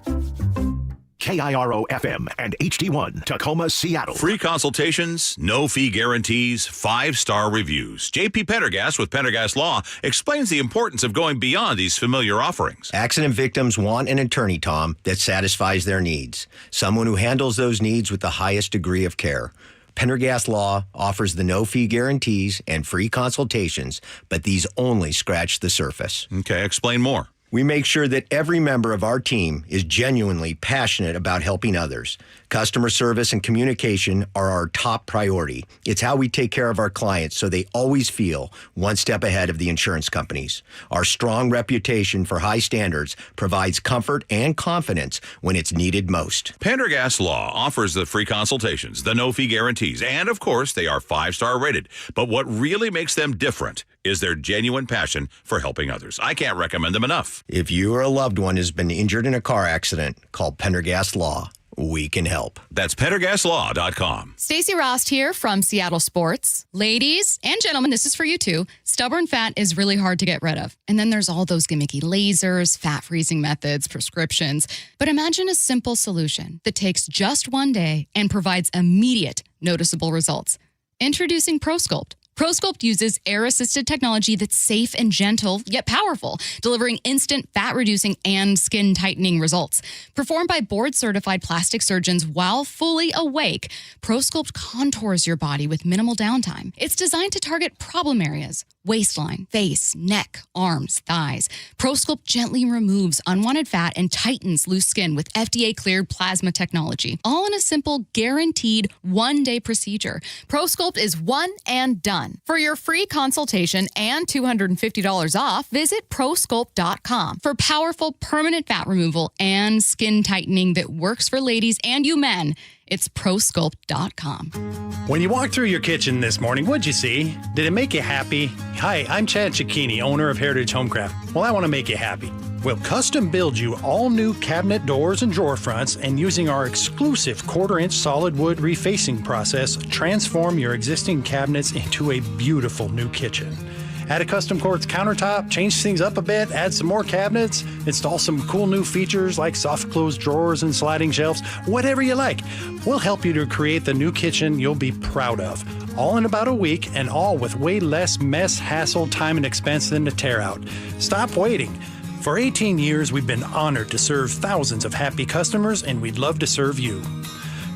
KIRO FM and HD1 Tacoma, Seattle. Free consultations, no fee guarantees, 5-star reviews. JP Pendergast with Pendergast Law explains the importance of going beyond these familiar offerings. Accident victims want an attorney, Tom, that satisfies their needs. Someone who handles those needs with the highest degree of care. Pendergast Law offers the no-fee guarantees and free consultations, but these only scratch the surface. Okay, explain more. We make sure that every member of our team is genuinely passionate about helping others. Customer service and communication are our top priority. It's how we take care of our clients so they always feel one step ahead of the insurance companies. Our strong reputation for high standards provides comfort and confidence when it's needed most. Pendergast Law offers the free consultations, the no-fee guarantees, and of course, they are 5-star rated. But what really makes them different is their genuine passion for helping others. I can't recommend them enough. If you or a loved one has been injured in a car accident, call Pendergast Law. We can help. That's PendergastLaw.com. Stacey Rost here from Seattle Sports. Ladies and gentlemen, this is for you too. Stubborn fat is really hard to get rid of. And then there's all those gimmicky lasers, fat freezing methods, prescriptions. But imagine a simple solution that takes just one day and provides immediate, noticeable results. Introducing ProSculpt. ProSculpt uses air-assisted technology that's safe and gentle, yet powerful, delivering instant fat-reducing and skin-tightening results. Performed by board-certified plastic surgeons while fully awake, ProSculpt contours your body with minimal downtime. It's designed to target problem areas: waistline, face, neck, arms, thighs. ProSculpt gently removes unwanted fat and tightens loose skin with FDA-cleared plasma technology, all in a simple, guaranteed one-day procedure. ProSculpt is one and done. For your free consultation and $250 off, visit ProSculpt.com for powerful permanent fat removal and skin tightening that works for ladies and you men. It's ProSculpt.com. When you walked through your kitchen this morning, what'd you see? Did it make you happy? Hi, I'm Chad Cicchini, owner of Heritage Homecraft. Well, I want to make you happy. We'll custom build you all new cabinet doors and drawer fronts, and using our exclusive 1/4-inch solid wood refacing process, transform your existing cabinets into a beautiful new kitchen. Add a custom quartz countertop, change things up a bit, add some more cabinets, install some cool new features like soft close drawers and sliding shelves, whatever you like. We'll help you to create the new kitchen you'll be proud of. All in about a week, and all with way less mess, hassle, time, and expense than to tear out. Stop waiting. For 18 years, we've been honored to serve thousands of happy customers, and we'd love to serve you.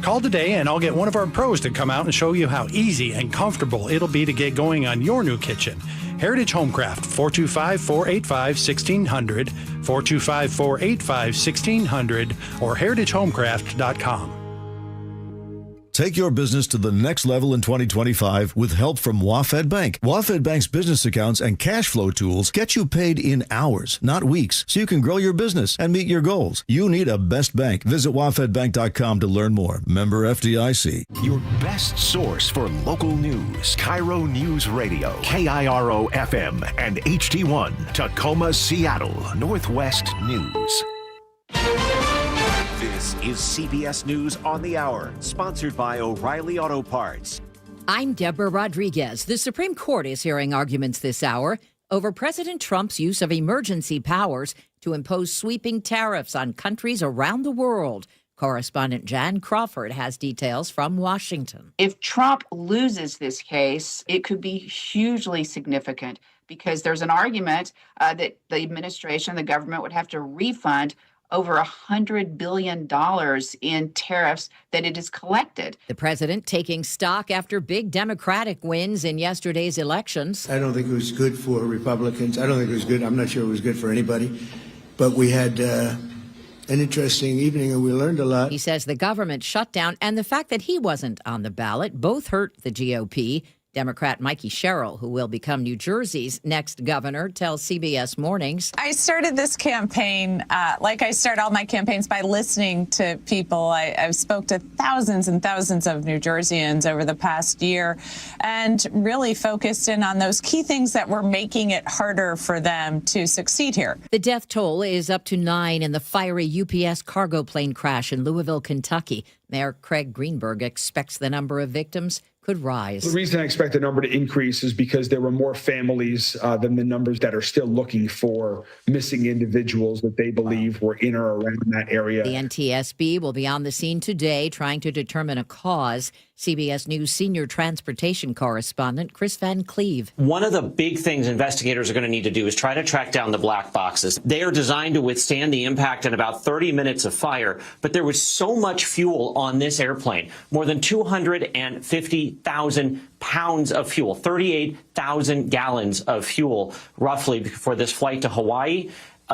Call today and I'll get one of our pros to come out and show you how easy and comfortable it'll be to get going on your new kitchen. Heritage Homecraft, 425-485-1600, 425-485-1600, or heritagehomecraft.com. Take your business to the next level in 2025 with help from WaFd Bank. WaFd Bank's business accounts and cash flow tools get you paid in hours, not weeks, so you can grow your business and meet your goals. You need a best bank. Visit wafdbank.com to learn more. Member FDIC. Your best source for local news. KIRO Newsradio, KIRO FM and HD1, Tacoma, Seattle, Northwest News. This is CBS News on the Hour, sponsored by O'Reilly Auto Parts. I'm Deborah Rodriguez. The Supreme Court is hearing arguments this hour over President Trump's use of emergency powers to impose sweeping tariffs on countries around the world. Correspondent Jan Crawford has details from Washington. If Trump loses this case, it could be hugely significant because there's an argument that the administration, the government would have to refund over $100 billion in tariffs that it has collected. The president taking stock after big Democratic wins in yesterday's elections. I don't think it was good for Republicans. I don't think it was good. I'm not sure it was good for anybody. But we had an interesting evening and we learned a lot. He says the government shutdown and the fact that he wasn't on the ballot both hurt the GOP. Democrat Mikey Sherrill, who will become New Jersey's next governor, tells CBS Mornings. I started this campaign, like I start all my campaigns, by listening to people. I've spoke to thousands and thousands of New Jerseyans over the past year and really focused in on those key things that were making it harder for them to succeed here. The death toll is up to 9 in the fiery UPS cargo plane crash in Louisville, Kentucky. Mayor Craig Greenberg expects the number of victims could rise. The reason I expect the number to increase is because there were more families than the numbers that are still looking for missing individuals that they believe were in or around that area. The NTSB will be on the scene today trying to determine a cause. CBS News senior transportation correspondent Chris Van Cleve. One of the big things investigators are going to need to do is try to track down the black boxes. They are designed to withstand the impact in about 30 minutes of fire, but there was so much fuel on this airplane, more than 250,000 pounds of fuel, 38,000 gallons of fuel, roughly, for this flight to Hawaii.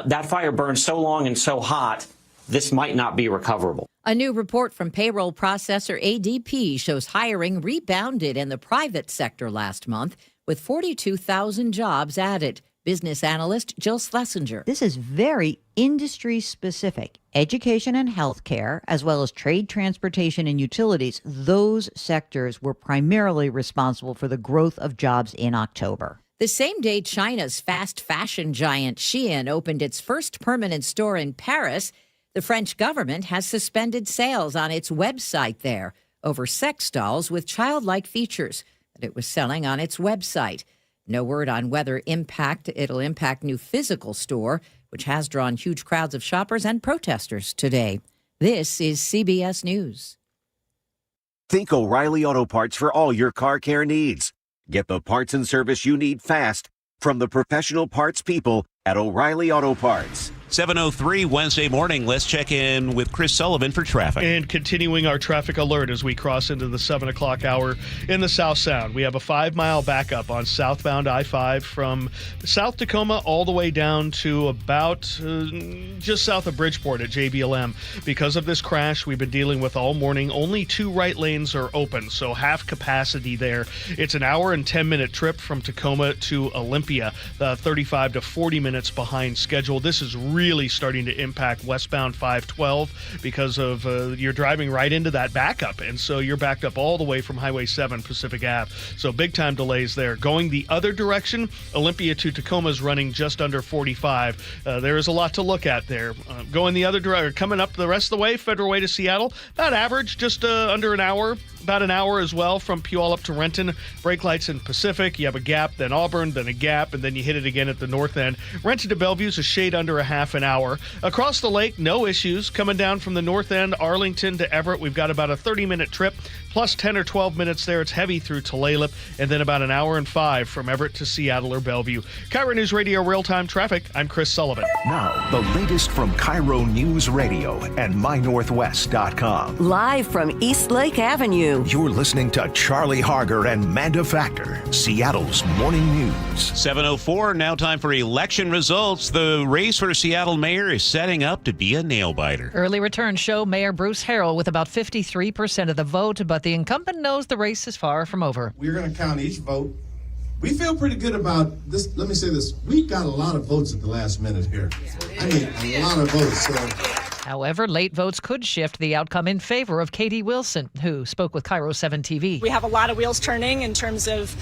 That fire burned so long and so hot, this might not be recoverable. A new report from payroll processor ADP shows hiring rebounded in the private sector last month, with 42,000 jobs added. Business analyst Jill Schlesinger. This is very industry specific. Education and healthcare, as well as trade, transportation, and utilities, those sectors were primarily responsible for the growth of jobs in October. The same day China's fast fashion giant Shein opened its first permanent store in Paris, the French government has suspended sales on its website there over sex dolls with childlike features that it was selling on its website. No word on whether it'll impact new physical store, which has drawn huge crowds of shoppers and protesters today. This is CBS News. Think O'Reilly Auto Parts for all your car care needs. Get the parts and service you need fast from the professional parts people at O'Reilly Auto Parts. 7:03 Wednesday morning. Let's check in with Chris Sullivan for traffic. And continuing our traffic alert as we cross into the 7 o'clock hour in the South Sound. We have a 5-mile backup on southbound I-5 from South Tacoma all the way down to about just south of Bridgeport at JBLM. Because of this crash we've been dealing with all morning, only 2 right lanes are open, so half capacity there. It's an hour and 10-minute trip from Tacoma to Olympia, 35 to 40 minutes behind schedule. This is really starting to impact westbound 512 because of you're driving right into that backup, and so you're backed up all the way from Highway 7 Pacific Ave. So big time delays there. Going the other direction, Olympia to Tacoma is running just under 45. There is a lot to look at there. Going the other direction, coming up the rest of the way, Federal Way to Seattle, about average, just under an hour. About an hour as well from Puyallup up to Renton. Brake lights in Pacific. You have a gap, then Auburn, then a gap, and then you hit it again at the north end. Renton to Bellevue is a shade under a half an hour. Across the lake, no issues. Coming down from the north end, Arlington to Everett, we've got about a 30-minute trip, plus 10 or 12 minutes there. It's heavy through Tulalip, and then about an hour and 5 from Everett to Seattle or Bellevue. KIRO Newsradio real-time traffic. I'm Chris Sullivan. Now, the latest from KIRO News Radio and MyNorthwest.com. Live from East Lake Avenue. You're listening to Charlie Harger and Manda Factor, Seattle's morning news. 7:04, now time for election results. The race for Seattle mayor is setting up to be a nail-biter. Early returns show Mayor Bruce Harrell with about 53% of the vote, but the incumbent knows the race is far from over. We're going to count each vote. We feel pretty good about this. Let me say this. We got a lot of votes at the last minute here. I mean, a lot of votes. However, late votes could shift the outcome in favor of Katie Wilson, who spoke with KIRO 7 TV. We have a lot of wheels turning in terms of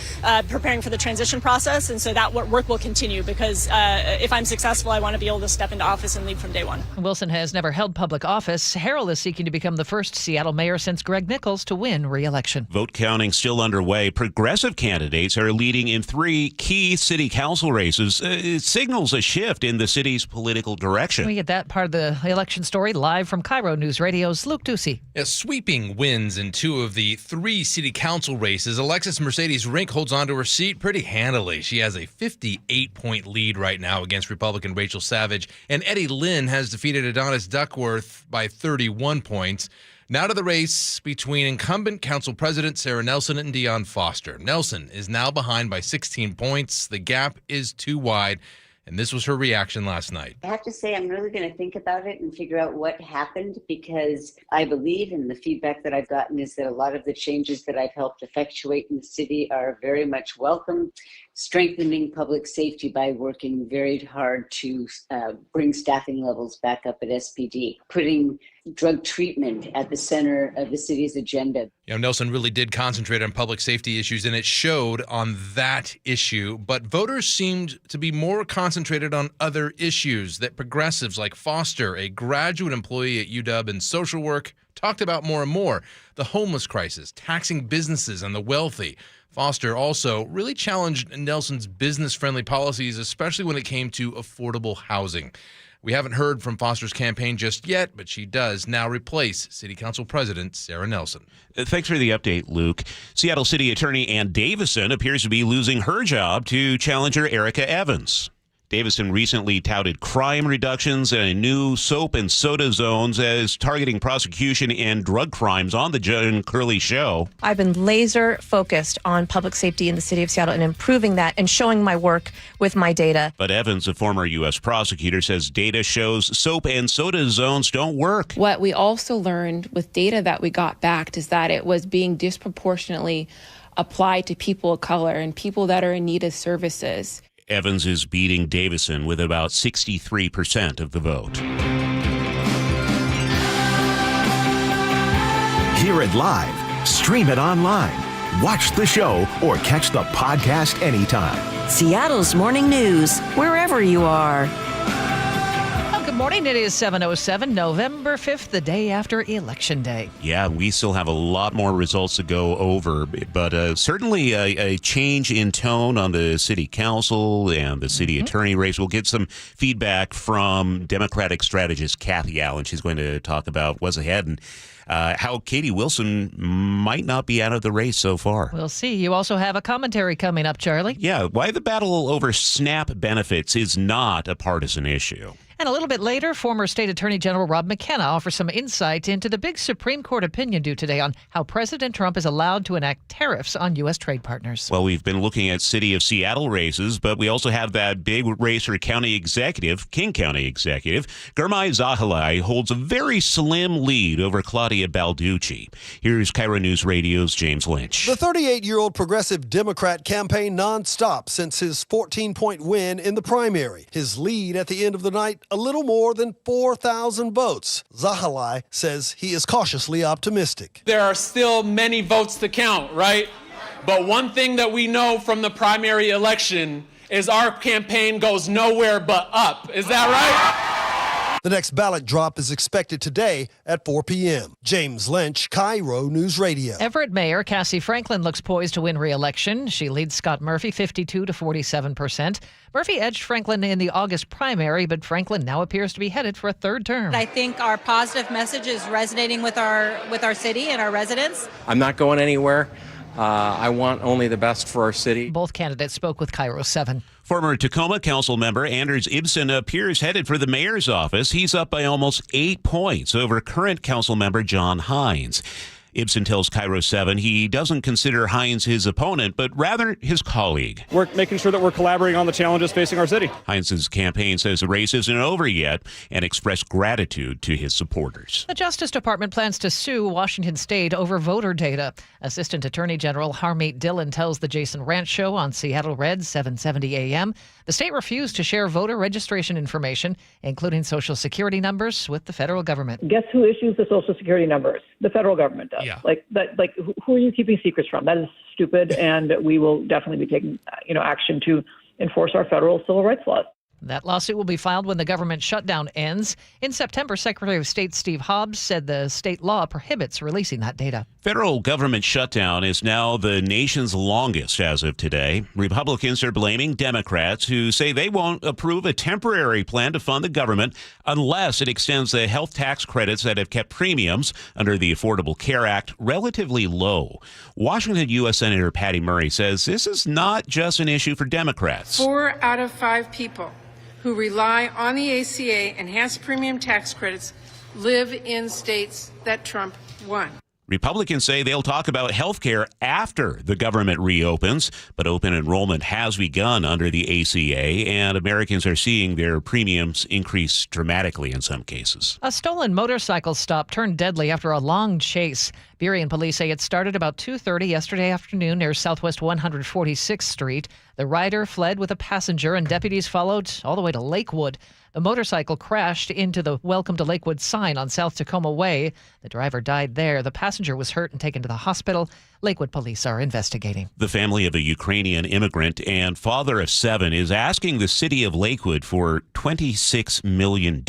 preparing for the transition process, and so that work will continue because if I'm successful, I want to be able to step into office and lead from day one. Wilson has never held public office. Harrell is seeking to become the first Seattle mayor since Greg Nichols to win re-election. Vote counting still underway. Progressive candidates are leading in 3 key city council races. It signals a shift in the city's political direction. We get that part of the election story live from KIRO News Radio's Luke Ducey. Sweeping wins in 2 of the 3 city council races. Alexis Mercedes Rink holds onto her seat pretty handily. She has a 58-point lead right now against Republican Rachel Savage, and Eddie Lynn has defeated Adonis Duckworth by 31 points. Now to the race between incumbent council president Sarah Nelson and Dion Foster. Nelson is now behind by 16 points. The gap is too wide. And this was her reaction last night. I have to say I'm really going to think about it and figure out what happened, because I believe, and the feedback that I've gotten is that a lot of the changes that I've helped effectuate in the city are very much welcome. Strengthening public safety by working very hard to bring staffing levels back up at SPD, putting drug treatment at the center of the city's agenda. Nelson really did concentrate on public safety issues, and it showed on that issue. But voters seemed to be more concentrated on other issues that progressives like Foster, a graduate employee at UW in social work, talked about more and more. The homeless crisis, taxing businesses and the wealthy. Foster also really challenged Nelson's business-friendly policies, especially when it came to affordable housing. We haven't heard from Foster's campaign just yet, but she does now replace City Council President Sarah Nelson. Thanks for the update, Luke. Seattle City Attorney Ann Davison appears to be losing her job to challenger Erica Evans. Davison recently touted crime reductions and new soap and soda zones as targeting prosecution and drug crimes on the Jen Curley Show. I've been laser focused on public safety in the city of Seattle and improving that and showing my work with my data. But Evans, a former U.S. prosecutor, says data shows soap and soda zones don't work. What we also learned with data that we got back is that it was being disproportionately applied to people of color and people that are in need of services. Evans is beating Davison with about 63% of the vote. Hear it live, stream it online, watch the show, or catch the podcast anytime. Seattle's Morning News, wherever you are. Good morning. It is 7:07, November 5th, the day after Election Day. Yeah, we still have a lot more results to go over, but certainly a change in tone on the city council and the city attorney race. We'll get some feedback from Democratic strategist Kathy Allen. She's going to talk about what's ahead and how Katie Wilson might not be out of the race so far. We'll see. You also have a commentary coming up, Charlie. Yeah, why the battle over SNAP benefits is not a partisan issue. And a little bit later, former State Attorney General Rob McKenna offers some insight into the big Supreme Court opinion due today on how President Trump is allowed to enact tariffs on U.S. trade partners. Well, we've been looking at City of Seattle races, but we also have that big race for County Executive, King County Executive. Gurmai Zahalai holds a very slim lead over Claudia Balducci. Here's KIRO Newsradio's James Lynch. The 38-year-old progressive Democrat campaigned nonstop since his 14-point win in the primary. His lead at the end of the night, a little more than 4,000 votes. Zahalai says he is cautiously optimistic. There are still many votes to count, right? But one thing that we know from the primary election is our campaign goes nowhere but up. Is that right? The next ballot drop is expected today at 4 p.m. James Lynch, KIRO News Radio. Everett Mayor Cassie Franklin looks poised to win re-election. She leads Scott Murphy 52 to 47%. Murphy edged Franklin in the August primary, but Franklin now appears to be headed for a third term. I think our positive message is resonating with our city and our residents. I'm not going anywhere. I want only the best for our city. Both candidates spoke with KIRO 7. Former Tacoma Council member Anders Ibsen appears headed for the mayor's office. He's up by almost 8 points over current council member John Hines. Ibsen tells KIRO 7 he doesn't consider Hines his opponent, but rather his colleague. We're making sure that we're collaborating on the challenges facing our city. Hines' campaign says the race isn't over yet and expressed gratitude to his supporters. The Justice Department plans to sue Washington State over voter data. Assistant Attorney General Harmeet Dillon tells the Jason Ranch Show on Seattle Red 770 AM the state refused to share voter registration information, including Social Security numbers, with the federal government. Guess who issues the Social Security numbers? The federal government does. Yeah. Who are you keeping secrets from? That is stupid, and we will definitely be taking action to enforce our federal civil rights laws. That lawsuit will be filed when the government shutdown ends. In September, Secretary of State Steve Hobbs said the state law prohibits releasing that data. Federal government shutdown is now the nation's longest as of today. Republicans are blaming Democrats who say they won't approve a temporary plan to fund the government unless it extends the health tax credits that have kept premiums under the Affordable Care Act relatively low. Washington U.S. Senator Patty Murray says this is not just an issue for Democrats. 4 out of 5 people who rely on the ACA enhanced premium tax credits live in states that Trump won. Republicans say they'll talk about health care after the government reopens, but open enrollment has begun under the ACA, and Americans are seeing their premiums increase dramatically in some cases. A stolen motorcycle stop turned deadly after a long chase. Burien police say it started about 2:30 yesterday afternoon near Southwest 146th Street. The rider fled with a passenger, and deputies followed all the way to Lakewood. The motorcycle crashed into the Welcome to Lakewood sign on South Tacoma Way. The driver died there. The passenger was hurt and taken to the hospital. Lakewood police are investigating. The family of a Ukrainian immigrant and father of 7 is asking the city of Lakewood for $26 million.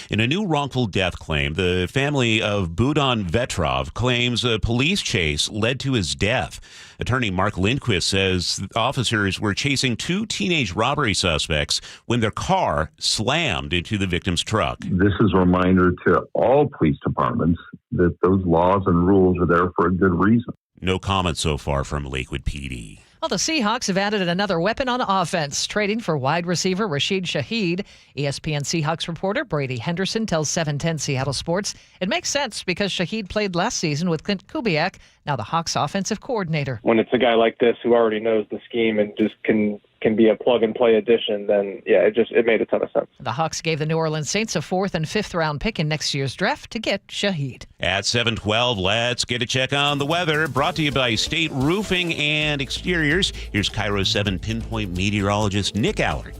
In a new wrongful death claim, the family of Budan Vetrov claims a police chase led to his death. Attorney Mark Lindquist says officers were chasing 2 teenage robbery suspects when their car slammed into the victim's truck. This is a reminder to all police departments that those laws and rules are there for a good reason. No comment so far from Lakewood PD. Well, the Seahawks have added another weapon on offense, trading for wide receiver Rashid Shaheed. ESPN Seahawks reporter Brady Henderson tells 710 Seattle Sports it makes sense because Shaheed played last season with Clint Kubiak, now the Hawks offensive coordinator. When it's a guy like this who already knows the scheme and just can be a plug-and-play addition, then, yeah, it made a ton of sense. The Hawks gave the New Orleans Saints a 4th and 5th round pick in next year's draft to get Shaheed. At 7:12, let's get a check on the weather. Brought to you by State Roofing and Exteriors. Here's KIRO 7 pinpoint meteorologist Nick Allard.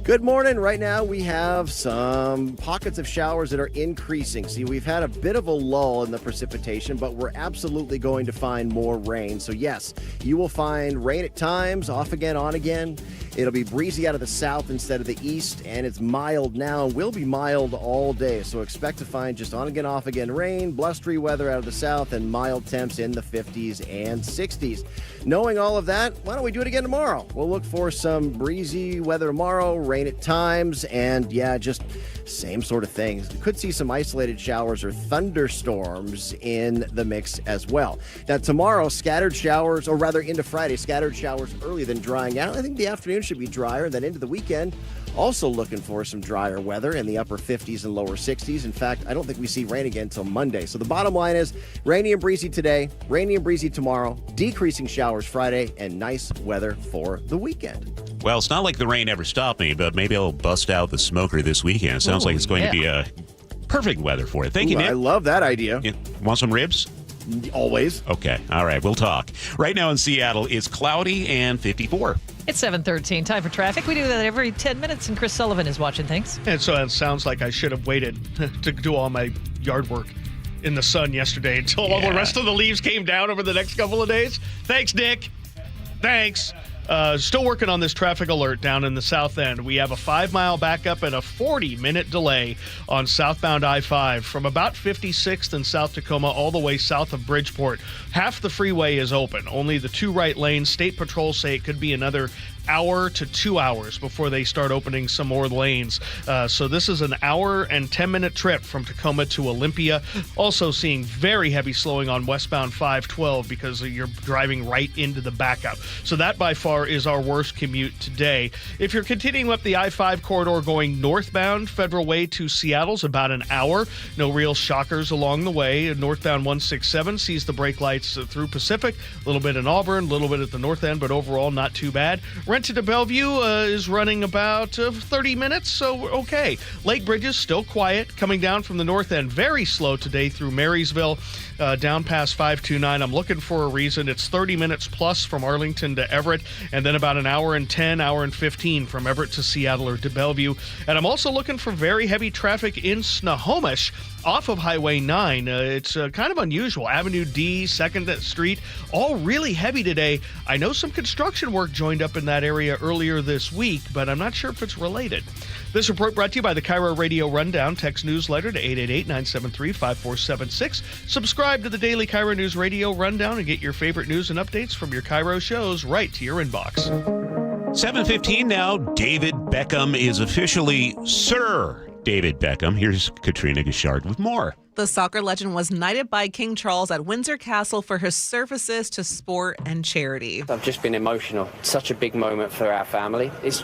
Good morning. Right now we have some pockets of showers that are increasing. See, we've had a bit of a lull in the precipitation, but we're absolutely going to find more rain. So yes, you will find rain at times, off again, on again. It'll be breezy out of the south instead of the east, and it's mild now and will be mild all day. So expect to find just on again, off again rain, blustery weather out of the south, and mild temps in the 50s and 60s. Knowing all of that, why don't we do it again tomorrow? We'll look for some breezy weather tomorrow, rain at times, and yeah, just same sort of things. Could see some isolated showers or thunderstorms in the mix as well. Now tomorrow, scattered showers, or rather into Friday, scattered showers early, then drying out. I think the afternoon should be drier, and then into the weekend, also looking for some drier weather in the upper 50s and lower 60s. In fact, I don't think we see rain again until Monday. So the bottom line is rainy and breezy today, rainy and breezy tomorrow, decreasing showers Friday, and nice weather for the weekend. Well, it's not like the rain ever stopped me, but maybe I'll bust out the smoker this weekend. Sounds like it's going to be a perfect weather for it. Thank you, Nick. I love that idea. You want some ribs? Always. Okay. All right. We'll talk. Right now in Seattle, it's cloudy and 54. It's 7:13. Time for traffic. We do that every 10 minutes, and Chris Sullivan is watching things. And so it sounds like I should have waited to do all my yard work in the sun yesterday until all the rest of the leaves came down over the next couple of days. Thanks, Nick. Thanks. Still working on this traffic alert down in the south end. We have a 5-mile backup and a 40-minute delay on southbound I-5 from about 56th and South Tacoma all the way south of Bridgeport. Half the freeway is open. Only the 2 right lanes. State patrols say it could be another hour to 2 hours before they start opening some more lanes. So this is an hour and 10-minute trip from Tacoma to Olympia. Also seeing very heavy slowing on westbound 512 because you're driving right into the backup. So that by far is our worst commute today. If you're continuing up the I-5 corridor going northbound, Federal Way to Seattle's about an hour. No real shockers along the way. Northbound 167 sees the brake lights through Pacific. A little bit in Auburn, a little bit at the north end, but overall not too bad. Rented to Bellevue is running about 30 minutes, so okay. Lake Bridges still quiet. Coming down from the north end, very slow today through Marysville, down past 529. I'm looking for a reason. It's 30 minutes plus from Arlington to Everett, and then about an hour and 10, hour and 15 from Everett to Seattle or to Bellevue. And I'm also looking for very heavy traffic in Snohomish off of Highway 9. It's kind of unusual. Avenue D, 2nd Street, all really heavy today. I know some construction work joined up in that area earlier this week, but I'm not sure if it's related. This report brought to you by the KIRO Radio Rundown. Text newsletter to 888-973-5476. Subscribe to the daily KIRO News Radio Rundown and get your favorite news and updates from your KIRO shows right to your inbox. 7:15 now. David Beckham is officially Sir David Beckham. Here's Katrina Gishard with more. The soccer legend was knighted by King Charles at Windsor Castle for his services to sport and charity. I've just been emotional. Such a big moment for our family. It's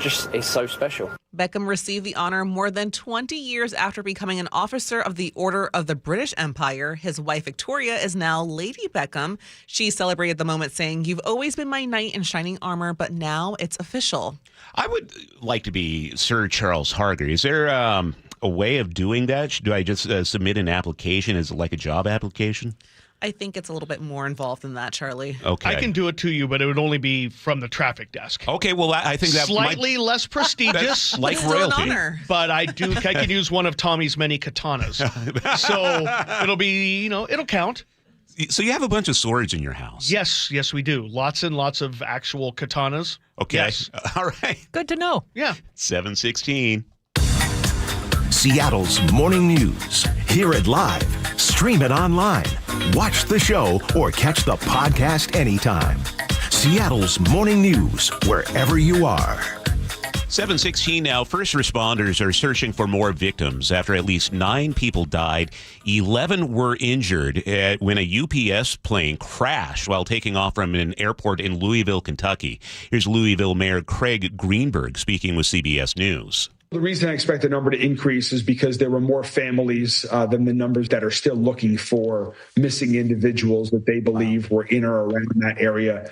so special. Beckham received the honor more than 20 years after becoming an officer of the Order of the British Empire. His wife, Victoria, is now Lady Beckham. She celebrated the moment saying, "You've always been my knight in shining armor, but now it's official." I would like to be Sir Charles Harger. Is there a way of doing that? Do I just submit an application? Is it like a job application? I think it's a little bit more involved than that, Charlie. Okay. I can do it to you, but it would only be from the traffic desk. Okay, well, I think that slightly less prestigious. Like royalty. An honor. But I can use one of Tommy's many katanas. So it'll be, it'll count. So you have a bunch of swords in your house? Yes, we do. Lots and lots of actual katanas. Okay. Yes. All right. Good to know. Yeah. 7:16. Seattle's morning news. Hear it live. Stream it online. Watch the show or catch the podcast anytime. Seattle's morning news, wherever you are. 7:16 now. First responders are searching for more victims after at least 9 people died. 11 were injured when a UPS plane crashed while taking off from an airport in Louisville, Kentucky. Here's Louisville Mayor Craig Greenberg speaking with CBS News. The reason I expect the number to increase is because there were more families than the numbers that are still looking for missing individuals that they believe were in or around that area.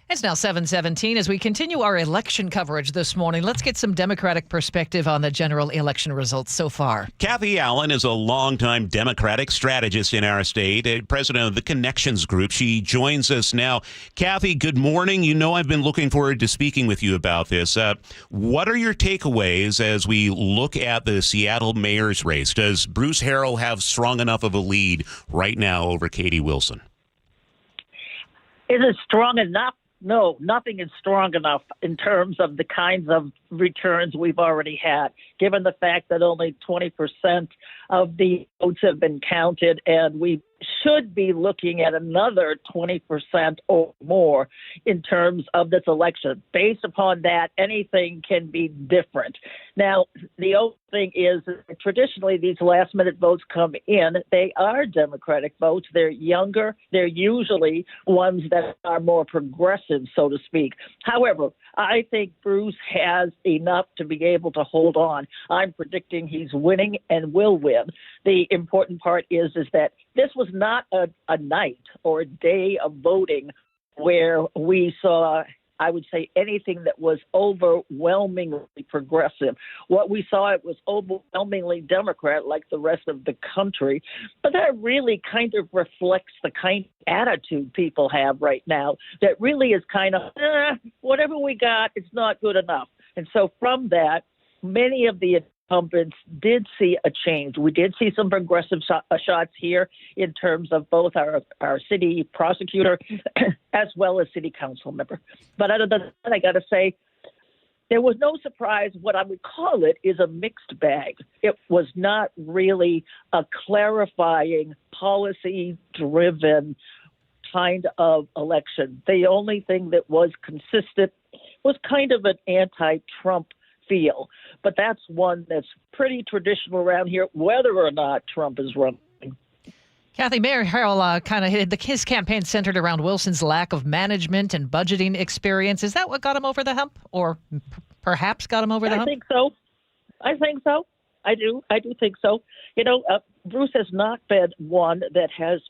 It's now 7:17 as we continue our election coverage this morning. Let's get some Democratic perspective on the general election results so far. Kathy Allen is a longtime Democratic strategist in our state, president of the Connections Group. She joins us now. Kathy, good morning. You know I've been looking forward to speaking with you about this. What are your takeaways as we look at the Seattle mayor's race? Does Bruce Harrell have strong enough of a lead right now over Katie Wilson? Is it strong enough? No, nothing is strong enough in terms of the kinds of returns we've already had, given the fact that only 20% of the votes have been counted, and we should be looking at another 20% or more in terms of this election. Based upon that, anything can be different. Now, the only thing is that traditionally these last-minute votes come in. They are Democratic votes. They're younger. They're usually ones that are more progressive, so to speak. However, I think Bruce has enough to be able to hold on. I'm predicting he's winning and will win. The important part is that this was not a night or a day of voting where we saw, I would say, anything that was overwhelmingly progressive. What we saw, it was overwhelmingly Democrat like the rest of the country. But that really kind of reflects the kind of attitude people have right now that really is kind of, whatever we got, it's not good enough. And so from that, many of the incumbents did see a change. We did see some progressive shots here in terms of both our city prosecutor as well as city council member. But other than that, I got to say, there was no surprise. What I would call it is a mixed bag. It was not really a clarifying, policy-driven kind of election. The only thing that was consistent was kind of an anti-Trump feel. But that's one that's pretty traditional around here, whether or not Trump is running. Kathy, Mayor Harrell his campaign centered around Wilson's lack of management and budgeting experience. Is that what got him over the hump, or perhaps got him over the hump? I think so. I do think so. Bruce has not been one that has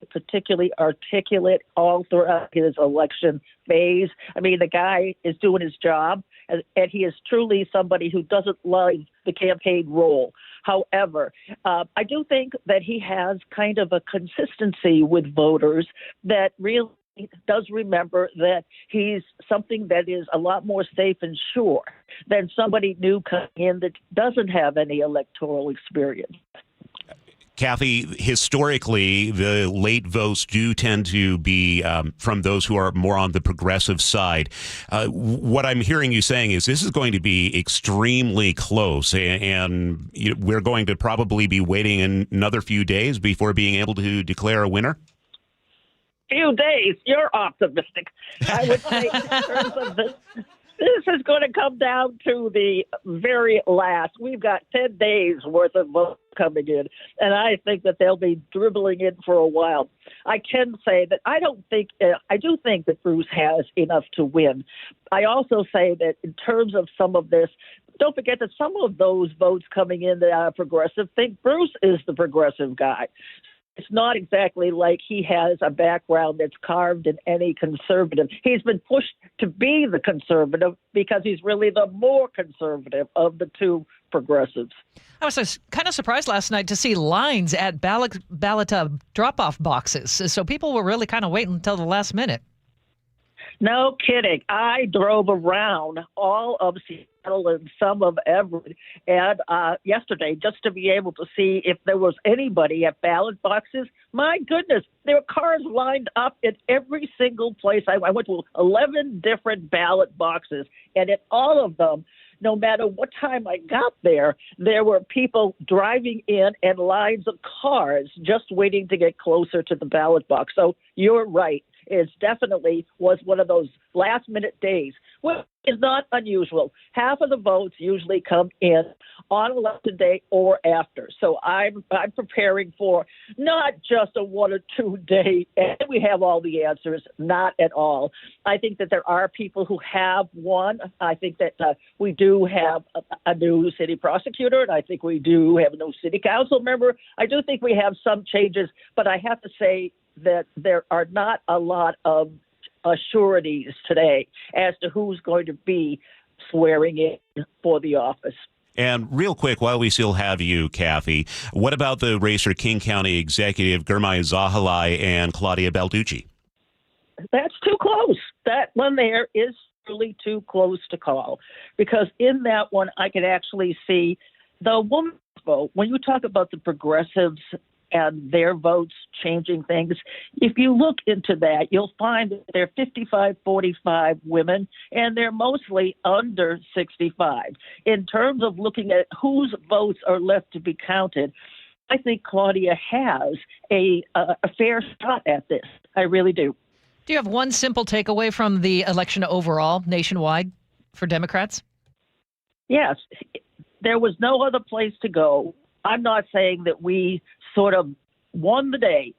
particularly articulate all throughout his election phase. I mean, the guy is doing his job, and he is truly somebody who doesn't love the campaign role. However, I do think that he has kind of a consistency with voters that really does remember that he's something that is a lot more safe and sure than somebody new coming in that doesn't have any electoral experience. Kathy, historically, the late votes do tend to be from those who are more on the progressive side. What I'm hearing you saying is this is going to be extremely close, and we're going to probably be waiting another few days before being able to declare a winner? Few days? You're optimistic. I would say in terms of this is going to come down to the very last. We've got 10 days worth of votes coming in, and I think that they'll be dribbling in for a while. I can say that I do think that Bruce has enough to win. I also say that in terms of some of this, don't forget that some of those votes coming in that are progressive think Bruce is the progressive guy. It's not exactly like he has a background that's carved in any conservative. He's been pushed to be the conservative because he's really the more conservative of the two progressives. I was kind of surprised last night to see lines at ballot drop-off boxes. So people were really kind of waiting until the last minute. No kidding. I drove around all of Seattle and some of Everett and yesterday just to be able to see if there was anybody at ballot boxes. My goodness, there were cars lined up in every single place. I went to 11 different ballot boxes, and at all of them, no matter what time I got there were people driving in and lines of cars just waiting to get closer to the ballot box. So you're right. It definitely was one of those last-minute days, which is not unusual. Half of the votes usually come in on election day or after. So I'm preparing for not just a 1 or 2 day, and we have all the answers, not at all. I think that there are people who have won. I think that we do have a new city prosecutor, and I think we do have a new city council member. I do think we have some changes, but I have to say that there are not a lot of sureties today as to who's going to be swearing in for the office. And real quick, while we still have you, Kathy, what about the race for King County Executive, Gurmai Zahalai and Claudia Balducci? That's too close. That one there is really too close to call, because in that one, I could actually see the woman's vote. When you talk about the progressives and their votes changing things, if you look into that, you'll find that they're 55-45 women, and they're mostly under 65. In terms of looking at whose votes are left to be counted, I think Claudia has a fair shot at this. I really do. Do you have one simple takeaway from the election overall, nationwide, for Democrats? Yes. There was no other place to go. I'm not saying that we sort of won the day.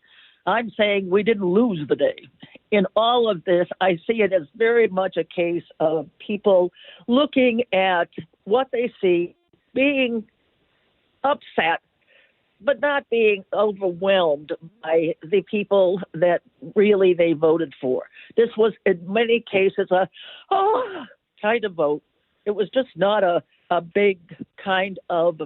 I'm saying we didn't lose the day. In all of this, I see it as very much a case of people looking at what they see, being upset, but not being overwhelmed by the people that really they voted for. This was, in many cases, a kind of vote. It was just not a big kind of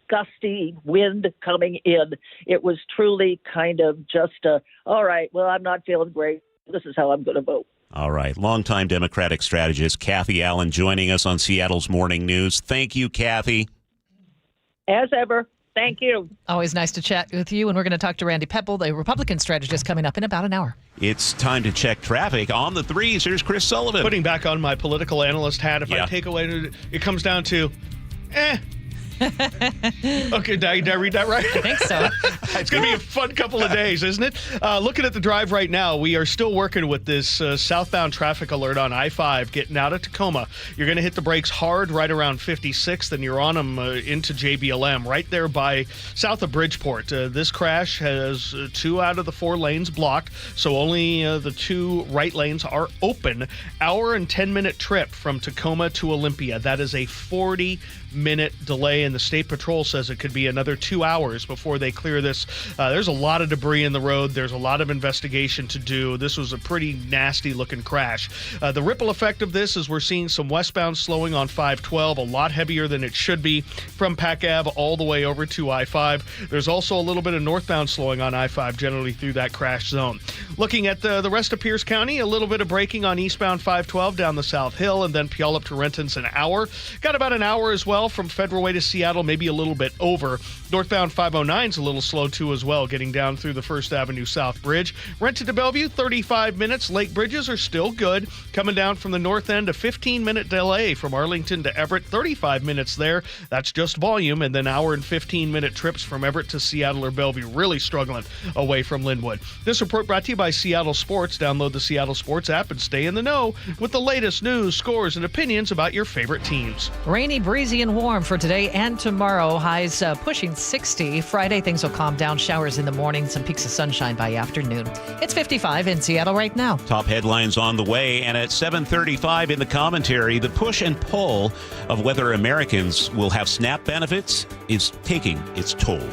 gusty wind coming in. It was truly kind of just all right, well, I'm not feeling great. This is how I'm going to vote. All right. Longtime Democratic strategist Kathy Allen joining us on Seattle's Morning News. Thank you, Kathy. As ever. Thank you. Always nice to chat with you. And we're going to talk to Randy Pepple, the Republican strategist, coming up in about an hour. It's time to check traffic on the threes. Here's Chris Sullivan. Putting back on my political analyst hat, if I take away, it comes down to, Okay, did I read that right? I think so. It's going to be a fun couple of days, isn't it? Looking at the drive right now, we are still working with this southbound traffic alert on I-5 getting out of Tacoma. You're going to hit the brakes hard right around 56th, and you're on them into JBLM, right there by south of Bridgeport. This crash has 2 out of the 4 lanes blocked, so only the 2 right lanes are open. Hour and 10-minute trip from Tacoma to Olympia. That is a 40-minute delay, and the State Patrol says it could be another 2 hours before they clear this. There's a lot of debris in the road. There's a lot of investigation to do. This was a pretty nasty-looking crash. The ripple effect of this is we're seeing some westbound slowing on 512, a lot heavier than it should be from Pac Ave all the way over to I-5. There's also a little bit of northbound slowing on I-5 generally through that crash zone. Looking at the rest of Pierce County, a little bit of braking on eastbound 512 down the South Hill, and then Puyallup to Renton's an hour. Got about an hour as well from Federal Way to Seattle, maybe a little bit over. Northbound 509's a little slow too as well, getting down through the First Avenue South Bridge. Renton to Bellevue, 35 minutes. Lake bridges are still good. Coming down from the north end, a 15-minute delay from Arlington to Everett, 35 minutes there. That's just volume, and then hour and 15-minute trips from Everett to Seattle or Bellevue. Really struggling away from Linwood. This report brought to you by Seattle Sports. Download the Seattle Sports app and stay in the know with the latest news, scores, and opinions about your favorite teams. Rainy, breezy, and warm for today and tomorrow. Highs pushing 60. Friday, things will calm down. Showers in the morning, some peaks of sunshine by afternoon. It's 55 in Seattle right now. Top headlines on the way, and at 7:35 in the commentary, the push and pull of whether Americans will have SNAP benefits is taking its toll.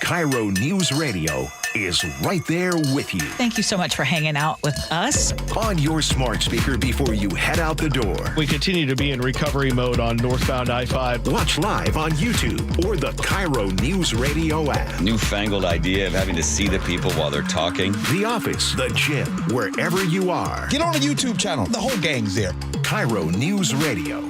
KIRO News Radio is right there with you. Thank you so much for hanging out with us. On your smart speaker before you head out the door. We continue to be in recovery mode on northbound I-5. Watch live on YouTube or the KIRO Newsradio app. Newfangled idea of having to see the people while they're talking. The office, the gym, wherever you are. Get on the YouTube channel. The whole gang's there. KIRO News Radio.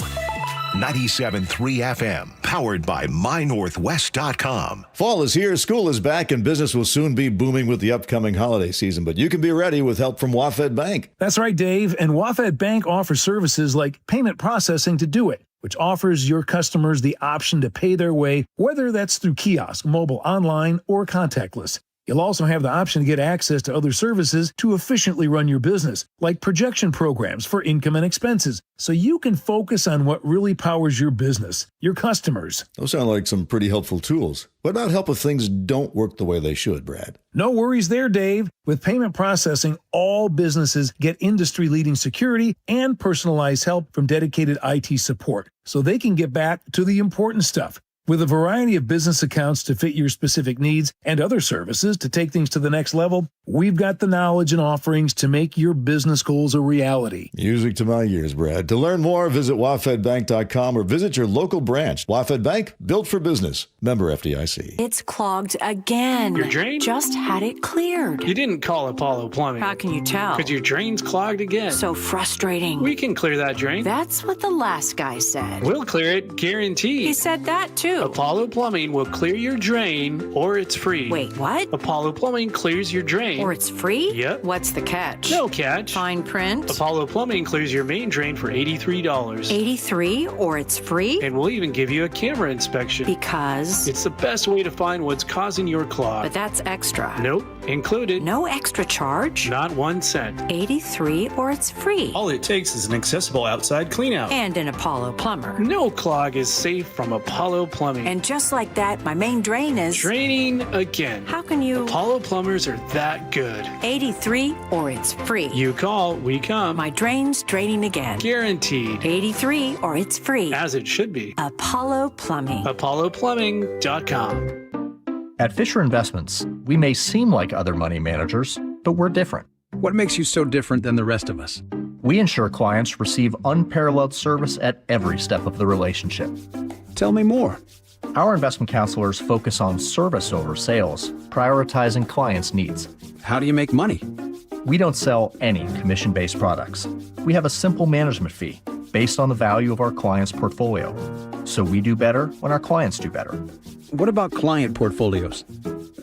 97.3 FM, powered by MyNorthwest.com. Fall is here, school is back, and business will soon be booming with the upcoming holiday season. But you can be ready with help from WaFd Bank. That's right, Dave. And WaFd Bank offers services like payment processing to do it, which offers your customers the option to pay their way, whether that's through kiosk, mobile, online, or contactless. You'll also have the option to get access to other services to efficiently run your business, like projection programs for income and expenses, so you can focus on what really powers your business, your customers. Those sound like some pretty helpful tools. What about help if things don't work the way they should, Brad? No worries there, Dave. With payment processing, all businesses get industry-leading security and personalized help from dedicated IT support, so they can get back to the important stuff, With a variety of business accounts to fit your specific needs and other services to take things to the next level, we've got the knowledge and offerings to make your business goals a reality. Music to my ears, Brad. To learn more, visit wafedbank.com or visit your local branch. Wafed Bank, built for business. Member FDIC. It's clogged again. Your drain? Just had it cleared. You didn't call Apollo Plumbing. How can you tell? Because your drain's clogged again. So frustrating. We can clear that drain. That's what the last guy said. We'll clear it, guaranteed. He said that too. Apollo Plumbing will clear your drain, or it's free. Wait, what? Apollo Plumbing clears your drain. Or it's free? Yep. What's the catch? No catch. Fine print? Apollo Plumbing clears your main drain for $83. $83, or it's free? And we'll even give you a camera inspection. Because? It's the best way to find what's causing your clog. But that's extra. Nope, included. No extra charge? Not 1 cent. $83, or it's free. All it takes is an accessible outside cleanout. And an Apollo plumber. No clog is safe from Apollo Plumbing. And just like that, my main drain is... draining again. How can you... Apollo plumbers are that good. 83, or it's free. You call, we come. My drain's draining again. Guaranteed. 83, or it's free. As it should be. Apollo Plumbing. ApolloPlumbing.com. At Fisher Investments, we may seem like other money managers, but we're different. What makes you so different than the rest of us? We ensure clients receive unparalleled service at every step of the relationship. Tell me more. Our investment counselors focus on service over sales, prioritizing clients' needs. How do you make money? We don't sell any commission-based products. We have a simple management fee based on the value of our client's portfolio. So we do better when our clients do better. What about client portfolios?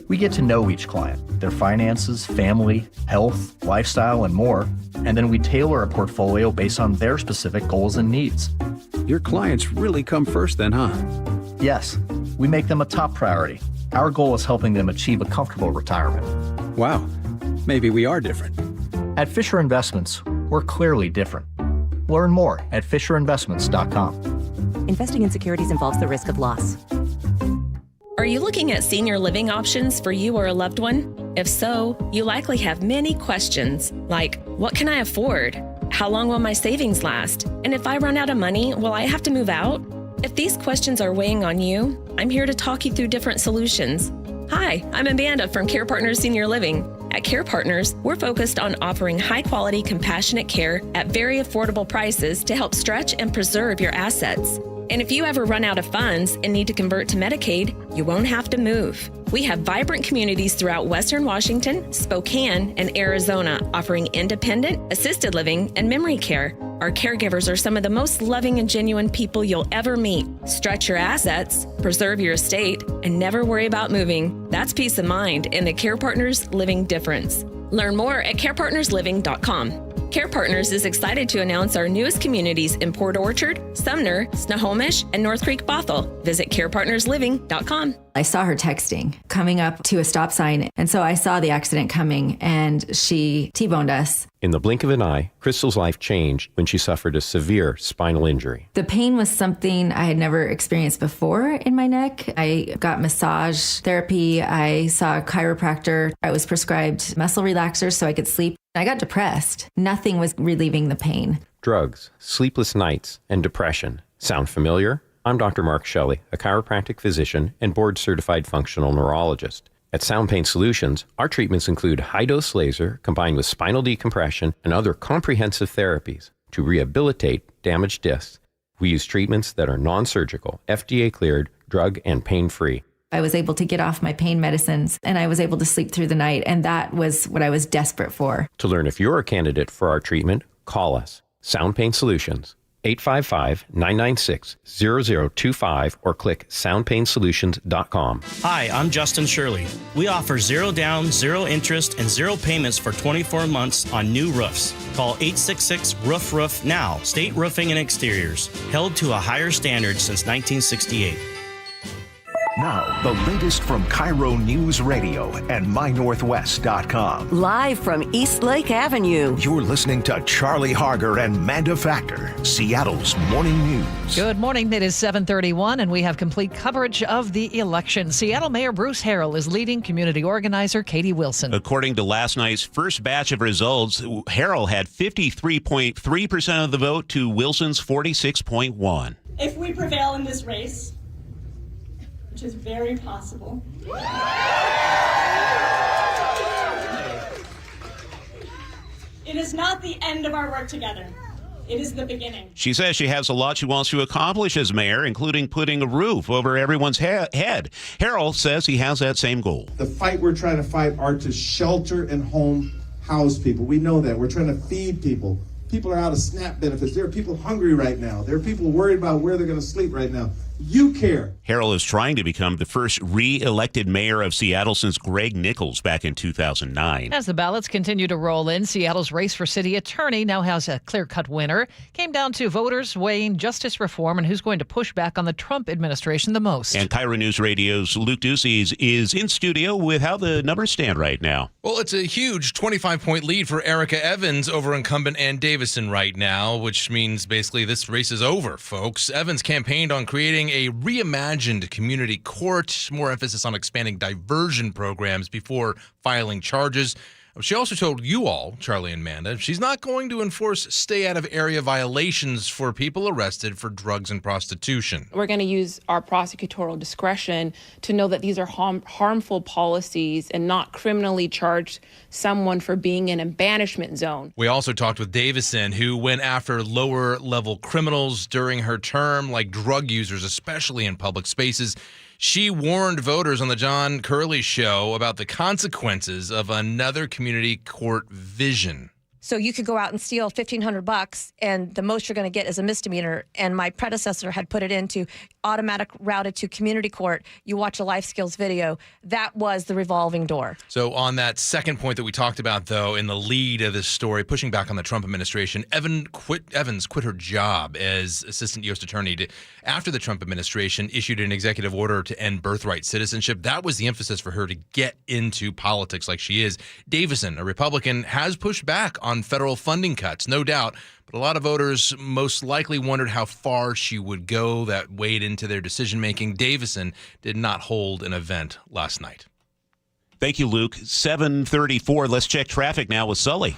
We get to know each client, their finances, family, health, lifestyle, and more, and then we tailor a portfolio based on their specific goals and needs. Your clients really come first then, huh? Yes, we make them a top priority. Our goal is helping them achieve a comfortable retirement. Wow, maybe we are different. At Fisher Investments, we're clearly different. Learn more at FisherInvestments.com. Investing in securities involves the risk of loss. Are you looking at senior living options for you or a loved one? If so, you likely have many questions like, what can I afford? How long will my savings last? And if I run out of money, will I have to move out? If these questions are weighing on you, I'm here to talk you through different solutions. Hi, I'm Amanda from Care Partners Senior Living. At Care Partners, we're focused on offering high-quality, compassionate care at very affordable prices to help stretch and preserve your assets. And if you ever run out of funds and need to convert to Medicaid, you won't have to move. We have vibrant communities throughout Western Washington, Spokane, and Arizona offering independent, assisted living, and memory care. Our caregivers are some of the most loving and genuine people you'll ever meet. Stretch your assets, preserve your estate, and never worry about moving. That's peace of mind in the Care Partners Living Difference. Learn more at carepartnersliving.com. Care Partners is excited to announce our newest communities in Port Orchard, Sumner, Snohomish, and North Creek Bothell. Visit carepartnersliving.com. I saw her texting, coming up to a stop sign, and so I saw the accident coming, and she T-boned us. In the blink of an eye, Crystal's life changed when she suffered a severe spinal injury. The pain was something I had never experienced before in my neck. I got massage therapy. I saw a chiropractor. I was prescribed muscle relaxers so I could sleep. I got depressed. Nothing was relieving the pain. Drugs, sleepless nights, and depression. Sound familiar? I'm Dr. Mark Shelley, a chiropractic physician and board-certified functional neurologist. At Sound Pain Solutions, our treatments include high-dose laser combined with spinal decompression and other comprehensive therapies to rehabilitate damaged discs. We use treatments that are non-surgical, FDA-cleared, drug and pain-free. I was able to get off my pain medicines, and I was able to sleep through the night, and that was what I was desperate for. To learn if you're a candidate for our treatment, call us. Sound Pain Solutions, 855-996-0025, or click soundpainsolutions.com. Hi, I'm Justin Shirley. We offer 0 down, 0 interest, and 0 payments for 24 months on new roofs. Call 866-ROOF-ROOF now. State Roofing and Exteriors, held to a higher standard since 1968. Now, the latest from KIRO Newsradio and MyNorthwest.com. Live from Eastlake Avenue. You're listening to Charlie Harger and Manda Factor, Seattle's morning news. Good morning. It is 7:31, and we have complete coverage of the election. Seattle Mayor Bruce Harrell is leading community organizer Katie Wilson. According to last night's first batch of results, Harrell had 53.3% of the vote to Wilson's 46.1%. If we prevail in this race, which is very possible. It is not the end of our work together. It is the beginning. She says she has a lot she wants to accomplish as mayor, including putting a roof over everyone's head. Harold says he has that same goal. The fight we're trying to fight are to shelter and home house people. We know that. We're trying to feed people. People are out of SNAP benefits. There are people hungry right now. There are people worried about where they're going to sleep right now. You care. Harold is trying to become the first re-elected mayor of Seattle since Greg Nichols back in 2009. As the ballots continue to roll in, Seattle's race for city attorney now has a clear-cut winner. Came down to voters weighing justice reform and who's going to push back on the Trump administration the most. And KIRO News Radio's Luke Ducey is in studio with how the numbers stand right now. Well, it's a huge 25-point lead for Erica Evans over incumbent Ann Davison right now, which means basically this race is over, folks. Evans campaigned on creating a reimagined community court, more emphasis on expanding diversion programs before filing charges. She also told you all, Charlie and Manda, she's not going to enforce stay-out-of-area violations for people arrested for drugs and prostitution. We're going to use our prosecutorial discretion to know that these are harmful policies and not criminally charge someone for being in a banishment zone. We also talked with Davison, who went after lower-level criminals during her term, like drug users, especially in public spaces. She warned voters on the John Curley show about the consequences of another community court vision. So you could go out and steal $1,500 and the most you're going to get is a misdemeanor. And my predecessor had put it into automatic routed to community court. You watch a life skills video. That was the revolving door. So on that second point that we talked about, though, in the lead of this story, pushing back on the Trump administration, Evans quit her job as assistant U.S. attorney after the Trump administration issued an executive order to end birthright citizenship. That was the emphasis for her to get into politics like she is. Davison, a Republican, has pushed back on federal funding cuts, no doubt, but a lot of voters most likely wondered how far she would go. That weighed into their decision-making. Davison did not hold an event last night. Thank you, Luke. 7:34. Let's check traffic now with Sully.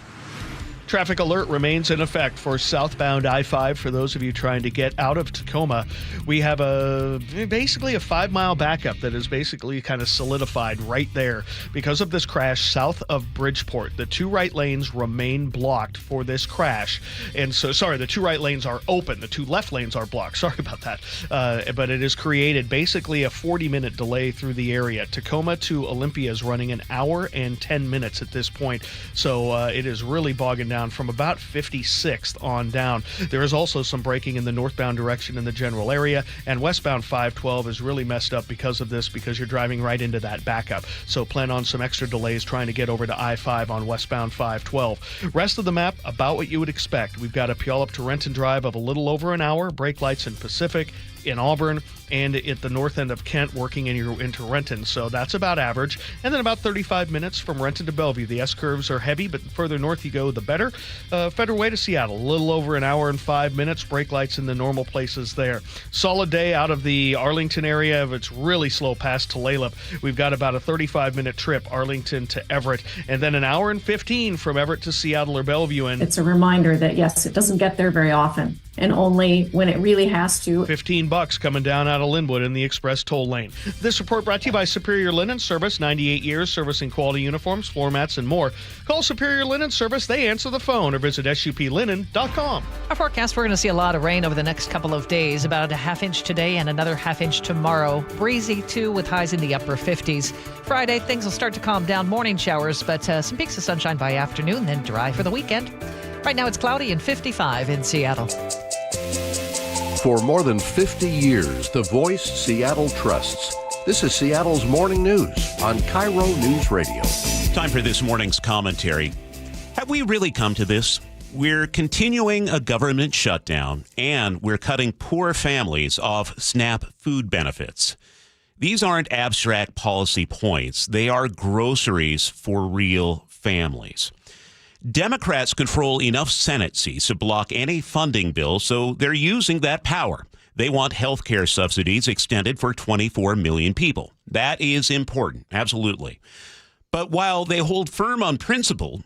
Traffic alert remains in effect for southbound I-5 for those of you trying to get out of Tacoma. We have basically a 5-mile backup that is basically kind of solidified right there because of this crash south of Bridgeport. The two right lanes remain blocked for this crash. And so, the two right lanes are open. The two left lanes are blocked. Sorry about that. But it has created basically a 40-minute delay through the area. Tacoma to Olympia is running an hour and 10 minutes at this point. So it is really bogging down from about 56th on down. There is also some braking in the northbound direction in the general area, and westbound 512 is really messed up because of this, because you're driving right into that backup. So plan on some extra delays trying to get over to I-5 on westbound 512. Rest of the map, about what you would expect. We've got a Puyallup to Renton drive of a little over an hour, brake lights in Pacific, in Auburn, and at the north end of Kent working into Renton. So that's about average. And then about 35 minutes from Renton to Bellevue. The S-curves are heavy, but the further north you go, the better. Federal Way to Seattle, a little over an hour and 5 minutes. Brake lights in the normal places there. Solid day out of the Arlington area. It's really slow past Tulalip. We've got about a 35-minute trip, Arlington to Everett, and then an hour and 15 from Everett to Seattle or Bellevue. And It's a reminder that, yes, it doesn't get there very often, and only when it really has to. $15 coming down out of Linwood in the express toll lane. This report brought to you by Superior Linen Service, 98 years servicing quality uniforms, floor mats, and more. Call Superior Linen Service. They answer the phone, or visit suplinen.com. Our forecast, we're going to see a lot of rain over the next couple of days, about a half inch today and another half inch tomorrow. Breezy, too, with highs in the upper 50s. Friday, things will start to calm down. Morning showers, but some peaks of sunshine by afternoon, then dry for the weekend. Right now, it's cloudy and 55 in Seattle. For more than 50 years, the voice Seattle trusts. This is Seattle's Morning News on KIRO Newsradio. Time for this morning's commentary. Have we really come to this? We're continuing a government shutdown, and we're cutting poor families off SNAP food benefits. These aren't abstract policy points. They are groceries for real families. Democrats control enough Senate seats to block any funding bill, so they're using that power. They want health care subsidies extended for 24 million people. That is important, absolutely. But while they hold firm on principle,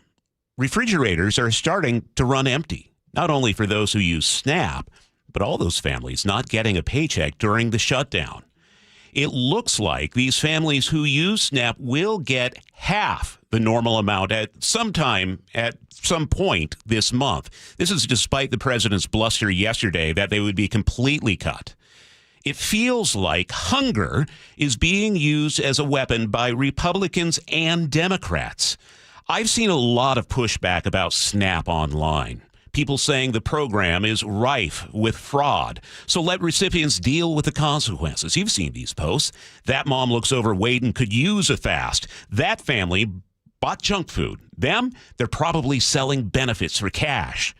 refrigerators are starting to run empty, not only for those who use SNAP, but all those families not getting a paycheck during the shutdown. It looks like these families who use SNAP will get half the normal amount at some point this month. This is despite the president's bluster yesterday that they would be completely cut. It feels like hunger is being used as a weapon by Republicans and Democrats. I've seen a lot of pushback about SNAP online. People saying the program is rife with fraud, so let recipients deal with the consequences. You've seen these posts. That mom looks overweight and could use a fast. That family bought junk food. Them, they're probably selling benefits for cash.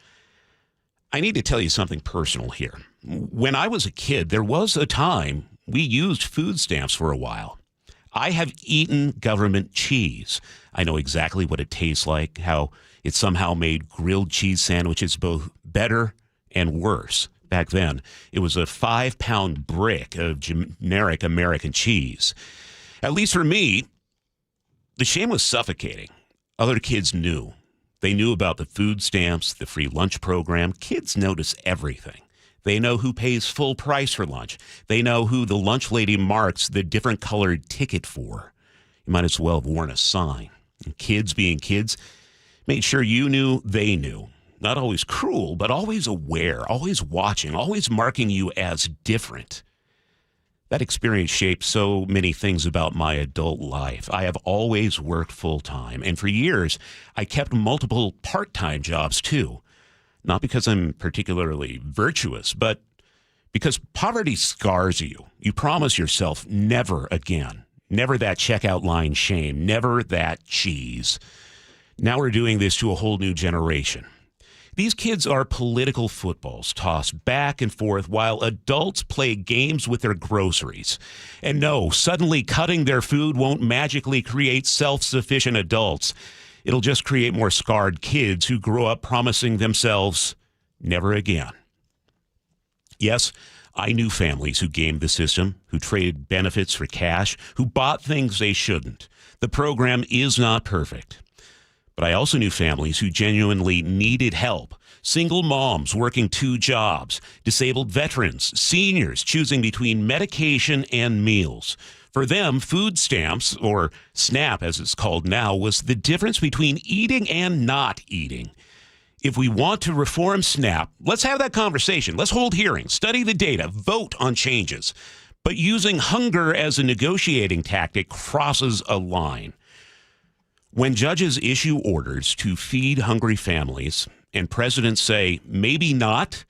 I need to tell you something personal here. When I was a kid, there was a time we used food stamps for a while. I have eaten government cheese. I know exactly what it tastes like, how it somehow made grilled cheese sandwiches both better and worse. Back then, it was a 5-pound brick of generic American cheese. At least for me, the shame was suffocating. Other kids knew. They knew about the food stamps, the free lunch program. Kids notice everything. They know who pays full price for lunch. They know who the lunch lady marks the different colored ticket for. You might as well have worn a sign. And kids being kids made sure you knew they knew. Not always cruel, but always aware, always watching, always marking you as different. That experience shaped so many things about my adult life. I have always worked full-time, and for years, I kept multiple part-time jobs too. Not because I'm particularly virtuous, but because poverty scars you. You promise yourself never again. Never that checkout line shame. Never that cheese. Now we're doing this to a whole new generation. These kids are political footballs tossed back and forth while adults play games with their groceries. And no, suddenly cutting their food won't magically create self-sufficient adults. It'll just create more scarred kids who grow up promising themselves never again. Yes, I knew families who gamed the system, who traded benefits for cash, who bought things they shouldn't. The program is not perfect. But I also knew families who genuinely needed help. Single moms working 2 jobs, disabled veterans, seniors choosing between medication and meals. For them, food stamps, or SNAP as it's called now, was the difference between eating and not eating. If we want to reform SNAP, let's have that conversation. Let's hold hearings, study the data, vote on changes. But using hunger as a negotiating tactic crosses a line. When judges issue orders to feed hungry families and presidents say, maybe not,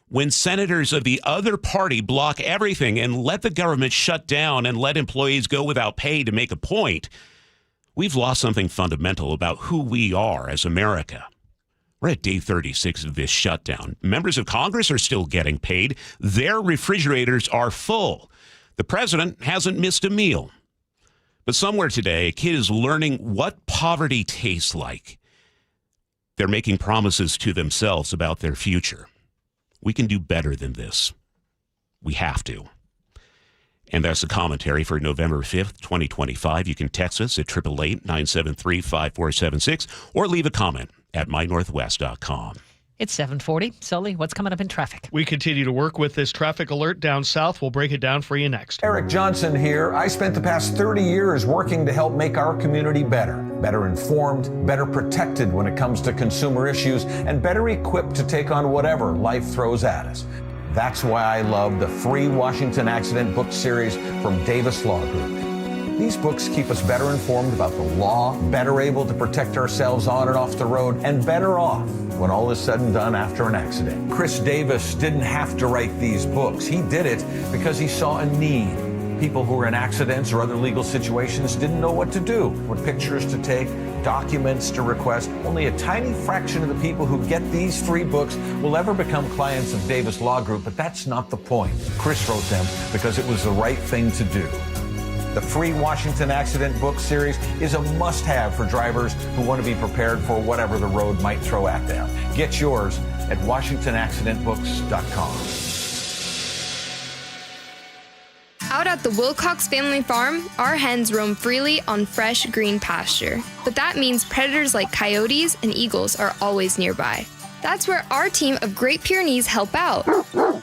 when senators of the other party block everything and let the government shut down and let employees go without pay to make a point, we've lost something fundamental about who we are as America. We're at day 36 of this shutdown. Members of Congress are still getting paid. Their refrigerators are full. The president hasn't missed a meal. But somewhere today, a kid is learning what poverty tastes like. They're making promises to themselves about their future. We can do better than this. We have to. And that's the commentary for November 5th, 2025. You can text us at 888-973-5476 or leave a comment at mynorthwest.com. It's 7:40. Sully, what's coming up in traffic? We continue to work with this traffic alert down south. We'll break it down for you next. Eric Johnson here. I spent the past 30 years working to help make our community better informed, better protected when it comes to consumer issues, and better equipped to take on whatever life throws at us. That's why I love the free Washington Accident book series from Davis Law Group. These books keep us better informed about the law, better able to protect ourselves on and off the road, and better off when all is said and done after an accident. Chris Davis didn't have to write these books. He did it because he saw a need. People who were in accidents or other legal situations didn't know what to do, what pictures to take, documents to request. Only a tiny fraction of the people who get these free books will ever become clients of Davis Law Group, but that's not the point. Chris wrote them because it was the right thing to do. The free Washington Accident book series is a must-have for drivers who want to be prepared for whatever the road might throw at them. Get yours at WashingtonAccidentBooks.com. Out at the Wilcox family farm, our hens roam freely on fresh green pasture. But that means predators like coyotes and eagles are always nearby. That's where our team of Great Pyrenees help out.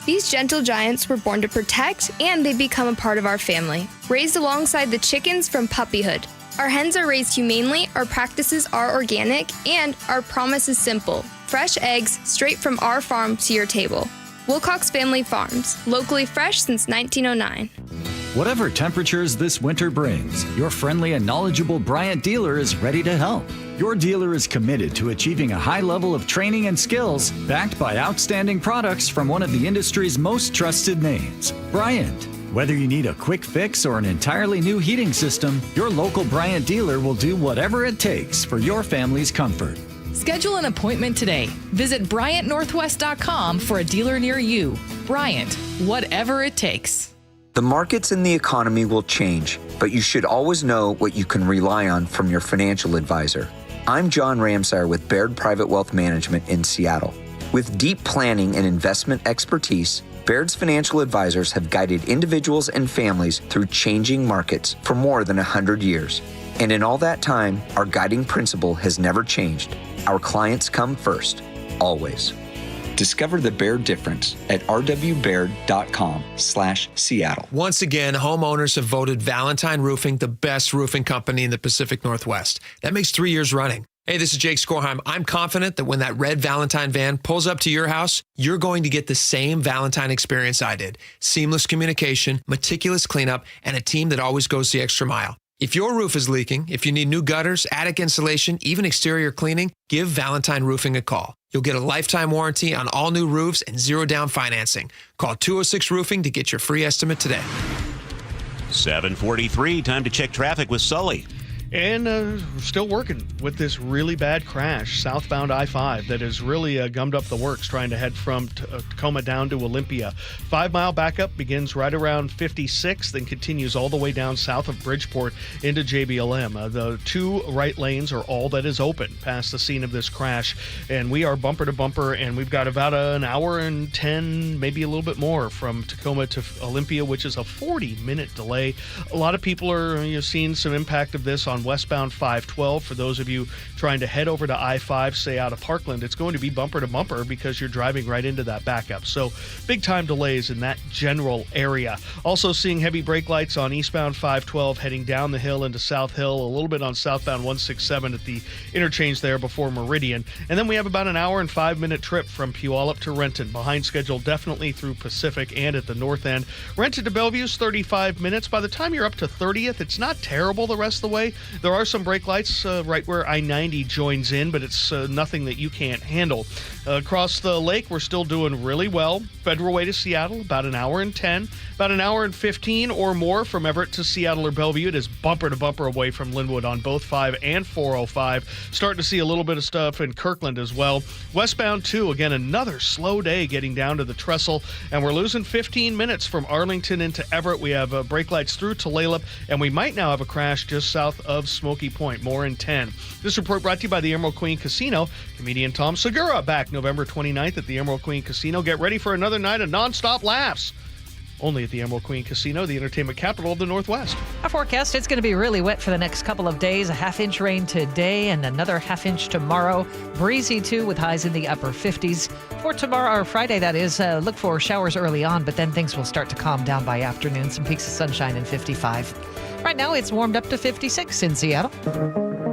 These gentle giants were born to protect, and they become a part of our family, raised alongside the chickens from puppyhood. Our hens are raised humanely, our practices are organic, and our promise is simple: fresh eggs straight from our farm to your table. Wilcox Family Farms, locally fresh since 1909. Whatever temperatures this winter brings, your friendly and knowledgeable Bryant dealer is ready to help. Your dealer is committed to achieving a high level of training and skills, backed by outstanding products from one of the industry's most trusted names, Bryant. Whether you need a quick fix or an entirely new heating system, your local Bryant dealer will do whatever it takes for your family's comfort. Schedule an appointment today. Visit BryantNorthwest.com for a dealer near you. Bryant, whatever it takes. The markets and the economy will change, but you should always know what you can rely on from your financial advisor. I'm John Ramsire with Baird Private Wealth Management in Seattle. With deep planning and investment expertise, Baird's financial advisors have guided individuals and families through changing markets for more than 100 years. And in all that time, our guiding principle has never changed. Our clients come first, always. Discover the Baird difference at rwbaird.com/Seattle. Once again, homeowners have voted Valentine Roofing the best roofing company in the Pacific Northwest. That makes 3 years running. Hey, this is Jake Skorheim. I'm confident that when that red Valentine van pulls up to your house, you're going to get the same Valentine experience I did. Seamless communication, meticulous cleanup, and a team that always goes the extra mile. If your roof is leaking, if you need new gutters, attic insulation, even exterior cleaning, give Valentine Roofing a call. You'll get a lifetime warranty on all new roofs and zero down financing. Call 206 Roofing to get your free estimate today. 7:43, time to check traffic with Sully. And we're still working with this really bad crash southbound I-5 that has really gummed up the works trying to head from Tacoma down to Olympia. 5 mile backup begins right around 56, then continues all the way down south of Bridgeport into JBLM. The two right lanes are all that is open past the scene of this crash, and we are bumper to bumper, and we've got about an hour and 10, maybe a little bit more from Tacoma to Olympia, which is a 40-minute delay. A lot of people are seeing some impact of this on westbound 512. For those of you trying to head over to I-5, say out of Parkland, it's going to be bumper to bumper because you're driving right into that backup. So big time delays in that general area. Also seeing heavy brake lights on eastbound 512 heading down the hill into South Hill, a little bit on southbound 167 at the interchange there before Meridian. And then we have about an hour and 5-minute trip from Puyallup to Renton. Behind schedule definitely through Pacific and at the north end. Renton to Bellevue's 35 minutes. By the time you're up to 30th, it's not terrible the rest of the way. There are some brake lights right where I-90 joins in, but it's nothing that you can't handle. Across the lake, we're still doing really well. Federal Way to Seattle, about an hour and 10. About an hour and 15 or more from Everett to Seattle or Bellevue. It is bumper to bumper away from Linwood on both 5 and 405. Starting to see a little bit of stuff in Kirkland as well. Westbound 2, again, another slow day getting down to the trestle, and we're losing 15 minutes from Arlington into Everett. We have brake lights through Tulalip, and we might now have a crash just south of Smoky Point. More in 10. This report brought to you by the Emerald Queen Casino. Comedian Tom Segura back November 29th at the Emerald Queen Casino. Get ready for another night of nonstop laughs. Only at the Emerald Queen Casino, the entertainment capital of the Northwest. Our forecast, it's going to be really wet for the next couple of days. A half-inch rain today and another half-inch tomorrow. Breezy, too, with highs in the upper 50s. For tomorrow, or Friday, that is, look for showers early on, but then things will start to calm down by afternoon. Some peaks of sunshine in 55. Right now, it's warmed up to 56 in Seattle.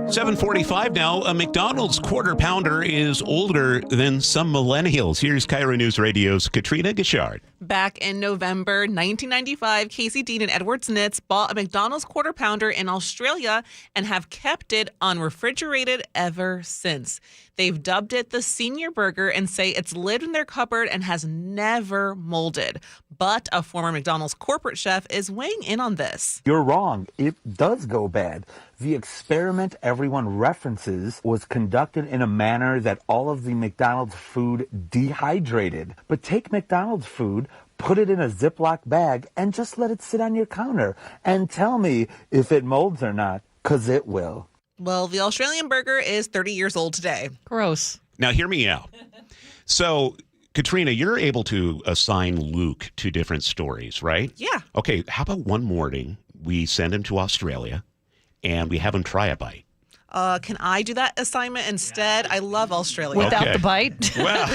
7:45 now. A McDonald's Quarter Pounder is older than some millennials. Here's KIRO News Radio's Katrina Gishard. Back in November 1995, Casey Dean and Edward Snitz bought a McDonald's Quarter Pounder in Australia and have kept it unrefrigerated ever since. They've dubbed it the Senior Burger and say it's lived in their cupboard and has never molded. But a former McDonald's corporate chef is weighing in on this. You're wrong. It does go bad. The experiment everyone references was conducted in a manner that all of the McDonald's food dehydrated. But take McDonald's food, put it in a Ziploc bag, and just let it sit on your counter. And tell me if it molds or not, 'cause it will. Well, the Australian burger is 30 years old today. Gross. Now, hear me out. So, Katrina, you're able to assign Luke to different stories, right? Yeah. Okay, how about one morning we send him to Australia and we have him try a bite? Can I do that assignment instead? I love Australia. Without the bite? Well,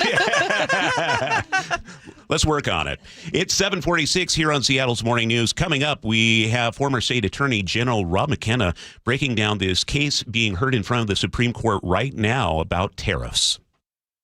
let's work on it. It's 7:46 here on Seattle's Morning News. Coming up, we have former State Attorney General Rob McKenna breaking down this case being heard in front of the Supreme Court right now about tariffs.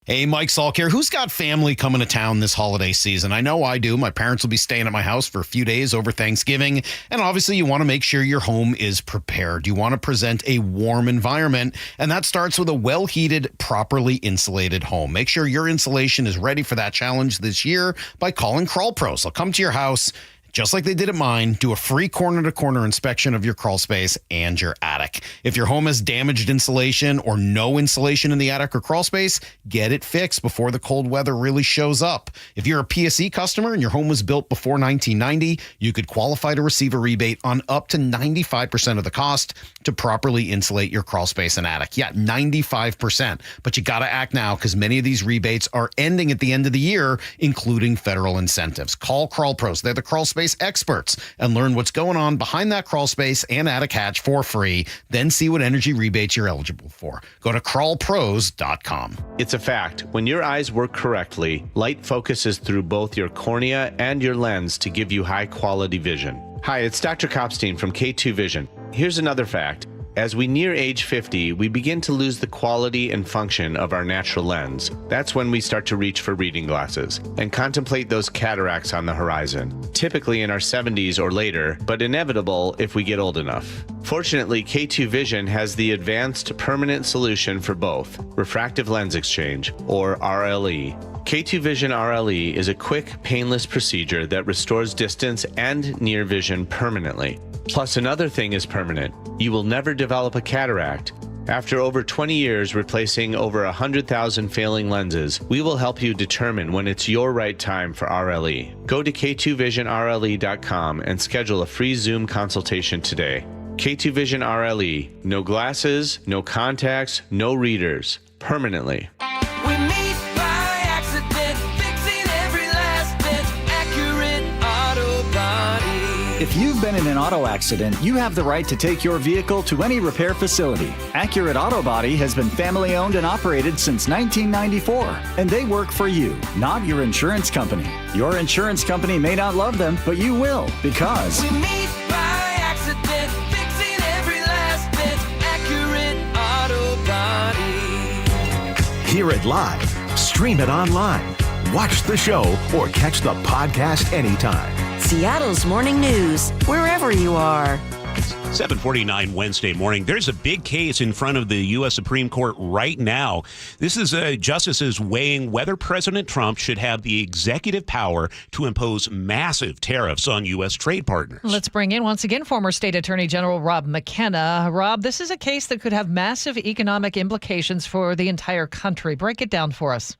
Hey, Mike Salk here. Who's got family coming to town this holiday season? I know I do. My parents will be staying at my house for a few days over Thanksgiving. And obviously, you want to make sure your home is prepared. You want to present a warm environment. And that starts with a well-heated, properly insulated home. Make sure your insulation is ready for that challenge this year by calling Crawl Pros. They'll come to your house, just like they did at mine, do a free corner-to-corner inspection of your crawl space and your attic. If your home has damaged insulation or no insulation in the attic or crawl space, get it fixed before the cold weather really shows up. If you're a PSE customer and your home was built before 1990, you could qualify to receive a rebate on up to 95% of the cost to properly insulate your crawl space and attic. Yeah, 95%. But you got to act now because many of these rebates are ending at the end of the year, including federal incentives. Call Crawl Pros. They're the crawl space experts, and learn what's going on behind that crawl space and attic hatch for free. Then see what energy rebates you're eligible for. Go to crawlpros.com. It's a fact. When your eyes work correctly, light focuses through both your cornea and your lens to give you high quality vision. Hi, it's Dr. Kopstein from K2 Vision. Here's another fact. As we near age 50, we begin to lose the quality and function of our natural lens. That's when we start to reach for reading glasses and contemplate those cataracts on the horizon, typically in our 70s or later, but inevitable if we get old enough. Fortunately, K2 Vision has the advanced permanent solution for both, refractive lens exchange, or RLE. K2 Vision RLE is a quick, painless procedure that restores distance and near vision permanently. Plus, another thing is permanent. You will never develop a cataract. After over 20 years replacing over 100,000 failing lenses, we will help you determine when it's your right time for RLE. Go to k2visionrle.com and schedule a free Zoom consultation today. K2 Vision RLE. No glasses, no contacts, no readers. Permanently. If you've been in an auto accident, you have the right to take your vehicle to any repair facility. Accurate Auto Body has been family owned and operated since 1994, and they work for you, not your insurance company. Your insurance company may not love them, but you will, because We meet by accident, fixing every last bit. Accurate Auto Body. Hear it live, stream it online, watch the show, or catch the podcast anytime. Seattle's Morning News, wherever you are. 7:49 Wednesday morning. There's a big case in front of the U.S. Supreme Court right now. This is justices weighing whether President Trump should have the executive power to impose massive tariffs on U.S. trade partners. Let's bring in, once again, former State Attorney General Rob McKenna. Rob, this is a case that could have massive economic implications for the entire country. Break it down for us.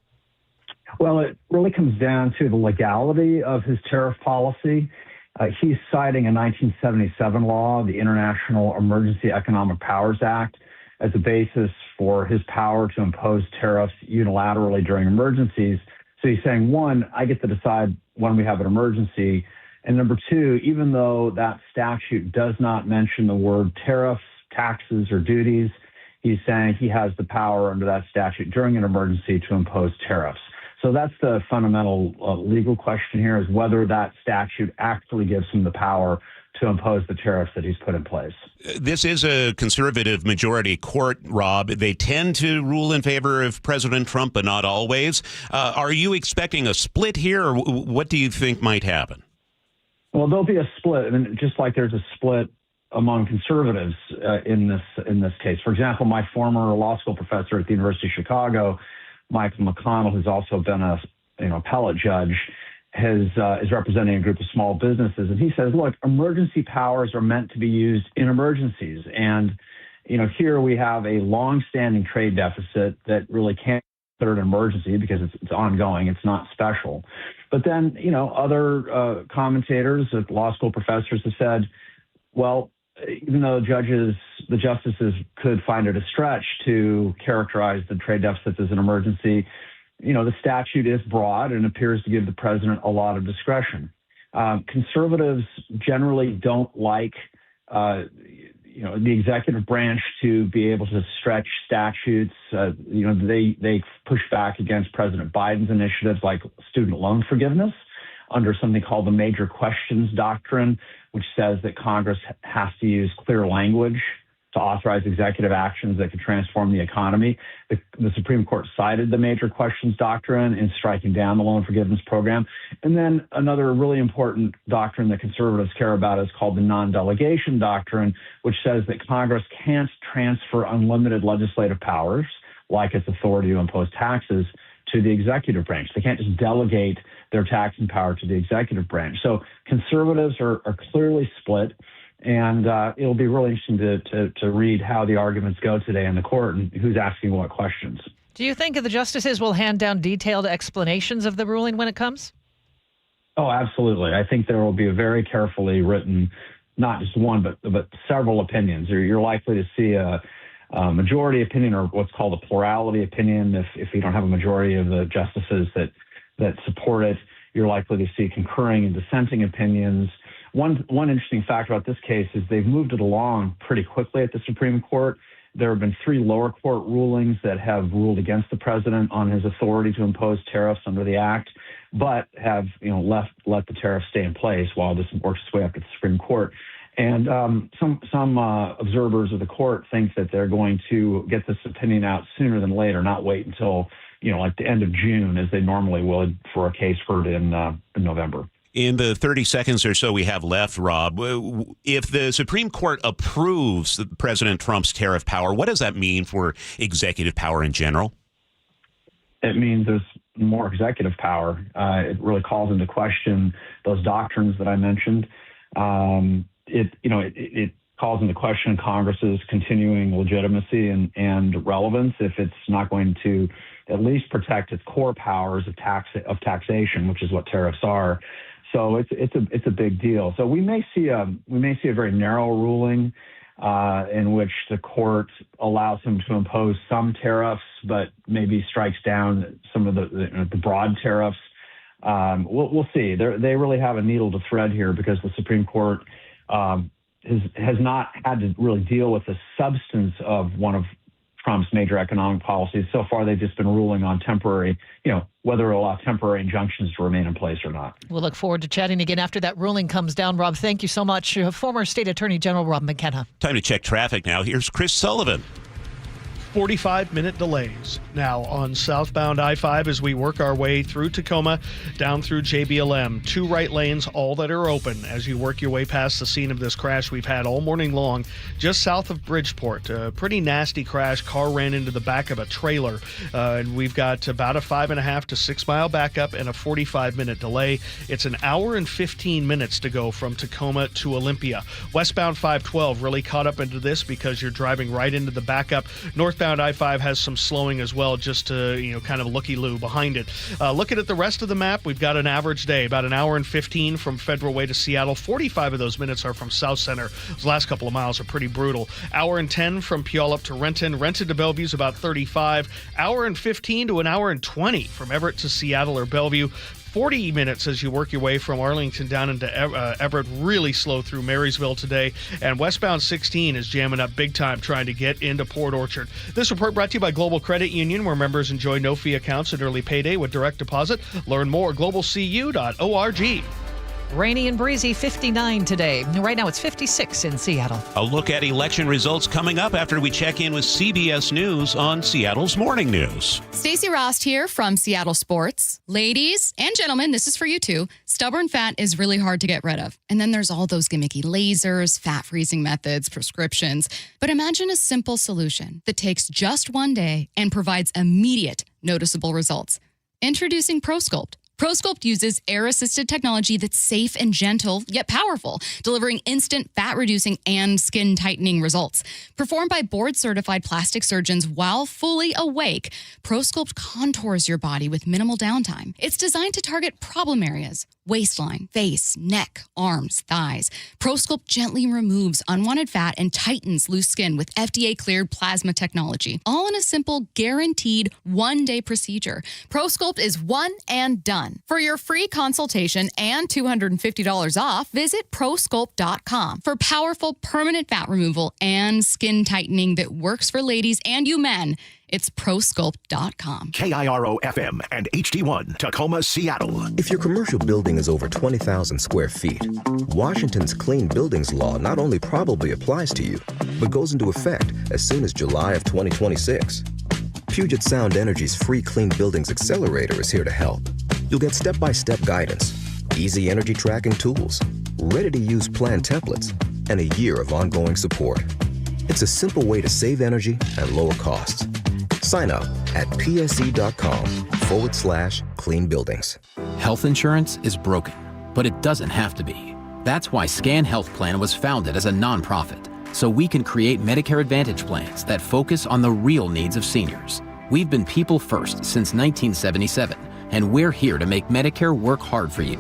Well, it really comes down to the legality of his tariff policy. He's citing a 1977 law, the International Emergency Economic Powers Act, as a basis for his power to impose tariffs unilaterally during emergencies. So he's saying, one, I get to decide when we have an emergency. And number two, even though that statute does not mention the word tariffs, taxes, or duties, he's saying he has the power under that statute during an emergency to impose tariffs. So that's the fundamental legal question here, is whether that statute actually gives him the power to impose the tariffs that he's put in place. This is a conservative majority court, Rob. They tend to rule in favor of President Trump, but not always. Are you expecting a split here, or what do you think might happen? Well, there'll be a split. I mean, just like there's a split among conservatives in this case. For example, my former law school professor at the University of Chicago, Michael McConnell, who's also been a appellate judge, is representing a group of small businesses, and he says, look, emergency powers are meant to be used in emergencies, and here we have a long-standing trade deficit that really can't be considered an emergency because it's ongoing, it's not special. But then other commentators, law school professors, have said, well, even though the justices could find it a stretch to characterize the trade deficits as an emergency, the statute is broad and appears to give the president a lot of discretion. Conservatives generally don't like, the executive branch to be able to stretch statutes. They push back against President Biden's initiatives like student loan forgiveness under something called the Major Questions Doctrine, which says that Congress has to use clear language to authorize executive actions that could transform the economy. The Supreme Court cited the Major Questions Doctrine in striking down the loan forgiveness program. And then another really important doctrine that conservatives care about is called the non-delegation doctrine, which says that Congress can't transfer unlimited legislative powers, like its authority to impose taxes, to the executive branch. They can't just delegate their taxing power to the executive branch. So conservatives are clearly split. And it'll be really interesting to read how the arguments go today in the court and who's asking what questions. Do you think the justices will hand down detailed explanations of the ruling when it comes? Oh, absolutely. I think there will be a very carefully written, not just one, but several opinions. You're likely to see a majority opinion or what's called a plurality opinion. If you don't have a majority of the justices that support it, you're likely to see concurring and dissenting opinions. One interesting fact about this case is they've moved it along pretty quickly at the Supreme Court. There have been 3 lower court rulings that have ruled against the president on his authority to impose tariffs under the act, but have let the tariffs stay in place while this works its way up to the Supreme Court. And some observers of the court think that they're going to get this opinion out sooner than later, not wait until like the end of June as they normally would for a case heard in November. In the 30 seconds or so we have left, Rob, if the Supreme Court approves President Trump's tariff power, what does that mean for executive power in general? It means there's more executive power. It really calls into question those doctrines that I mentioned. It calls into question Congress's continuing legitimacy and relevance if it's not going to at least protect its core powers of taxation, which is what tariffs are. So it's a big deal. So we may see a very narrow ruling in which the court allows him to impose some tariffs, but maybe strikes down some of the broad tariffs. We'll see. They really have a needle to thread here because the Supreme Court has not had to really deal with the substance of one of Trump's major economic policies. So far, they've just been ruling on temporary, whether it'll allow temporary injunctions to remain in place or not. We'll look forward to chatting again after that ruling comes down. Rob, thank you so much. Former State Attorney General Rob McKenna. Time to check traffic now. Here's Chris Sullivan. 45-minute delays now on southbound I-5 as we work our way through Tacoma, down through JBLM. 2 right lanes, all that are open as you work your way past the scene of this crash we've had all morning long, just south of Bridgeport. A pretty nasty crash. Car ran into the back of a trailer, and we've got about a 5.5 to 6 mile backup and a 45-minute delay. It's an hour and 15 minutes to go from Tacoma to Olympia. Westbound 512 really caught up into this because you're driving right into the backup. Northbound I-5 has some slowing as well, just to, kind of looky-loo behind it. Looking at the rest of the map, we've got an average day, about an hour and 15 from Federal Way to Seattle. 45 of those minutes are from South Center. Those last couple of miles are pretty brutal. Hour and 10 from Puyallup to Renton. Renton to Bellevue is about 35. Hour and 15 to an hour and 20 from Everett to Seattle or Bellevue. 40 minutes as you work your way from Arlington down into Everett. Really slow through Marysville today. And westbound 16 is jamming up big time trying to get into Port Orchard. This report brought to you by Global Credit Union, where members enjoy no-fee accounts and early payday with direct deposit. Learn more at globalcu.org. Rainy and breezy, 59 today. Right now it's 56 in Seattle. A look at election results coming up after we check in with CBS News on Seattle's Morning News. Stacey Rost here from Seattle Sports. Ladies and gentlemen, this is for you too. Stubborn fat is really hard to get rid of. And then there's all those gimmicky lasers, fat freezing methods, prescriptions. But imagine a simple solution that takes just one day and provides immediate, noticeable results. Introducing ProSculpt. ProSculpt uses air-assisted technology that's safe and gentle, yet powerful, delivering instant fat-reducing and skin-tightening results. Performed by board-certified plastic surgeons while fully awake, ProSculpt contours your body with minimal downtime. It's designed to target problem areas waistline, face, neck, arms, thighs. ProSculpt gently removes unwanted fat and tightens loose skin with FDA-cleared plasma technology, all in a simple, guaranteed one-day procedure. ProSculpt is one and done. For your free consultation and $250 off, visit ProSculpt.com. For powerful permanent fat removal and skin tightening that works for ladies and you men, it's ProSculpt.com. KIRO FM and HD1, Tacoma, Seattle. If your commercial building is over 20,000 square feet, Washington's Clean Buildings Law not only probably applies to you, but goes into effect as soon as July of 2026. Puget Sound Energy's free Clean Buildings Accelerator is here to help. You'll get step-by-step guidance, easy energy tracking tools, ready-to-use plan templates, and a year of ongoing support. It's a simple way to save energy and lower costs. Sign up at pse.com/clean buildings. Health insurance is broken, but it doesn't have to be. That's why Scan Health Plan was founded as a nonprofit, so we can create Medicare Advantage plans that focus on the real needs of seniors. We've been people first since 1977, and we're here to make Medicare work hard for you,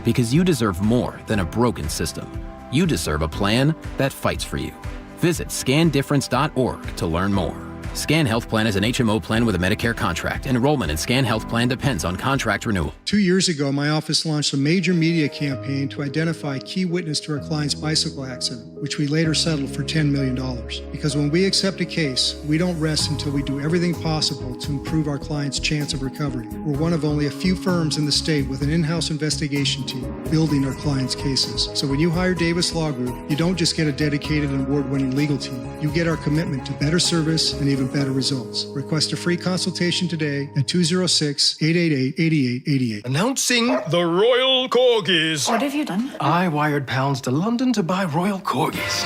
because you deserve more than a broken system. You deserve a plan that fights for you. Visit scandifference.org to learn more. Scan Health Plan is an HMO plan with a Medicare contract. Enrollment in Scan Health Plan depends on contract renewal. 2 years ago, my office launched a major media campaign to identify key witness to our client's bicycle accident, which we later settled for $10 million. Because when we accept a case, we don't rest until we do everything possible to improve our client's chance of recovery. We're one of only a few firms in the state with an in-house investigation team building our clients' cases. So when you hire Davis Law Group, you don't just get a dedicated and award-winning legal team. You get our commitment to better service and even better results. Request a free consultation today at 206-888-8888. Announcing the Royal Corgis. What have you done? I wired pounds to London to buy Royal Corgis.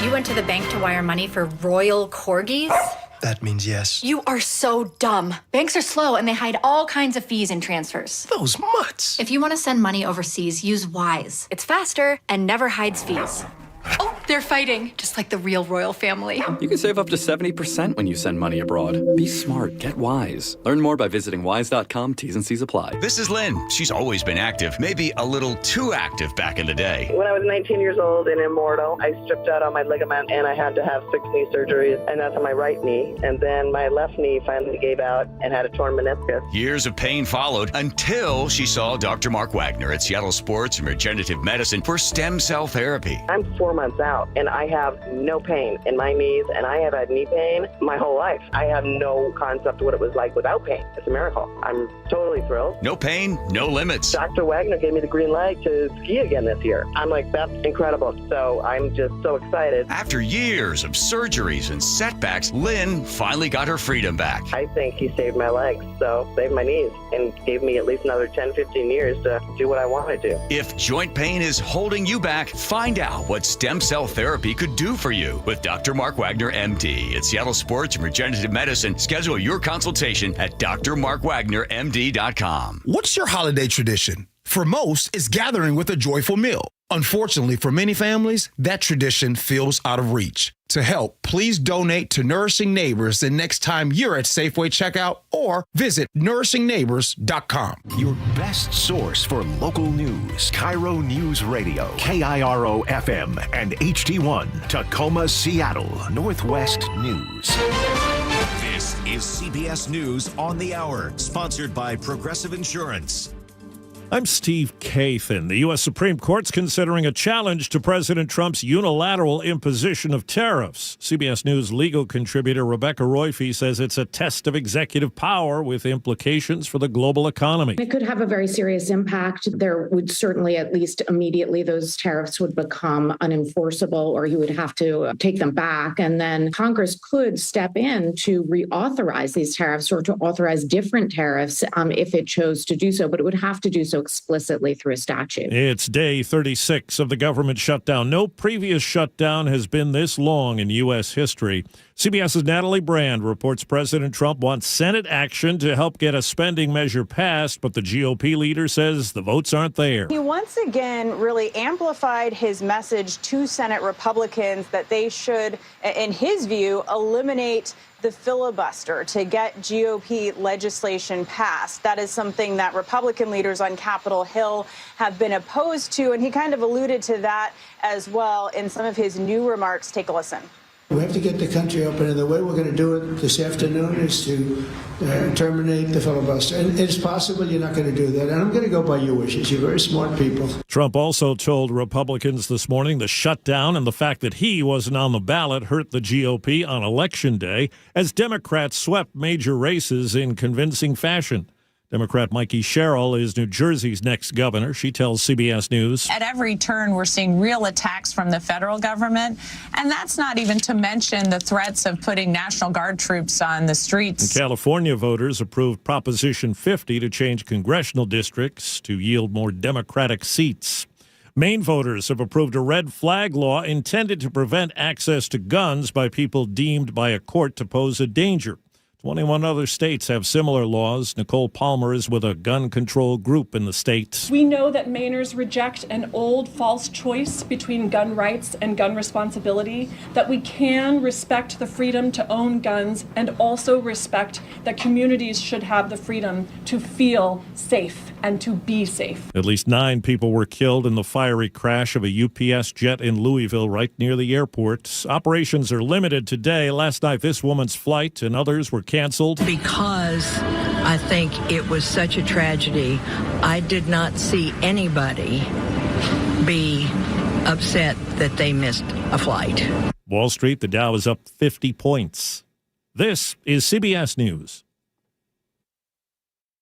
You went to the bank to wire money for Royal Corgis? That means yes. You are so dumb. Banks are slow and they hide all kinds of fees and transfers. Those mutts. If you want to send money overseas, use Wise. It's faster and never hides fees. Oh, they're fighting, just like the real royal family. You can save up to 70% when you send money abroad. Be smart. Get Wise. Learn more by visiting wise.com. T's and C's apply. This is Lynn. She's always been active, maybe a little too active back in the day. When I was 19 years old and immortal, I stripped out all my ligament and I had to have 6 knee surgeries, and that's on my right knee. And then my left knee finally gave out and had a torn meniscus. Years of pain followed until she saw Dr. Mark Wagner at Seattle Sports and Regenerative Medicine for stem cell therapy. I'm 4 months out and I have no pain in my knees, and I have had knee pain my whole life. I have no concept of what it was like without pain. It's a miracle. I'm totally thrilled. No pain, no limits. Dr. Wagner gave me the green light to ski again this year. I'm like, that's incredible. So I'm just so excited. After years of surgeries and setbacks, Lynn finally got her freedom back. I think he saved my legs, so saved my knees, and gave me at least another 10, 15 years to do what I want to do. If joint pain is holding you back, find out what stem cell therapy could do for you with Dr. Mark Wagner, MD, at Seattle Sports and Regenerative Medicine. Schedule your consultation at drmarkwagnermd.com. What's your holiday tradition? For most, it's gathering with a joyful meal. Unfortunately, for many families, that tradition feels out of reach. To help, please donate to Nourishing Neighbors the next time you're at Safeway checkout, or visit nourishingneighbors.com. Your best source for local news. KIRO Newsradio, KIRO FM and HD1, Tacoma, Seattle, Northwest News. This is CBS News on the Hour, sponsored by Progressive Insurance. I'm Steve Kathan. The U.S. Supreme Court's considering a challenge to President Trump's unilateral imposition of tariffs. CBS News legal contributor Rebecca Royfe says it's a test of executive power with implications for the global economy. It could have a very serious impact. There would certainly, at least immediately, those tariffs would become unenforceable, or you would have to take them back. And then Congress could step in to reauthorize these tariffs or to authorize different tariffs if it chose to do so. But it would have to do so explicitly through a statute. It's day 36 of the government shutdown. No previous shutdown has been this long in U.S. history. CBS's Natalie Brand reports President Trump wants Senate action to help get a spending measure passed, but the GOP leader says the votes aren't there. He once again really amplified his message to Senate Republicans that they should, in his view, eliminate the filibuster to get GOP legislation passed. That is something that Republican leaders on Capitol Hill have been opposed to, and he kind of alluded to that as well in some of his new remarks. Take a listen. We have to get the country open, and the way we're going to do it this afternoon is to terminate the filibuster. And it's possible you're not going to do that, and I'm going to go by your wishes. You're very smart people. Trump also told Republicans this morning the shutdown and the fact that he wasn't on the ballot hurt the GOP on Election Day as Democrats swept major races in convincing fashion. Democrat Mikey Sherrill is New Jersey's next governor. She tells CBS News. At every turn, we're seeing real attacks from the federal government, and that's not even to mention the threats of putting National Guard troops on the streets. California voters approved Proposition 50 to change congressional districts to yield more Democratic seats. Maine voters have approved a red flag law intended to prevent access to guns by people deemed by a court to pose a danger. 21 other states have similar laws. Nicole Palmer is with a gun control group in the state. We know that Mainers reject an old false choice between gun rights and gun responsibility, that we can respect the freedom to own guns and also respect that communities should have the freedom to feel safe and to be safe. At least 9 people were killed in the fiery crash of a UPS jet in Louisville right near the airport. Operations are limited today. Last night, this woman's flight and others were canceled. Because I think it was such a tragedy, I did not see anybody be upset that they missed a flight. Wall Street, the Dow is up 50 points. This is CBS News.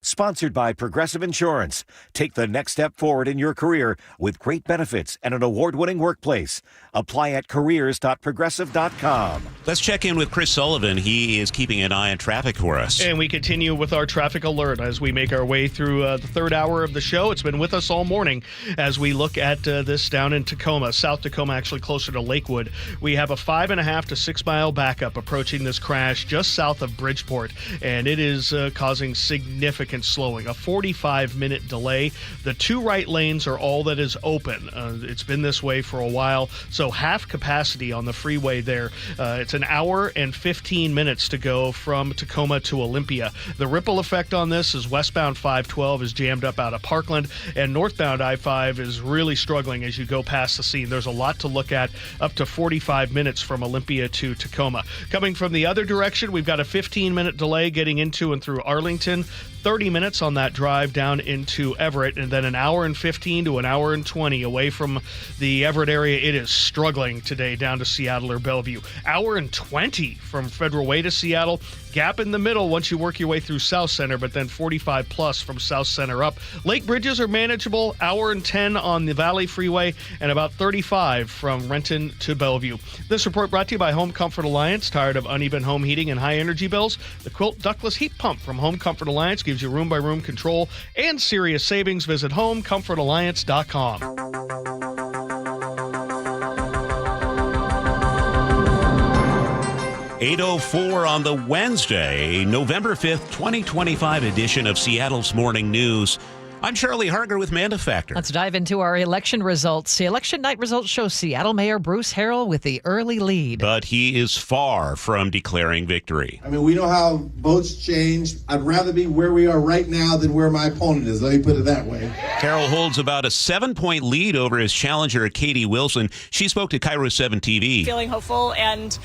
Sponsored by Progressive Insurance. Take the next step forward in your career with great benefits and an award-winning workplace. Apply at careers.progressive.com. Let's check in with Chris Sullivan. He is keeping an eye on traffic for us. And we continue with our traffic alert as we make our way through the third hour of the show. It's been with us all morning as we look at this down in Tacoma, South Tacoma, actually closer to Lakewood. We have a 5.5 to 6 mile backup approaching this crash just south of Bridgeport, and it is causing significant slowing, a 45-minute delay. The 2 right lanes are all that is open. It's been this way for a while, so half capacity on the freeway there. It's an hour and 15 minutes to go from Tacoma to Olympia. The ripple effect on this is westbound 512 is jammed up out of Parkland, and northbound I-5 is really struggling as you go past the scene. There's a lot to look at, up to 45 minutes from Olympia to Tacoma. Coming from the other direction, we've got a 15-minute delay getting into and through Arlington, 30 minutes on that drive down into Everett, and then an hour and 15 to an hour and 20 away from the Everett area. It is struggling today down to Seattle or Bellevue. Hour and 20 from Federal Way to Seattle. Gap in the middle once you work your way through South Center, but then 45 plus from South Center up. Lake bridges are manageable. Hour and 10 on the Valley Freeway, and about 35 from Renton to Bellevue. This report brought to you by Home Comfort Alliance. Tired of uneven home heating and high energy bills? The Quilt ductless heat pump from Home Comfort Alliance gives you room-by-room control and serious savings. Visit homecomfortalliance.com. 8:04 on the Wednesday, November 5th, 2025 edition of Seattle's Morning News. I'm Charlie Harger with Manda Factor. Let's dive into our election results. The election night results show Seattle Mayor Bruce Harrell with the early lead. But he is far from declaring victory. I mean, we know how votes change. I'd rather be where we are right now than where my opponent is. Let me put it that way. Harrell holds about a 7-point lead over his challenger, Katie Wilson. She spoke to KIRO 7 TV. Feeling hopeful, and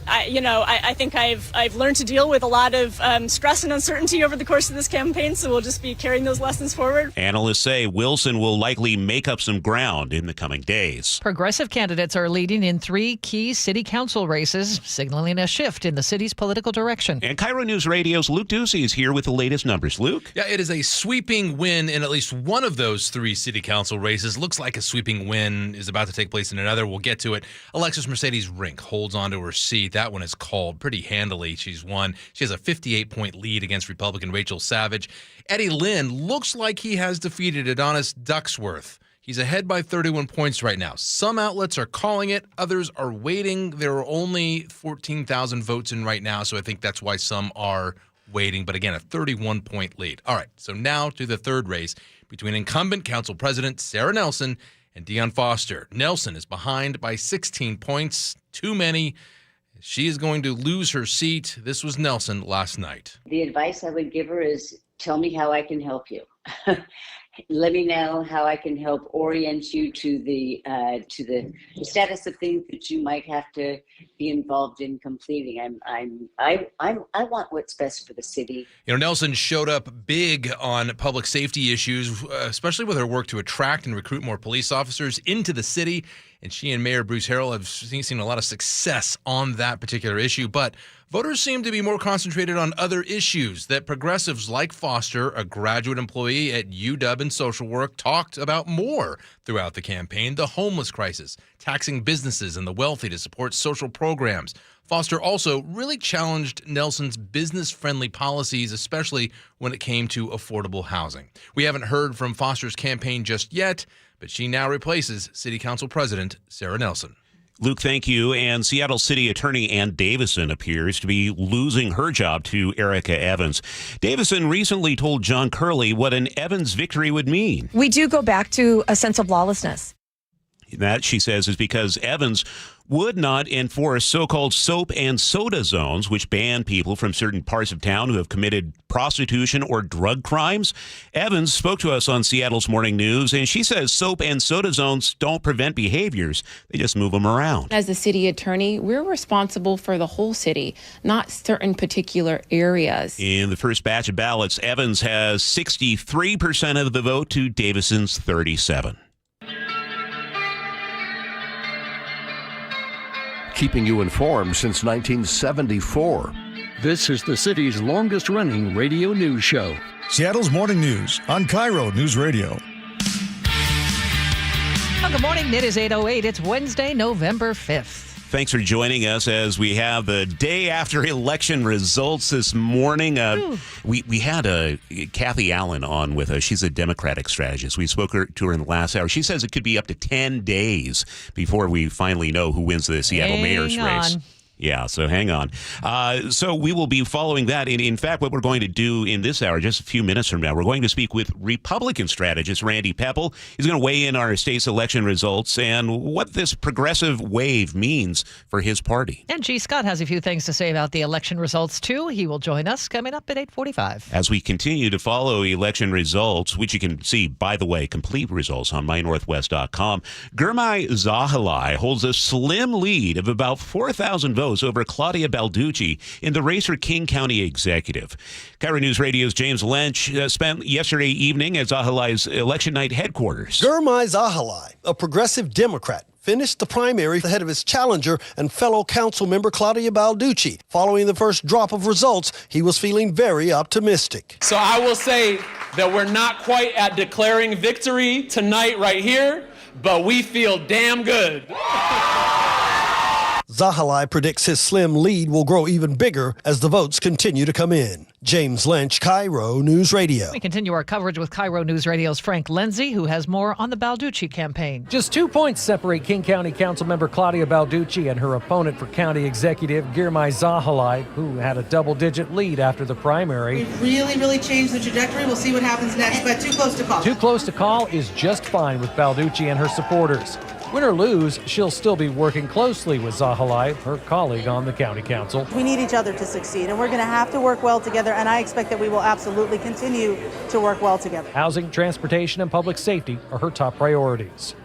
I think I've learned to deal with a lot of stress and uncertainty over the course of this campaign, so we'll just be carrying those lessons forward. Analysts say Wilson will likely make up some ground in the coming days. Progressive candidates are leading in 3 key city council races, signaling a shift in the city's political direction. And KIRO Newsradio's Luke Ducey is here with the latest numbers. Luke? Yeah, it is a sweeping win in at least one of those 3 city council races. Looks like a sweeping win is about to take place in another. We'll get to it. Alexis Mercedes Rink holds on to her seat. That one is called pretty handily. She's won. She has a 58-point lead against Republican Rachel Savage. Eddie Lynn looks like he has defeated Adonis Ducksworth. He's ahead by 31 points right now. Some outlets are calling it, others are waiting. There are only 14,000 votes in right now, so I think that's why some are waiting. But again, a 31-point lead. All right, so now to the third race between incumbent council president Sarah Nelson and Dion Foster. Nelson is behind by 16 points, too many. She is going to lose her seat. This was Nelson last night. The advice I would give her is tell me how I can help you. Let me know how I can help orient you to the status of things that you might have to be involved in completing. I want what's best for the city. You know, Nelson showed up big on public safety issues, especially with her work to attract and recruit more police officers into the city. And she and Mayor Bruce Harrell have seen a lot of success on that particular issue. But voters seem to be more concentrated on other issues that progressives like Foster, a graduate employee at UW in social work, talked about more throughout the campaign. The homeless crisis, taxing businesses and the wealthy to support social programs. Foster also really challenged Nelson's business-friendly policies, especially when it came to affordable housing. We haven't heard from Foster's campaign just yet, but she now replaces City Council President Sarah Nelson. Luke, thank you. And Seattle City Attorney Ann Davison appears to be losing her job to Erica Evans. Davison recently told John Curley what an Evans victory would mean. We do go back to a sense of lawlessness. That, she says, is because Evans would not enforce so-called soap and soda zones, which ban people from certain parts of town who have committed prostitution or drug crimes. Evans spoke to us on Seattle's Morning News, and she says soap and soda zones don't prevent behaviors. They just move them around. As the city attorney, we're responsible for the whole city, not certain particular areas. In the first batch of ballots, Evans has 63% of the vote to Davison's 37%. Keeping you informed since 1974. This is the city's longest-running radio news show. Seattle's Morning News on KIRO Newsradio. Well, good morning. It is 8:08. It's Wednesday, November 5th. Thanks for joining us as we have the day after election results this morning. We had Kathy Allen on with us. She's a Democratic strategist. We spoke to her in the last hour. She says it could be up to 10 days before we finally know who wins the Seattle mayor's race. Yeah, so hang on. So we will be following that. In fact, what we're going to do in this hour, just a few minutes from now, we're going to speak with Republican strategist Randy Pepple. He's going to weigh in our state's election results and what this progressive wave means for his party. And G. Scott has a few things to say about the election results, too. He will join us coming up at 8:45. As we continue to follow election results, which you can see, by the way, complete results on mynorthwest.com, Gurmai Zahalai holds a slim lead of about 4,000 votes over Claudia Balducci in the race for King County Executive. KIRO News Radio's James Lynch spent yesterday evening at Zahalai's election night headquarters. Gurmai Zahalai, a progressive Democrat, finished the primary ahead of his challenger and fellow council member Claudia Balducci. Following the first drop of results, he was feeling very optimistic. So I will say that we're not quite at declaring victory tonight right here, but we feel damn good. Zahalai predicts his slim lead will grow even bigger as the votes continue to come in. James Lynch, KIRO News Radio. We continue our coverage with KIRO News Radio's Frank Lindsay, who has more on the Balducci campaign. Just 2 points separate King County Councilmember Claudia Balducci and her opponent for county executive Gurmai Zahalai, who had a double-digit lead after the primary. We really changed the trajectory. We'll see what happens next, but too close to call. Too close to call is just fine with Balducci and her supporters. Win or lose, she'll still be working closely with Zahalai, her colleague on the county council. We need each other to succeed, and we're going to have to work well together, and I expect that we will absolutely continue to work well together. Housing, transportation, and public safety are her top priorities.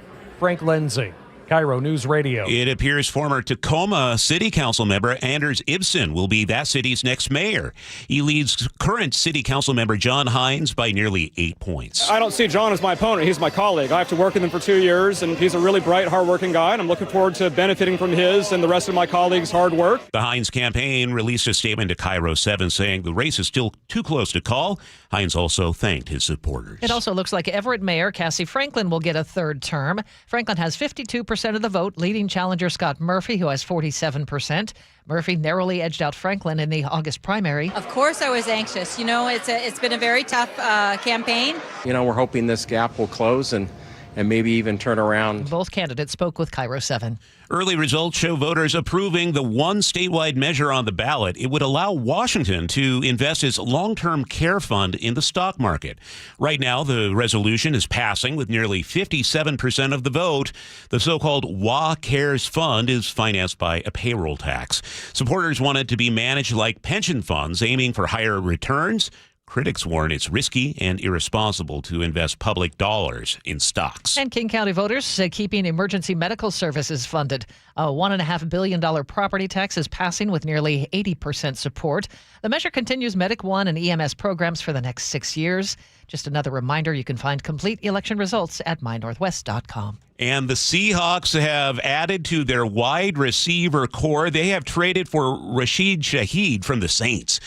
Frank Lindsay, KIRO News Radio. It appears former Tacoma City Council member Anders Ibsen will be that city's next mayor. He leads current City Council member John Hines by nearly 8 points. I don't see John as my opponent. He's my colleague. I have to work with him for 2 years, and he's a really bright, hardworking guy, and I'm looking forward to benefiting from his and the rest of my colleagues' hard work. The Hines campaign released a statement to KIRO 7 saying the race is still too close to call. Hines also thanked his supporters. It also looks like Everett Mayor Cassie Franklin will get a third term. Franklin has 52% of the vote, leading challenger Scott Murphy, who has 47%. Murphy narrowly edged out Franklin in the August primary. Of course I was anxious. You know, it's been a very tough campaign. You know, we're hoping this gap will close and and maybe even turn around. Both candidates spoke with KIRO 7. Early results show voters approving the one statewide measure on the ballot. It would allow Washington to invest its long-term care fund in the stock market. Right now, the resolution is passing with nearly 57% of the vote. The so-called WA Cares Fund is financed by a payroll tax. Supporters want it to be managed like pension funds, aiming for higher returns. Critics warn it's risky and irresponsible to invest public dollars in stocks. And King County voters say keeping emergency medical services funded. A $1.5 billion property tax is passing with nearly 80% support. The measure continues Medic One and EMS programs for the next 6 years. Just another reminder, you can find complete election results at mynorthwest.com. And the Seahawks have added to their wide receiver core. They have traded for Rashid Shaheed from the Saints.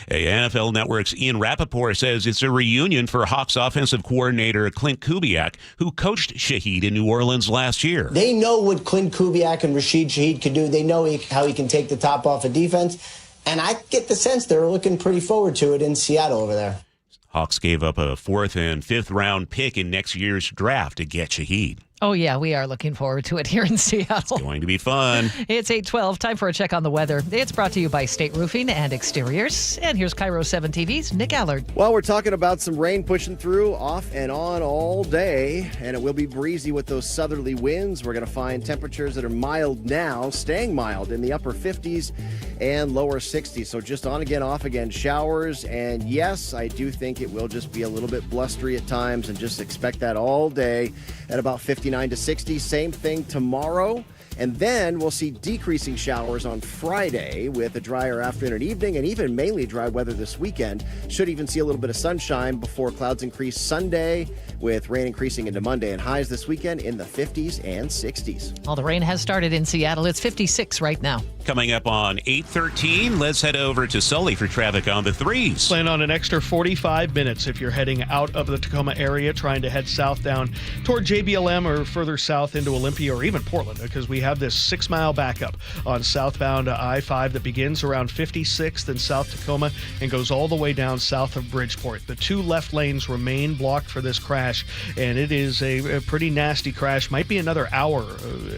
NFL Network's Ian Rappaport says it's a reunion for Hawks offensive coordinator Clint Kubiak, who coached Shaheed in New Orleans last year. They know what Clint Kubiak and Rashid Shaheed can do. They know how he can take the top off of defense. And I get the sense they're looking pretty forward to it in Seattle over there. Hawks gave up a 4th and 5th round pick in next year's draft to get Shaheed. Oh, yeah, we are looking forward to it here in Seattle. It's going to be fun. It's 8:12. Time for a check on the weather. It's brought to you by State Roofing and Exteriors. And here's KIRO 7 TV's Nick Allard. Well, we're talking about some rain pushing through off and on all day, and it will be breezy with those southerly winds. We're going to find temperatures that are mild now, staying mild in the upper 50s and lower 60s. So just on again, off again showers. And yes, I do think it will just be a little bit blustery at times, and just expect that all day at about 59 to 60. Same thing tomorrow. And then we'll see decreasing showers on Friday with a drier afternoon and evening, and even mainly dry weather this weekend. Should even see a little bit of sunshine before clouds increase Sunday, with rain increasing into Monday, and highs this weekend in the 50s and 60s. Well, the rain has started in Seattle. It's 56 right now. Coming up on 8:13, let's head over to Sully for traffic on the 3s. Plan on an extra 45 minutes if you're heading out of the Tacoma area, trying to head south down toward JBLM or further south into Olympia or even Portland, because we have this 6-mile backup on southbound I-5 that begins around 56th in South Tacoma and goes all the way down south of Bridgeport. The 2 left lanes remain blocked for this crash, and it is a pretty nasty crash. Might be another hour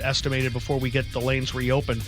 estimated before we get the lanes reopened.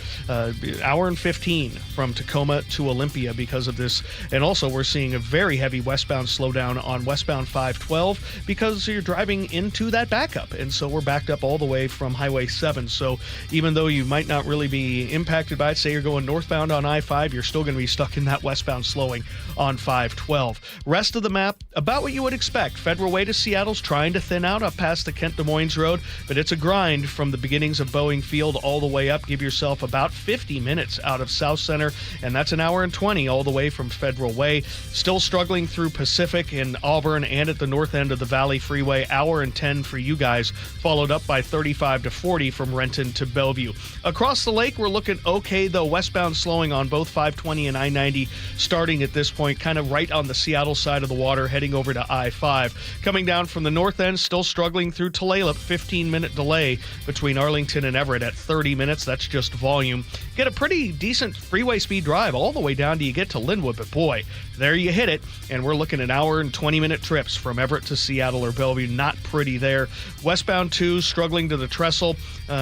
Hour and 15 from Tacoma to Olympia because of this. And also we're seeing a very heavy westbound slowdown on westbound 512 because you're driving into that backup. And so we're backed up all the way from Highway 7. So even though you might not really be impacted by it, say you're going northbound on I-5, you're still going to be stuck in that westbound slowing on 512. Rest of the map, about what you would expect. Federal Way to Seattle's trying to thin out up past the Kent-Des Moines Road, but it's a grind from the beginnings of Boeing Field all the way up. Give yourself about 50 minutes out of South Center, and that's an hour and 20 all the way from Federal Way. Still struggling through Pacific in Auburn and at the north end of the Valley Freeway. Hour and 10 for you guys, followed up by 35 to 40 from Renton to Bellevue. Across the lake, we're looking okay, though. Westbound slowing on both 520 and I-90, starting at this point, kind of right on the Seattle side of the water, heading over to I-5. Coming down from the north end, still struggling through Tulalip, 15-minute delay between Arlington and Everett at 30 minutes. That's just volume. Get a pretty decent freeway speed drive all the way down till you get to Linwood, but boy, there you hit it, and we're looking at hour and 20-minute trips from Everett to Seattle or Bellevue. Not pretty there. Westbound 2 struggling to the trestle.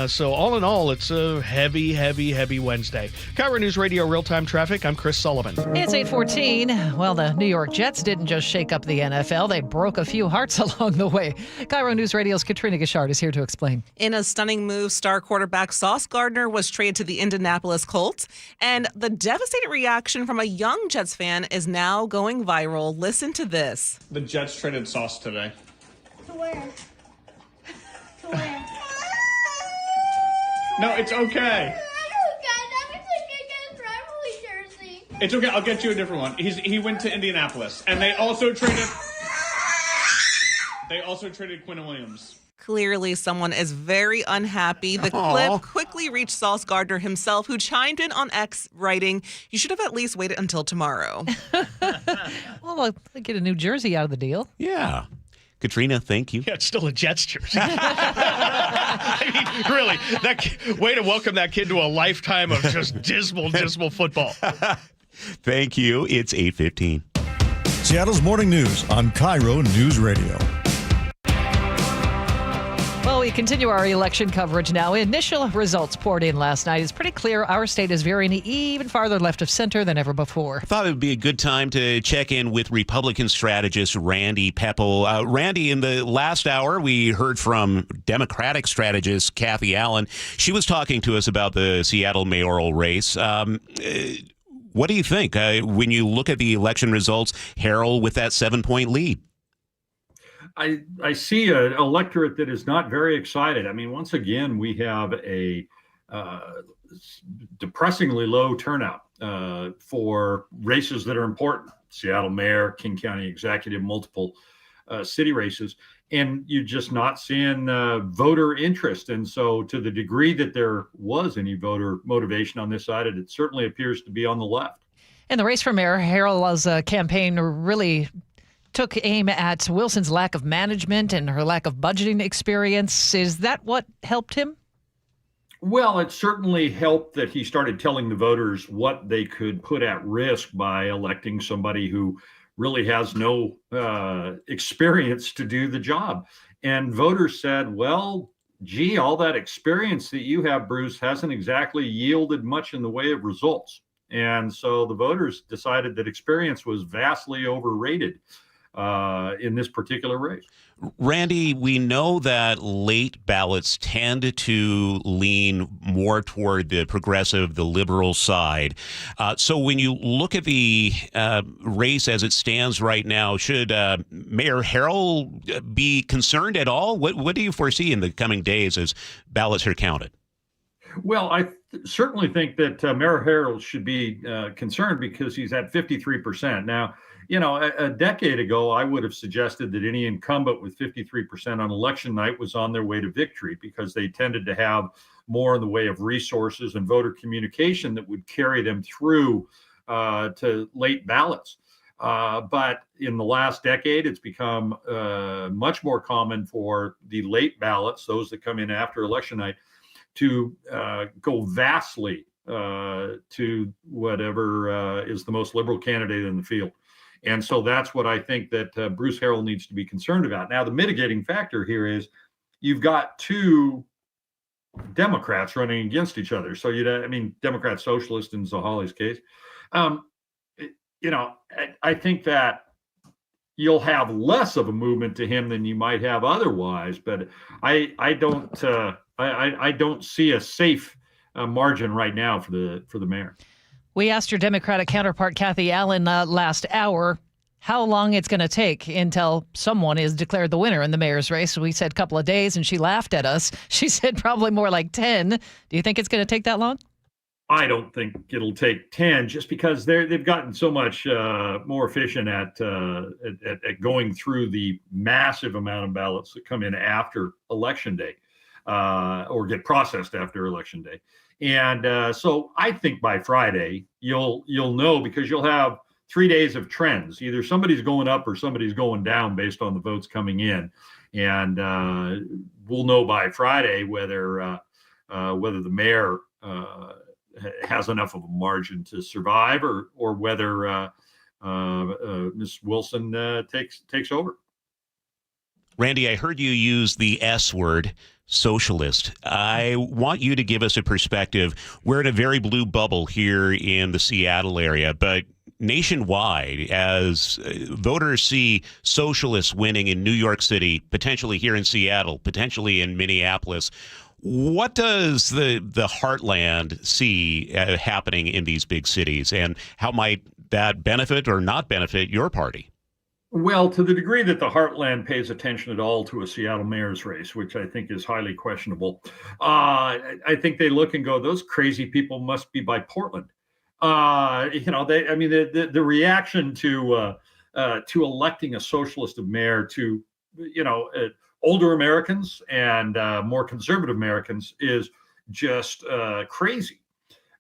So all in all, it's a heavy Wednesday. KIRO News Radio real-time traffic. I'm Chris Sullivan. It's 8:14. Well, the New York Jets didn't just shake up the NFL. They broke a few hearts along the way. KIRO News Radio's Katrina Gishard is here to explain. In a stunning move, star quarterback Sauce Gardner was traded to the Indianapolis Colts, and the devastating reaction from a young Jets fan is now going viral. Listen to this. The Jets traded Sauce today. To where? To where? No, it's okay. It's okay. I'll get you a different one. He went to Indianapolis, and they also traded Quinn Williams. Clearly, someone is very unhappy. The clip quickly reached Sauce Gardner himself, who chimed in on X, writing, "You should have at least waited until tomorrow." Well, I'll get a new jersey out of the deal. Yeah. Katrina, thank you. Yeah, it's still a Jets jersey. I mean, really, way to welcome that kid to a lifetime of just dismal football. Thank you. It's 8:15. Seattle's morning news on KIRO News Radio. Well, we continue our election coverage now. Initial results poured in last night. It's pretty clear our state is veering even farther left of center than ever before. I thought it would be a good time to check in with Republican strategist Randy Peppel. Randy, in the last hour, we heard from Democratic strategist Kathy Allen. She was talking to us about the Seattle mayoral race. What do you think when you look at the election results? Harrell with that 7-point lead. I see an electorate that is not very excited. I mean, once again, we have a depressingly low turnout for races that are important. Seattle mayor, King County executive, multiple city races. And you're just not seeing voter interest. And so to the degree that there was any voter motivation on this side, it certainly appears to be on the left. In the race for mayor, Harrell's campaign really took aim at Wilson's lack of management and her lack of budgeting experience. Is that what helped him? Well, it certainly helped that he started telling the voters what they could put at risk by electing somebody who really has no experience to do the job. And voters said, well, gee, all that experience that you have, Bruce, hasn't exactly yielded much in the way of results. And so the voters decided that experience was vastly overrated in this particular race. Randy, we know that late ballots tend to lean more toward the progressive, the liberal side. So when you look at the race as it stands right now, should Mayor Harrell be concerned at all? What do you foresee in the coming days as ballots are counted? Well, I certainly think that Mayor Harrell should be concerned because he's at 53%. Now, you know, a decade ago, I would have suggested that any incumbent with 53% on election night was on their way to victory because they tended to have more in the way of resources and voter communication that would carry them through to late ballots. But in the last decade, it's become much more common for the late ballots, those that come in after election night, to go vastly to whatever is the most liberal candidate in the field. And so that's what I think that Bruce Harrell needs to be concerned about. Now, the mitigating factor here is you've got two Democrats running against each other. So, Democrat socialist in Zahali's case. I think that you'll have less of a movement to him than you might have otherwise. But I don't see a safe margin right now for the mayor. We asked your Democratic counterpart, Kathy Allen, last hour, how long it's going to take until someone is declared the winner in the mayor's race. We said a couple of days, and she laughed at us. She said probably more like 10. Do you think it's going to take that long? I don't think it'll take 10, just because they've gotten so much more efficient at going through the massive amount of ballots that come in after Election Day or get processed after Election Day. And so I think by Friday, you'll know, because you'll have 3 days of trends. Either somebody's going up or somebody's going down based on the votes coming in. And we'll know by Friday whether the mayor has enough of a margin to survive or whether Ms. Wilson takes over. Randy, I heard you use the S word, socialist. I want you to give us a perspective. We're in a very blue bubble here in the Seattle area, but nationwide, as voters see socialists winning in New York City, potentially here in Seattle, potentially in Minneapolis, what does the heartland see happening in these big cities, and how might that benefit or not benefit your party? Well, to the degree that the heartland pays attention at all to a Seattle mayor's race, which I think is highly questionable, I think they look and go, those crazy people must be by Portland. The reaction to electing a socialist mayor to, older Americans and more conservative Americans is just crazy.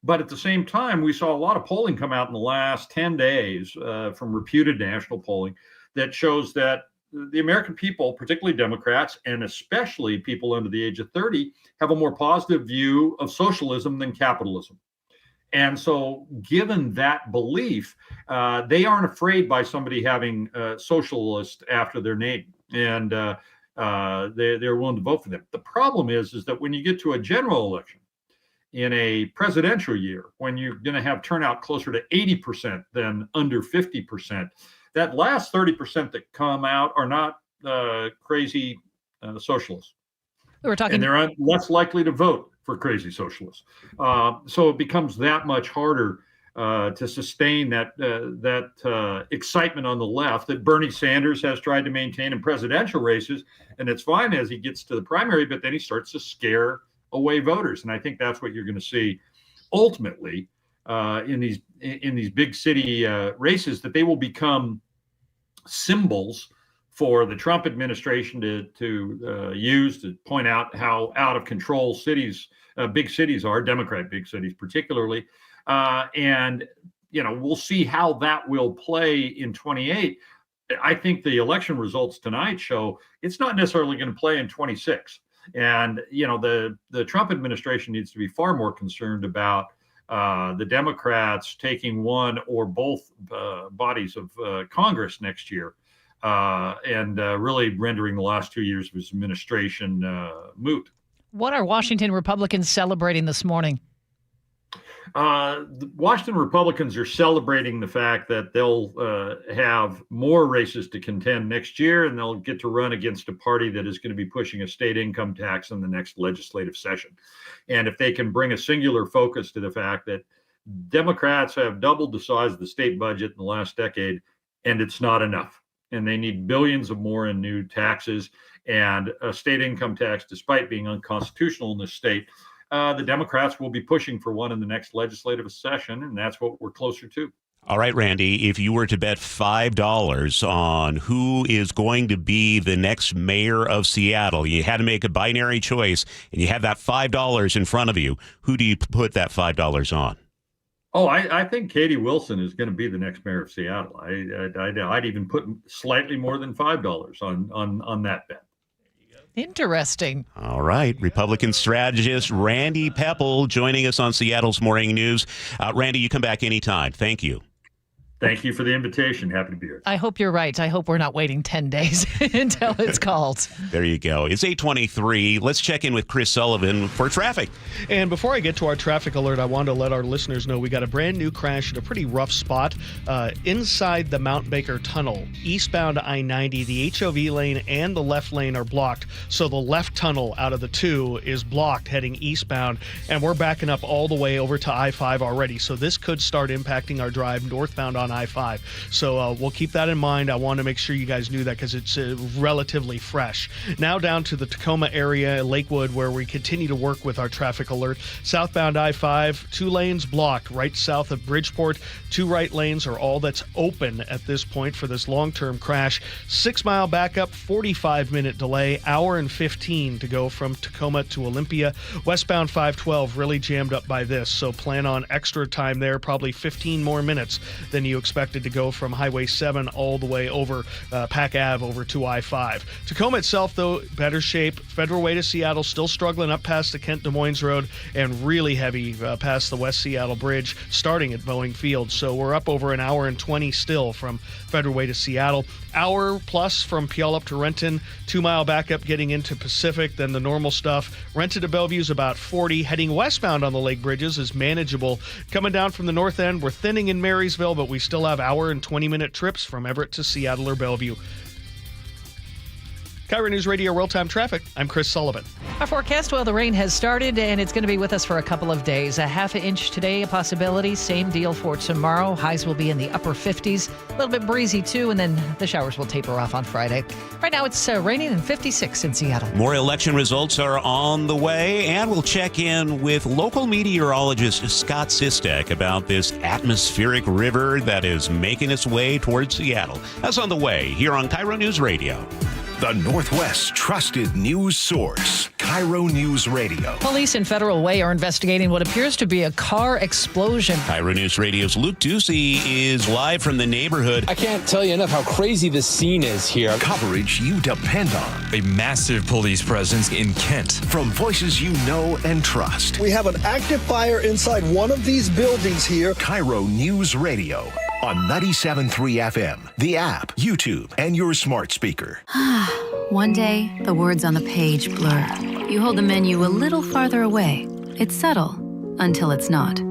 But at the same time, we saw a lot of polling come out in the last 10 days from reputed national polling that shows that the American people, particularly Democrats, and especially people under the age of 30, have a more positive view of socialism than capitalism. And so given that belief, they aren't afraid by somebody having socialist after their name. And, they're willing to vote for them. The problem is that when you get to a general election in a presidential year, when you're going to have turnout closer to 80% than under 50%, that last 30% that come out are not crazy socialists. We're talking, and they're less likely to vote for crazy socialists. So it becomes that much harder to sustain that excitement on the left that Bernie Sanders has tried to maintain in presidential races. And it's fine as he gets to the primary, but then he starts to scare away voters. And I think that's what you're going to see ultimately in these big city races, that they will become symbols for the Trump administration to use to point out how out of control cities, big cities are, Democrat big cities particularly. And, we'll see how that will play in 28. I think the election results tonight show it's not necessarily going to play in 26. And, the Trump administration needs to be far more concerned about the Democrats taking one or both bodies of Congress next year. And really rendering the last 2 years of his administration moot. What are Washington Republicans celebrating this morning? The Washington Republicans are celebrating the fact that they'll have more races to contend next year, and they'll get to run against a party that is going to be pushing a state income tax in the next legislative session. And if they can bring a singular focus to the fact that Democrats have doubled the size of the state budget in the last decade, and it's not enough. And they need billions of more in new taxes and a state income tax, despite being unconstitutional in this state. The Democrats will be pushing for one in the next legislative session, and that's what we're closer to. All right, Randy, if you were to bet $5 on who is going to be the next mayor of Seattle, you had to make a binary choice, and you have that $5 in front of you, who do you put that $5 on? Oh, I think Katie Wilson is going to be the next mayor of Seattle. I'd even put slightly more than $5 on that bet. Interesting. All right. Republican strategist Randy Pepple joining us on Seattle's Morning News. Randy, you come back anytime. Thank you. Thank you for the invitation. Happy to be here. I hope you're right. I hope we're not waiting 10 days until it's called. There you go. It's 8:23. Let's check in with Chris Sullivan for traffic. And before I get to our traffic alert, I wanted to let our listeners know we got a brand new crash at a pretty rough spot inside the Mount Baker Tunnel. Eastbound I-90, the HOV lane and the left lane are blocked. So the left tunnel out of the two is blocked heading eastbound. And we're backing up all the way over to I-5 already. So this could start impacting our drive northbound on I-5. So we'll keep that in mind. I want to make sure you guys knew that because it's relatively fresh. Now down to the Tacoma area, Lakewood, where we continue to work with our traffic alert. Southbound I-5, 2 lanes blocked right south of Bridgeport. 2 right lanes are all that's open at this point for this long-term crash. 6-mile backup, 45-minute delay, hour and 15 to go from Tacoma to Olympia. Westbound 512 really jammed up by this, so plan on extra time there, probably 15 more minutes than you expected to go from Highway 7 all the way over Pack Ave over to I-5. Tacoma itself, though, better shape. Federal Way to Seattle still struggling up past the Kent-Des Moines Road and really heavy past the West Seattle Bridge starting at Boeing Field. So we're up over an hour and 20 still from Federal Way to Seattle. Hour plus from Puyallup up to Renton. 2-mile backup getting into Pacific, then the normal stuff. Renton to Bellevue is about 40. Heading westbound on the Lake Bridges is manageable. Coming down from the north end, we're thinning in Marysville, but we still have hour and 20-minute trips from Everett to Seattle or Bellevue. KIRO News Radio Real-Time Traffic, I'm Chris Sullivan. Our forecast, well, the rain has started, and it's going to be with us for a couple of days. A half an inch today, a possibility. Same deal for tomorrow. Highs will be in the upper 50s. A little bit breezy, too, and then the showers will taper off on Friday. Right now, it's raining and 56 in Seattle. More election results are on the way, and we'll check in with local meteorologist Scott Sistek about this atmospheric river that is making its way towards Seattle. That's on the way here on KIRO News Radio. The Northwest's trusted news source, KIRO News Radio. Police in Federal Way are investigating what appears to be a car explosion. KIRO News Radio's Luke Ducey is live from the neighborhood. I can't tell you enough how crazy this scene is here. Coverage you depend on. A massive police presence in Kent. From voices you know and trust. We have an active fire inside one of these buildings here. KIRO News Radio. On 97.3 FM, the app, YouTube, and your smart speaker. One day, the words on the page blur. You hold the menu a little farther away. It's subtle, until it's not.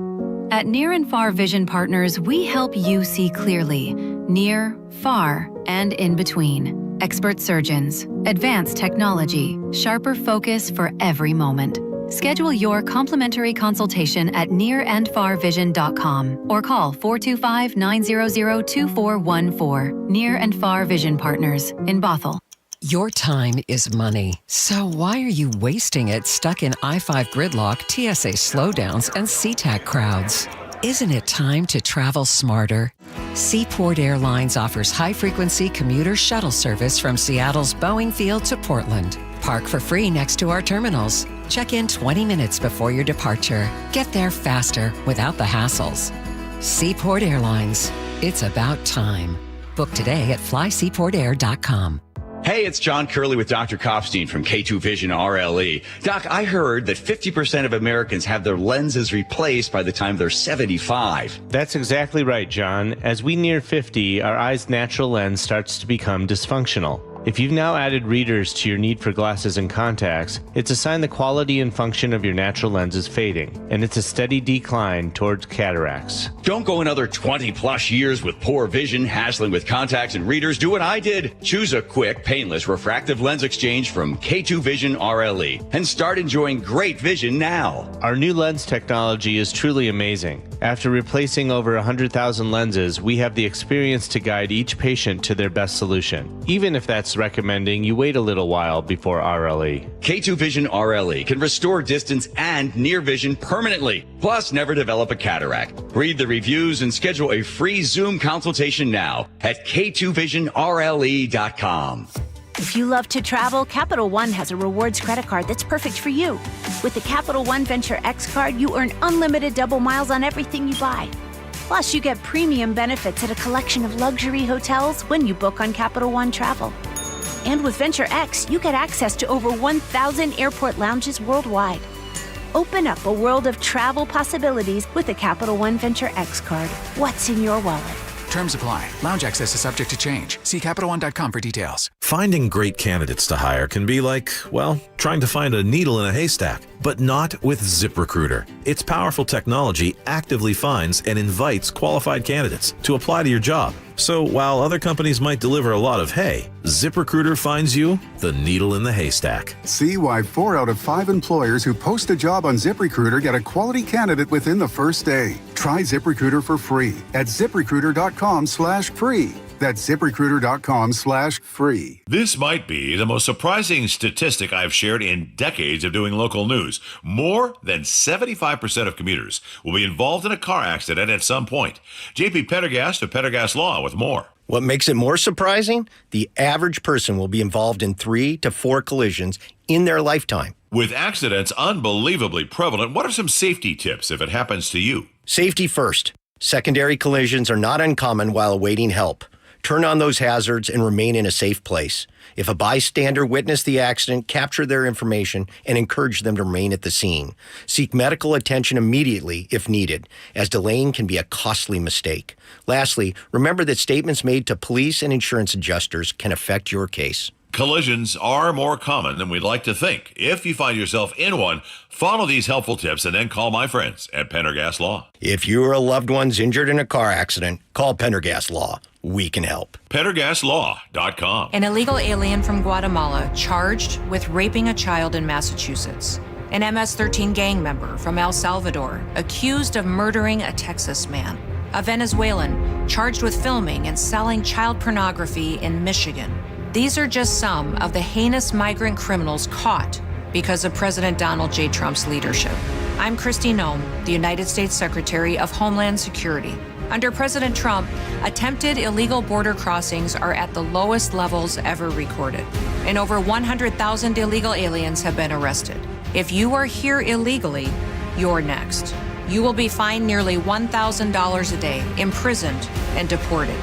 At Near and Far Vision Partners, we help you see clearly, near, far, and in between. Expert surgeons, advanced technology, sharper focus for every moment. Schedule your complimentary consultation at nearandfarvision.com or call 425-900-2414. Near and Far Vision Partners in Bothell. Your time is money, so why are you wasting it stuck in I-5 gridlock, TSA slowdowns, and SeaTac crowds? Isn't it time to travel smarter? Seaport Airlines offers high-frequency commuter shuttle service from Seattle's Boeing Field to Portland. Park for free next to our terminals. Check in 20 minutes before your departure. Get there faster without the hassles. Seaport Airlines. It's about time. Book today at flyseaportair.com. Hey, it's John Curley with Dr. Kopstein from K2 Vision RLE. Doc, I heard that 50% of Americans have their lenses replaced by the time they're 75. That's exactly right, John. As we near 50, our eye's natural lens starts to become dysfunctional. If you've now added readers to your need for glasses and contacts, it's a sign the quality and function of your natural lens is fading, and it's a steady decline towards cataracts. Don't go another 20 plus years with poor vision, hassling with contacts and readers. Do what I did. Choose a quick, painless refractive lens exchange from K2 Vision RLE and start enjoying great vision now. Our new lens technology is truly amazing. After replacing over 100,000 lenses, we have the experience to guide each patient to their best solution, even if that's recommending you wait a little while before RLE. K2 Vision RLE can restore distance and near vision permanently, plus never develop a cataract. Read the reviews and schedule a free Zoom consultation now at k2visionrle.com. If you love to travel, Capital One has a rewards credit card that's perfect for you. With the Capital One Venture X card, you earn unlimited double miles on everything you buy. Plus, you get premium benefits at a collection of luxury hotels when you book on Capital One Travel. And with Venture X, you get access to over 1,000 airport lounges worldwide. Open up a world of travel possibilities with the Capital One Venture X card. What's in your wallet? Terms apply. Lounge access is subject to change. See CapitalOne.com for details. Finding great candidates to hire can be like, well, trying to find a needle in a haystack, but not with ZipRecruiter. Its powerful technology actively finds and invites qualified candidates to apply to your job. So while other companies might deliver a lot of hay, ZipRecruiter finds you the needle in the haystack. See why 4 out of 5 employers who post a job on ZipRecruiter get a quality candidate within the first day. Try ZipRecruiter for free at ZipRecruiter.com/free. That's ZipRecruiter.com/free. This might be the most surprising statistic I've shared in decades of doing local news. More than 75% of commuters will be involved in a car accident at some point. JP Pendergast of Pendergast Law with more. What makes it more surprising? The average person will be involved in 3 to 4 collisions in their lifetime. With accidents unbelievably prevalent, what are some safety tips if it happens to you? Safety first. Secondary collisions are not uncommon while awaiting help. Turn on those hazards and remain in a safe place. If a bystander witnessed the accident, capture their information and encourage them to remain at the scene. Seek medical attention immediately if needed, as delaying can be a costly mistake. Lastly, remember that statements made to police and insurance adjusters can affect your case. Collisions are more common than we'd like to think. If you find yourself in one, follow these helpful tips and then call my friends at Pendergast Law. If you or a loved one's injured in a car accident, call Pendergast Law. We can help. PendergastLaw.com. An illegal alien from Guatemala charged with raping a child in Massachusetts. An MS-13 gang member from El Salvador accused of murdering a Texas man. A Venezuelan charged with filming and selling child pornography in Michigan. These are just some of the heinous migrant criminals caught because of President Donald J. Trump's leadership. I'm Kristi Noem, the United States Secretary of Homeland Security. Under President Trump, attempted illegal border crossings are at the lowest levels ever recorded, and over 100,000 illegal aliens have been arrested. If you are here illegally, you're next. You will be fined nearly $1,000 a day, imprisoned, and deported.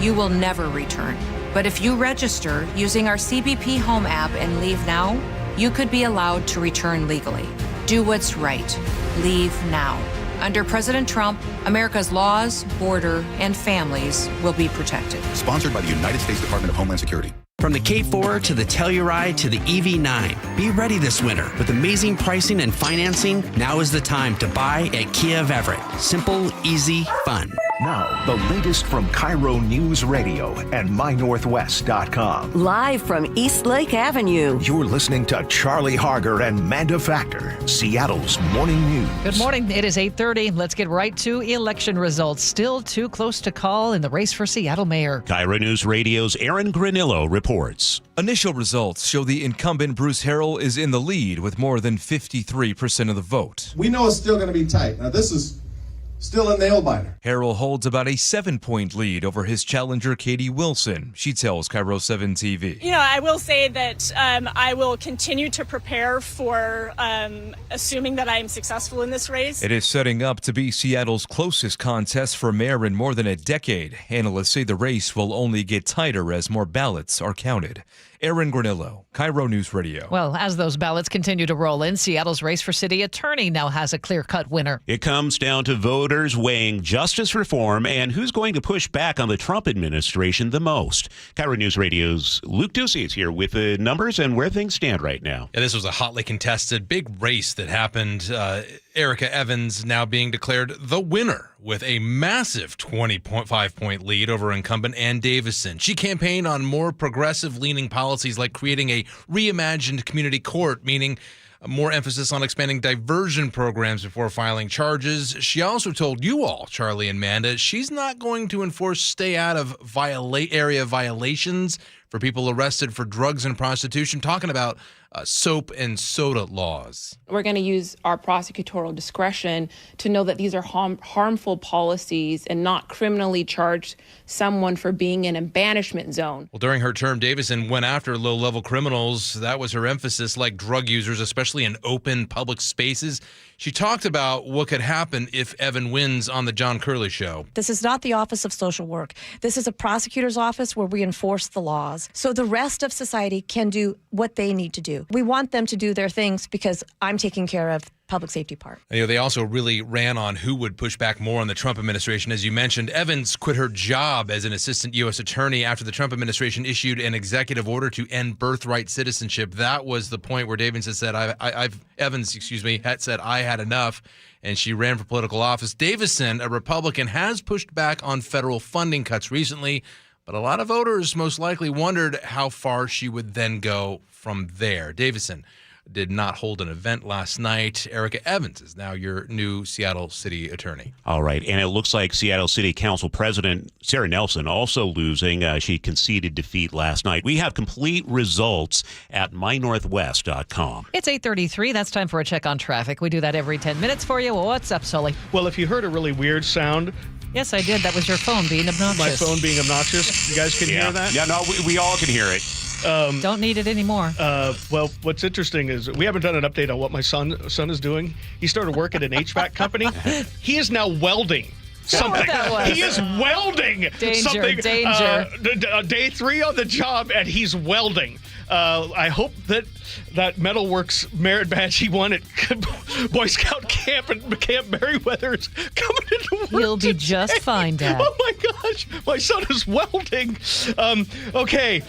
You will never return. But if you register using our CBP Home app and leave now, you could be allowed to return legally. Do what's right. Leave now. Under President Trump, America's laws, border, and families will be protected. Sponsored by the United States Department of Homeland Security. From the K4 to the Telluride to the EV9. Be ready this winter with amazing pricing and financing. Now is the time to buy at Kia of Everett. Simple, easy, fun. Now, the latest from KIRO Newsradio and MyNorthwest.com. Live from East Lake Avenue. You're listening to Charlie Harger and Manda Factor, Seattle's morning news. Good morning. It is 8:30. Let's get right to election results. Still too close to call in the race for Seattle mayor. KIRO News Radio's Aaron Granillo reports. Initial results show the incumbent Bruce Harrell is in the lead with more than 53% of the vote. We know it's still going to be tight. Now, this is still a nail-biter. Harrell holds about a 7-point lead over his challenger, Katie Wilson. She tells KIRO 7 TV. You know, I will say that I will continue to prepare for assuming that I am successful in this race. It is setting up to be Seattle's closest contest for mayor in more than a decade. Analysts say the race will only get tighter as more ballots are counted. Aaron Granillo, KIRO News Radio. Well, as those ballots continue to roll in, Seattle's race for city attorney now has a clear-cut winner. It comes down to voters weighing justice reform and who's going to push back on the Trump administration the most. KIRO News Radio's Luke Ducey is here with the numbers and where things stand right now. Yeah, this was a hotly contested big race that happened. Erica Evans now being declared the winner with a massive 25-point lead over incumbent Ann Davison. She campaigned on more progressive-leaning policies like creating a reimagined community court, meaning more emphasis on expanding diversion programs before filing charges. She also told you all, Charlie and Manda, she's not going to enforce stay-out-of-area violations for people arrested for drugs and prostitution, talking about soap and soda laws. We're going to use our prosecutorial discretion to know that these are harmful policies and not criminally charge someone for being in a banishment zone. Well, during her term, Davison went after low-level criminals. That was her emphasis, like drug users, especially in open public spaces. She talked about what could happen if Evan wins on the John Curley Show. This is not the Office of Social Work. This is a prosecutor's office where we enforce the laws. So the rest of society can do what they need to do. We want them to do their things because I'm taking care of public safety part. You know, they also really ran on who would push back more on the Trump administration. As you mentioned, Evans quit her job as an assistant U.S. attorney after the Trump administration issued an executive order to end birthright citizenship. That was the point where Davison said, Evans had said, I had enough, and she ran for political office. Davison, a Republican, has pushed back on federal funding cuts recently, but a lot of voters most likely wondered how far she would then go from there. Davison did not hold an event last night. Erica Evans is now your new Seattle City Attorney. All right, and it looks like Seattle City Council President Sarah Nelson also losing. She conceded defeat last night. We have complete results at mynorthwest.com. It's 8:33. That's time for a check on traffic. We do that every 10 minutes for you. Well, what's up, Sully? Well, if you heard a really weird sound... Yes, I did. That was your phone being obnoxious. My phone being obnoxious. You guys can hear that? Yeah, no, we all can hear it. Don't need it anymore. Well, what's interesting is we haven't done an update on what my son is doing. He started work at an HVAC company. He is now welding something. He is welding something. Danger. Day 3 on the job, and he's welding. I hope that Metalworks merit badge he won at Boy Scout camp and Camp Merriweather is coming into work. He'll be just fine, Dad. Oh my gosh, my son is welding. Okay.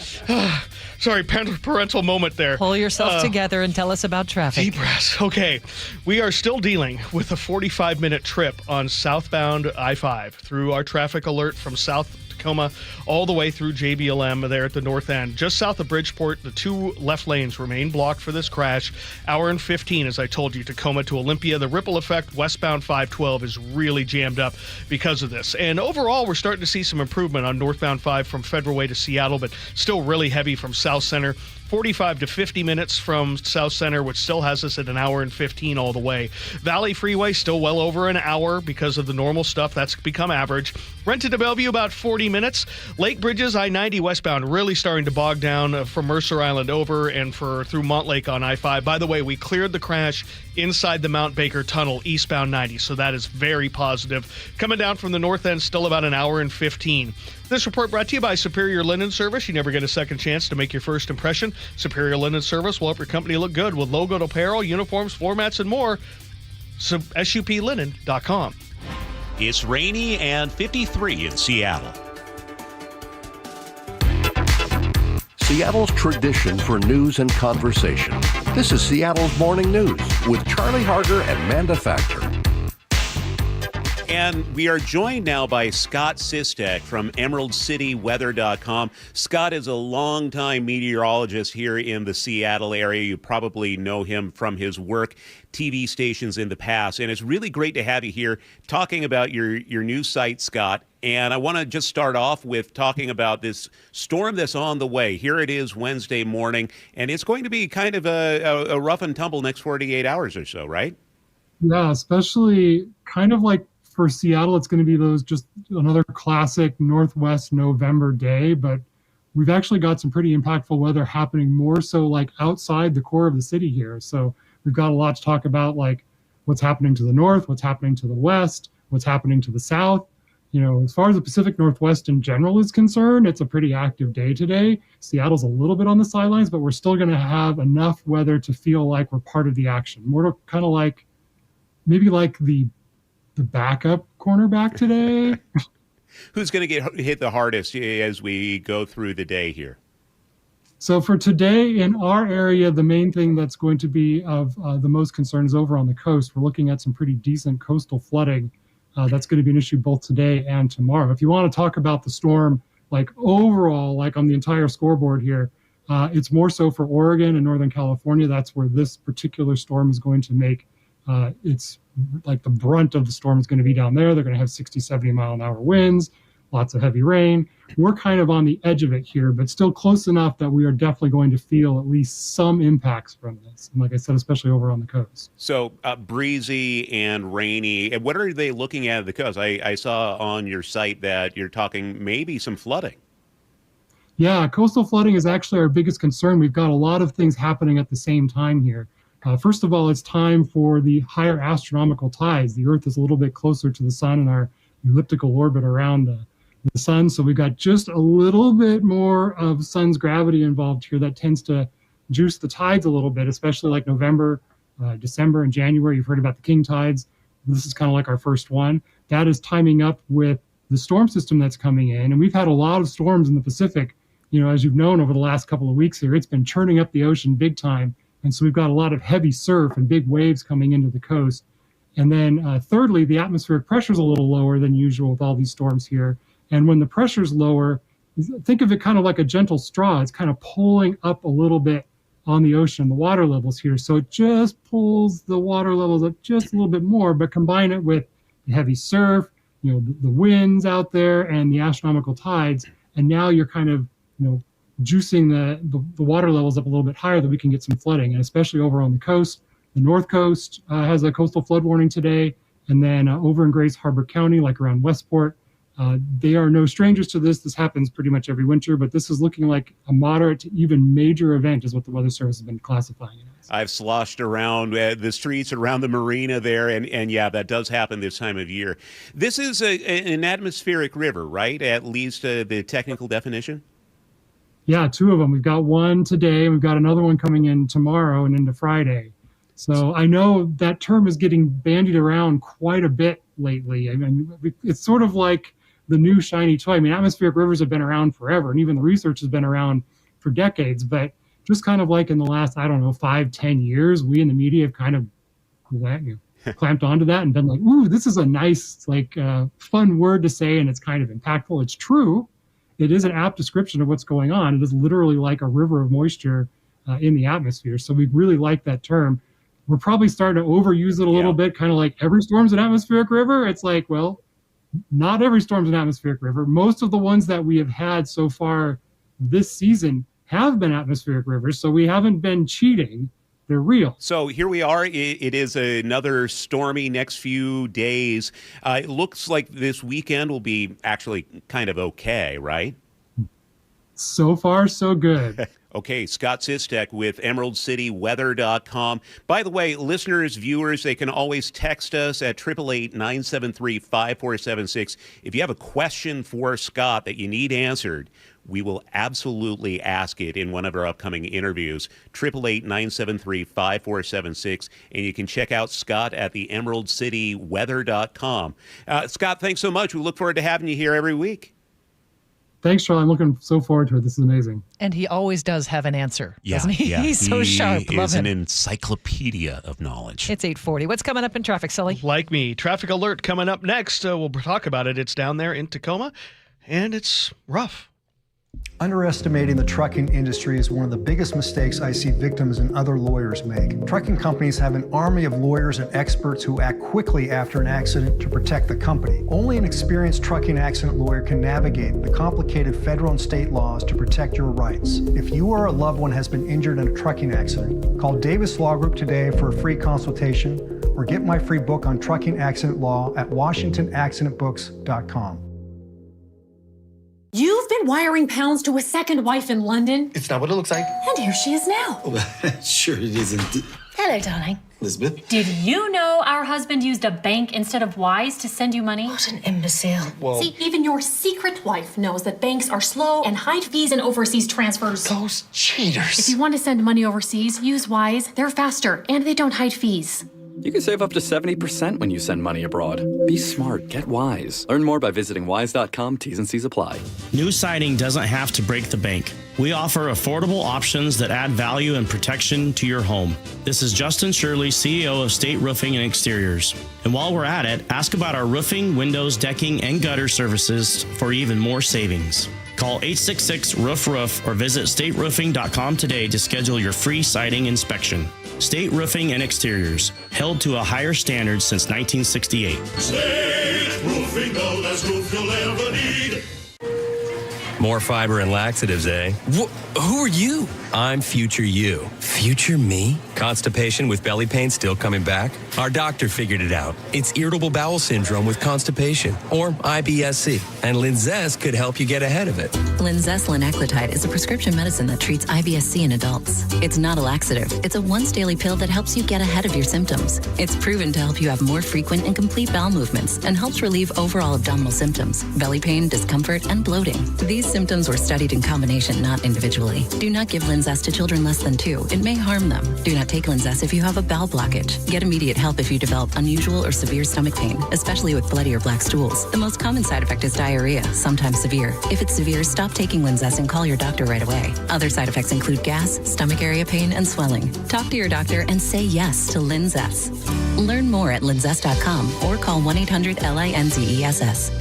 Sorry, parental moment there. Pull yourself together and tell us about traffic. Deep breaths. Okay. We are still dealing with a 45-minute trip on southbound I-5 through our traffic alert from South Tacoma all the way through JBLM there at the north end. Just south of Bridgeport, the 2 left lanes remain blocked for this crash. Hour and 15, as I told you, Tacoma to Olympia. The ripple effect westbound 512 is really jammed up because of this. And overall, we're starting to see some improvement on northbound 5 from Federal Way to Seattle, but still really heavy from South Center. 45 to 50 minutes from South Center, which still has us at an hour and 15 all the way. Valley Freeway still well over an hour because of the normal stuff. That's become average. Rented to Bellevue, about 40 minutes. Lake Bridges, I-90 westbound, really starting to bog down from Mercer Island over and through Montlake on I-5. By the way, we cleared the crash inside the Mount Baker Tunnel, eastbound 90, so that is very positive. Coming down from the north end, still about an hour and 15. This report brought to you by Superior Linen Service. You never get a second chance to make your first impression. Superior Linen Service will help your company look good with logoed apparel, uniforms, floor mats, and more. SUPlinen.com. It's rainy and 53 in Seattle. Seattle's tradition for news and conversation. This is Seattle's Morning News with Charlie Harger and Manda Factor. And we are joined now by Scott Sistek from EmeraldCityWeather.com. Scott is a longtime meteorologist here in the Seattle area. You probably know him from his work, TV stations in the past. And it's really great to have you here talking about your new site, Scott. And I want to just start off with talking about this storm that's on the way. Here it is Wednesday morning, and it's going to be kind of a rough and tumble next 48 hours or so, right? Yeah, especially kind of like for Seattle, it's going to be just another classic Northwest November day, but we've actually got some pretty impactful weather happening more so like outside the core of the city here. So we've got a lot to talk about, like what's happening to the north, what's happening to the west, what's happening to the south. As far as the Pacific Northwest in general is concerned, it's a pretty active day today. Seattle's a little bit on the sidelines, but we're still going to have enough weather to feel like we're part of the action. More kind of like maybe like the backup cornerback today. Who's going to get hit the hardest as we go through the day here? So for today in our area, the main thing that's going to be of the most concern is over on the coast. We're looking at some pretty decent coastal flooding. That's going to be an issue both today and tomorrow. If you want to talk about the storm, like overall, like on the entire scoreboard here, it's more so for Oregon and Northern California. That's where this particular storm is going to make it's like the brunt of the storm is going to be down there. They're going to have 60, 70 mile an hour winds, lots of heavy rain. We're kind of on the edge of it here, but still close enough that we are definitely going to feel at least some impacts from this. And like I said, especially over on the coast. So breezy and rainy. And what are they looking at the coast? I saw on your site that you're talking maybe some flooding. Yeah, coastal flooding is actually our biggest concern. We've got a lot of things happening at the same time here. First of all, it's time for the higher astronomical tides. The Earth is a little bit closer to the sun in our elliptical orbit around the sun. So we've got just a little bit more of sun's gravity involved here that tends to juice the tides a little bit, especially like November, December, and January. You've heard about the king tides. This is kind of like our first one. That is timing up with the storm system that's coming in. And we've had a lot of storms in the Pacific, as you've known over the last couple of weeks here. It's been churning up the ocean big time. And so we've got a lot of heavy surf and big waves coming into the coast. And then thirdly, the atmospheric pressure is a little lower than usual with all these storms here. And when the pressure's lower, think of it kind of like a gentle straw. It's kind of pulling up a little bit on the ocean, the water levels here. So it just pulls the water levels up just a little bit more, but combine it with the heavy surf, the winds out there and the astronomical tides. And now you're kind of, juicing the water levels up a little bit higher that we can get some flooding. And especially over on the coast, the North Coast has a coastal flood warning today. And then over in Grays Harbor County, like around Westport, they are no strangers to this. This happens pretty much every winter, but this is looking like a moderate to even major event is what the Weather Service has been classifying it as. I've sloshed around the streets around the marina there, and yeah, that does happen this time of year. This is an atmospheric river, right? At least the technical definition? Yeah, two of them. We've got one today. We've got another one coming in tomorrow and into Friday. So I know that term is getting bandied around quite a bit lately. I mean, it's sort of like the new shiny toy. I mean, atmospheric rivers have been around forever, and even the research has been around for decades. But just kind of like in the last, 5-10 years, we in the media have kind of clamped onto that and been like, ooh, this is a nice, fun word to say, and it's kind of impactful. It's true. It is an apt description of what's going on. It is literally like a river of moisture in the atmosphere. So we really like that term. We're probably starting to overuse it a little bit, kind of like every storm's an atmospheric river. It's like, well, not every storm's an atmospheric river. Most of the ones that we have had so far this season have been atmospheric rivers, so we haven't been cheating. They're real. So here we are. It is another stormy next few days. It looks like this weekend will be actually kind of okay, right? So far, so good. Okay, Scott Sistek with EmeraldCityWeather.com. By the way, listeners, viewers, they can always text us at 888-973-5476. If you have a question for Scott that you need answered, we will absolutely ask it in one of our upcoming interviews. 888-973-5476. And you can check out Scott at the EmeraldCityWeather.com. Scott, thanks so much. We look forward to having you here every week. Thanks, Charlie. I'm looking so forward to it. This is amazing. And he always does have an answer, Yeah, doesn't he? yeah. He's so sharp. He Love is him. an encyclopedia of knowledge. It's 8:40. What's coming up in traffic, Sully? Like me. Traffic alert coming up next. We'll talk about it. It's down there in Tacoma, and it's rough. Underestimating the trucking industry is one of the biggest mistakes I see victims and other lawyers make. Trucking companies have an army of lawyers and experts who act quickly after an accident to protect the company. Only an experienced trucking accident lawyer can navigate the complicated federal and state laws to protect your rights. If you or a loved one has been injured in a trucking accident, call Davis Law Group today for a free consultation or get my free book on trucking accident law at washingtonaccidentbooks.com. You've been wiring pounds to a second wife in London. It's not what it looks like. And here she is now. Sure it isn't. Hello, darling. Elizabeth? Did you know our husband used a bank instead of Wise to send you money? What an imbecile. Well, See, even your secret wife knows that banks are slow and hide fees in overseas transfers. those cheaters. If you want to send money overseas, use Wise. They're faster and they don't hide fees. You can save up to 70% when you send money abroad. Be smart. Get Wise. Learn more by visiting wise.com. T's and C's apply. New siding doesn't have to break the bank. We offer affordable options that add value and protection to your home. This is Justin Shirley, CEO of State Roofing and Exteriors. And while we're at it, ask about our roofing, windows, decking, and gutter services for even more savings. Call 866-ROOF-ROOF or visit stateroofing.com today to schedule your free siding inspection. State Roofing and Exteriors, held to a higher standard since 1968. State Roofing, the best roof you'll ever need. More fiber and laxatives, eh? Who are you? I'm future you. Future me? Constipation with belly pain still coming back? Our doctor figured it out. It's irritable bowel syndrome with constipation, or IBS-C, and Linzess could help you get ahead of it. Linzess linaclotide is a prescription medicine that treats IBS-C in adults. It's not a laxative. It's a once-daily pill that helps you get ahead of your symptoms. It's proven to help you have more frequent and complete bowel movements and helps relieve overall abdominal symptoms, belly pain, discomfort, and bloating. These symptoms were studied in combination, not individually. Do not give Linzess to children less than 2. It may harm them. Do not take Linzess if you have a bowel blockage. Get immediate help if you develop unusual or severe stomach pain, especially with bloody or black stools. The most common side effect is diarrhea, sometimes severe. If it's severe, stop taking Linzess and call your doctor right away. Other side effects include gas, stomach area pain, and swelling. Talk to your doctor and say yes to Linzess. Learn more at linzess.com or call 1-800-LINZESS.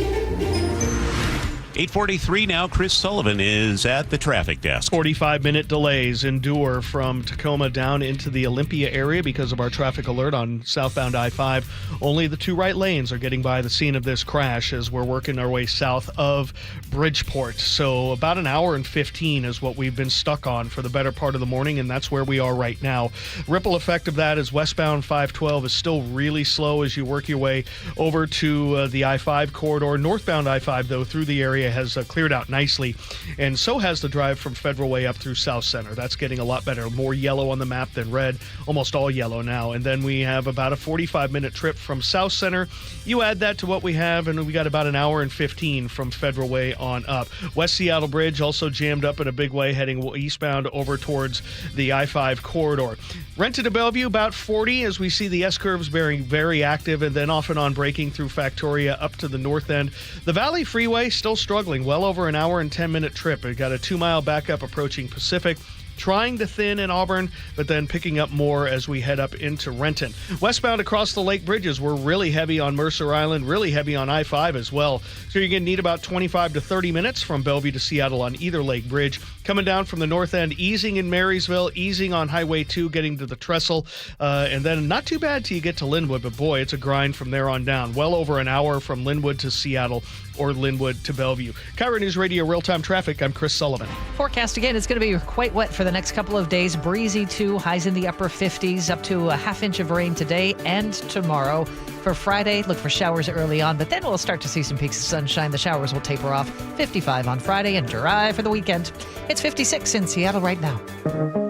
8:43 now. Chris Sullivan is at the traffic desk. 45-minute delays endure from Tacoma down into the Olympia area because of our traffic alert on southbound I-5. Only the 2 right lanes are getting by the scene of this crash as we're working our way south of Bridgeport. So about an hour and 15 is what we've been stuck on for the better part of the morning, and that's where we are right now. Ripple effect of that is westbound 512 is still really slow as you work your way over to the I-5 corridor. Northbound I-5, though, through the area has cleared out nicely, and so has the drive from Federal Way up through South Center. That's getting a lot better. More yellow on the map than red, almost all yellow now. And then we have about a 45-minute trip from South Center. You add that to what we have, and we got about an hour and 15 from Federal Way on up. West Seattle Bridge also jammed up in a big way, heading eastbound over towards the I-5 corridor. Renton to Bellevue, about 40 as we see the S-curves being very active, and then off and on braking through Factoria up to the north end. The Valley Freeway still struggling. Well over an hour and 10-minute trip. It got a 2-mile backup approaching Pacific. Trying to thin in Auburn, but then picking up more as we head up into Renton. Westbound across the lake bridges, we're really heavy on Mercer Island, really heavy on I-5 as well. So you're going to need about 25 to 30 minutes from Bellevue to Seattle on either lake bridge. Coming down from the north end, easing in Marysville, easing on Highway 2, getting to the Trestle, and then not too bad till you get to Linwood, but boy, it's a grind from there on down. Well over an hour from Linwood to Seattle or Linwood to Bellevue. KIRO Newsradio Real-Time Traffic, I'm Chris Sullivan. Forecast again, it's going to be quite wet for the next couple of days. Breezy too, highs in the upper 50s, up to a half inch of rain today and tomorrow. For Friday, look for showers early on, but then we'll start to see some peaks of sunshine. The showers will taper off. 55 on Friday and dry for the weekend. It's 56 in Seattle right now.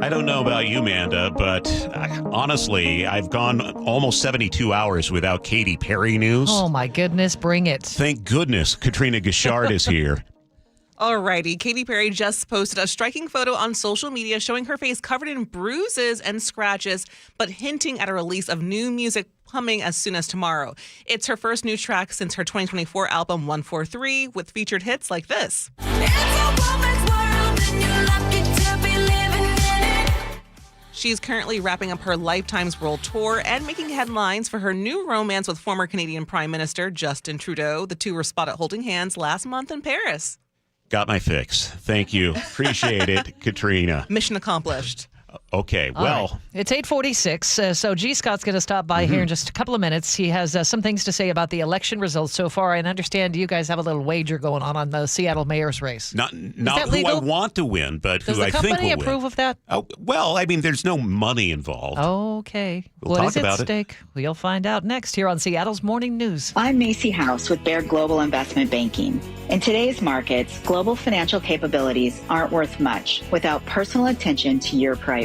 I don't know about you, Manda, but honestly, I've gone almost 72 hours without Katy Perry news. Oh, my goodness. Bring it. Thank goodness Katrina Gashard is here. Alrighty, Katy Perry just posted a striking photo on social media showing her face covered in bruises and scratches, but hinting at a release of new music coming as soon as tomorrow. It's her first new track since her 2024 album 143, with featured hits like this. She's currently wrapping up her Lifetime's World Tour and making headlines for her new romance with former Canadian Prime Minister Justin Trudeau. The two were spotted holding hands last month in Paris. Got my fix. Thank you. Appreciate it, Katrina. Mission accomplished. Okay, well. Right. It's 8:46, so G. Scott's going to stop by here in just a couple of minutes. He has some things to say about the election results so far. I understand you guys have a little wager going on the Seattle mayor's race. Not who I want to win, but who I think will win. Does the company approve of that? Oh, well, I mean, there's no money involved. Okay. We'll what talk is at about stake? Well, you'll find out next here on Seattle's Morning News. I'm Macy House with Baird Global Investment Banking. In today's markets, global financial capabilities aren't worth much without personal attention to your priorities.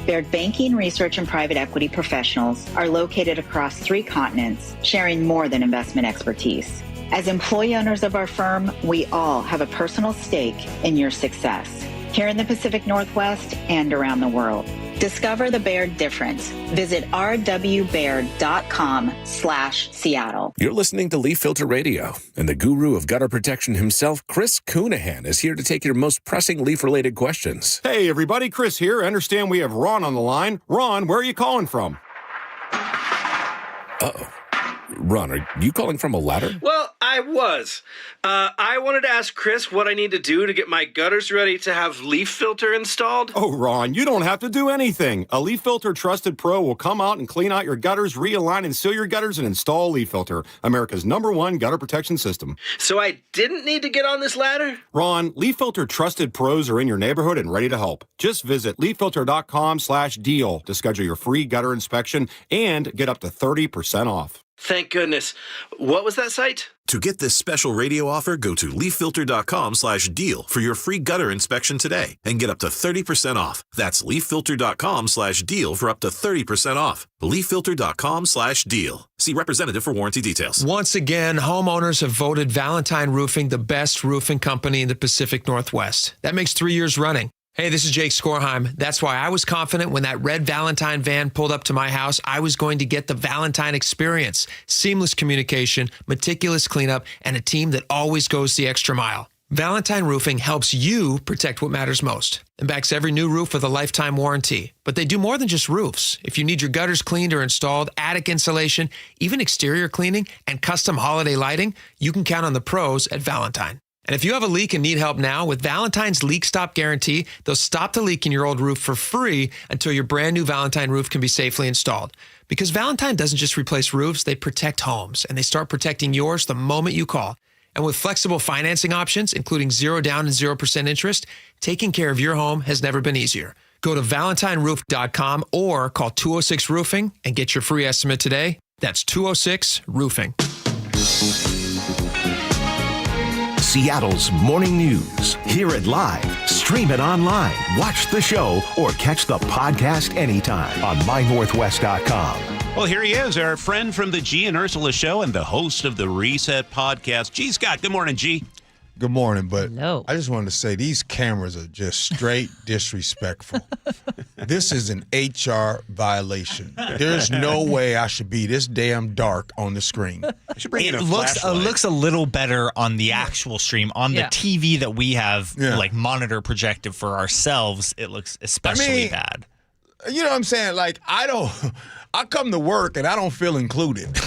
Baird Banking, Research, and Private Equity professionals are located across 3 continents, sharing more than investment expertise. As employee owners of our firm, we all have a personal stake in your success, here in the Pacific Northwest and around the world. Discover the Baird difference. Visit rwbaird.com/Seattle. You're listening to Leaf Filter Radio, and the guru of gutter protection himself, Chris Coonahan, is here to take your most pressing leaf-related questions. Hey, everybody, Chris here. I understand we have Ron on the line. Ron, where are you calling from? Uh-oh. Ron, are you calling from a ladder? Well, I was. I wanted to ask Chris what I need to do to get my gutters ready to have leaf filter installed. Oh, Ron, you don't have to do anything. A Leaf Filter Trusted Pro will come out and clean out your gutters, realign and seal your gutters, and install Leaf Filter, America's #1 gutter protection system. So I didn't need to get on this ladder? Ron, Leaf Filter Trusted Pros are in your neighborhood and ready to help. Just visit leaffilter.com/deal to schedule your free gutter inspection and get up to 30% off. Thank goodness. What was that site? To get this special radio offer, go to leaffilter.com/deal for your free gutter inspection today and get up to 30% off. That's leaffilter.com/deal for up to 30% off. leaffilter.com/deal. See representative for warranty details. Once again, homeowners have voted Valentine Roofing the best roofing company in the Pacific Northwest. That makes 3 years running. Hey, this is Jake Skorheim. That's why I was confident when that red Valentine van pulled up to my house, I was going to get the Valentine experience. Seamless communication, meticulous cleanup, and a team that always goes the extra mile. Valentine Roofing helps you protect what matters most and backs every new roof with a lifetime warranty. But they do more than just roofs. If you need your gutters cleaned or installed, attic insulation, even exterior cleaning, and custom holiday lighting, you can count on the pros at Valentine. And if you have a leak and need help now, with Valentine's Leak Stop Guarantee, they'll stop the leak in your old roof for free until your brand new Valentine roof can be safely installed. Because Valentine doesn't just replace roofs, they protect homes, and they start protecting yours the moment you call. And with flexible financing options, including 0 down and 0% interest, taking care of your home has never been easier. Go to valentineroof.com or call 206-ROOFING and get your free estimate today. That's 206-ROOFING. Seattle's Morning News. Hear it live, stream it online, watch the show, or catch the podcast anytime on mynorthwest.com. Well, here he is, our friend from the G and Ursula Show and the host of the Reset Podcast, G. Scott. Good morning, G. Good morning, but I just wanted to say these cameras are just straight disrespectful. This is an HR violation. There's no way I should be this damn dark on the screen. It looks a little better on the actual stream. On the TV that we have, like monitor projected for ourselves, it looks especially bad. You know what I'm saying? Like, I come to work and I don't feel included.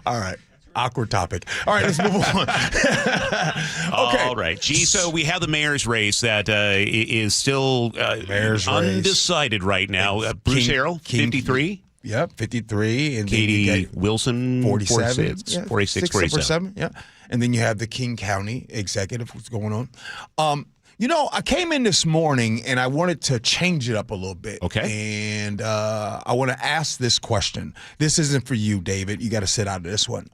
All right. Awkward topic. All right, let's move on. Okay. All right. Gee, so we have the mayor's race that is still undecided right now. Bruce Harrell, 53. Yep, 53. And Katie Wilson, 47. 46, 47. Yeah. And then you have the King County executive, what's going on. You know, I came in this morning and I wanted to change it up a little bit. Okay. And I want to ask this question. This isn't for you, David. You got to sit out of this one.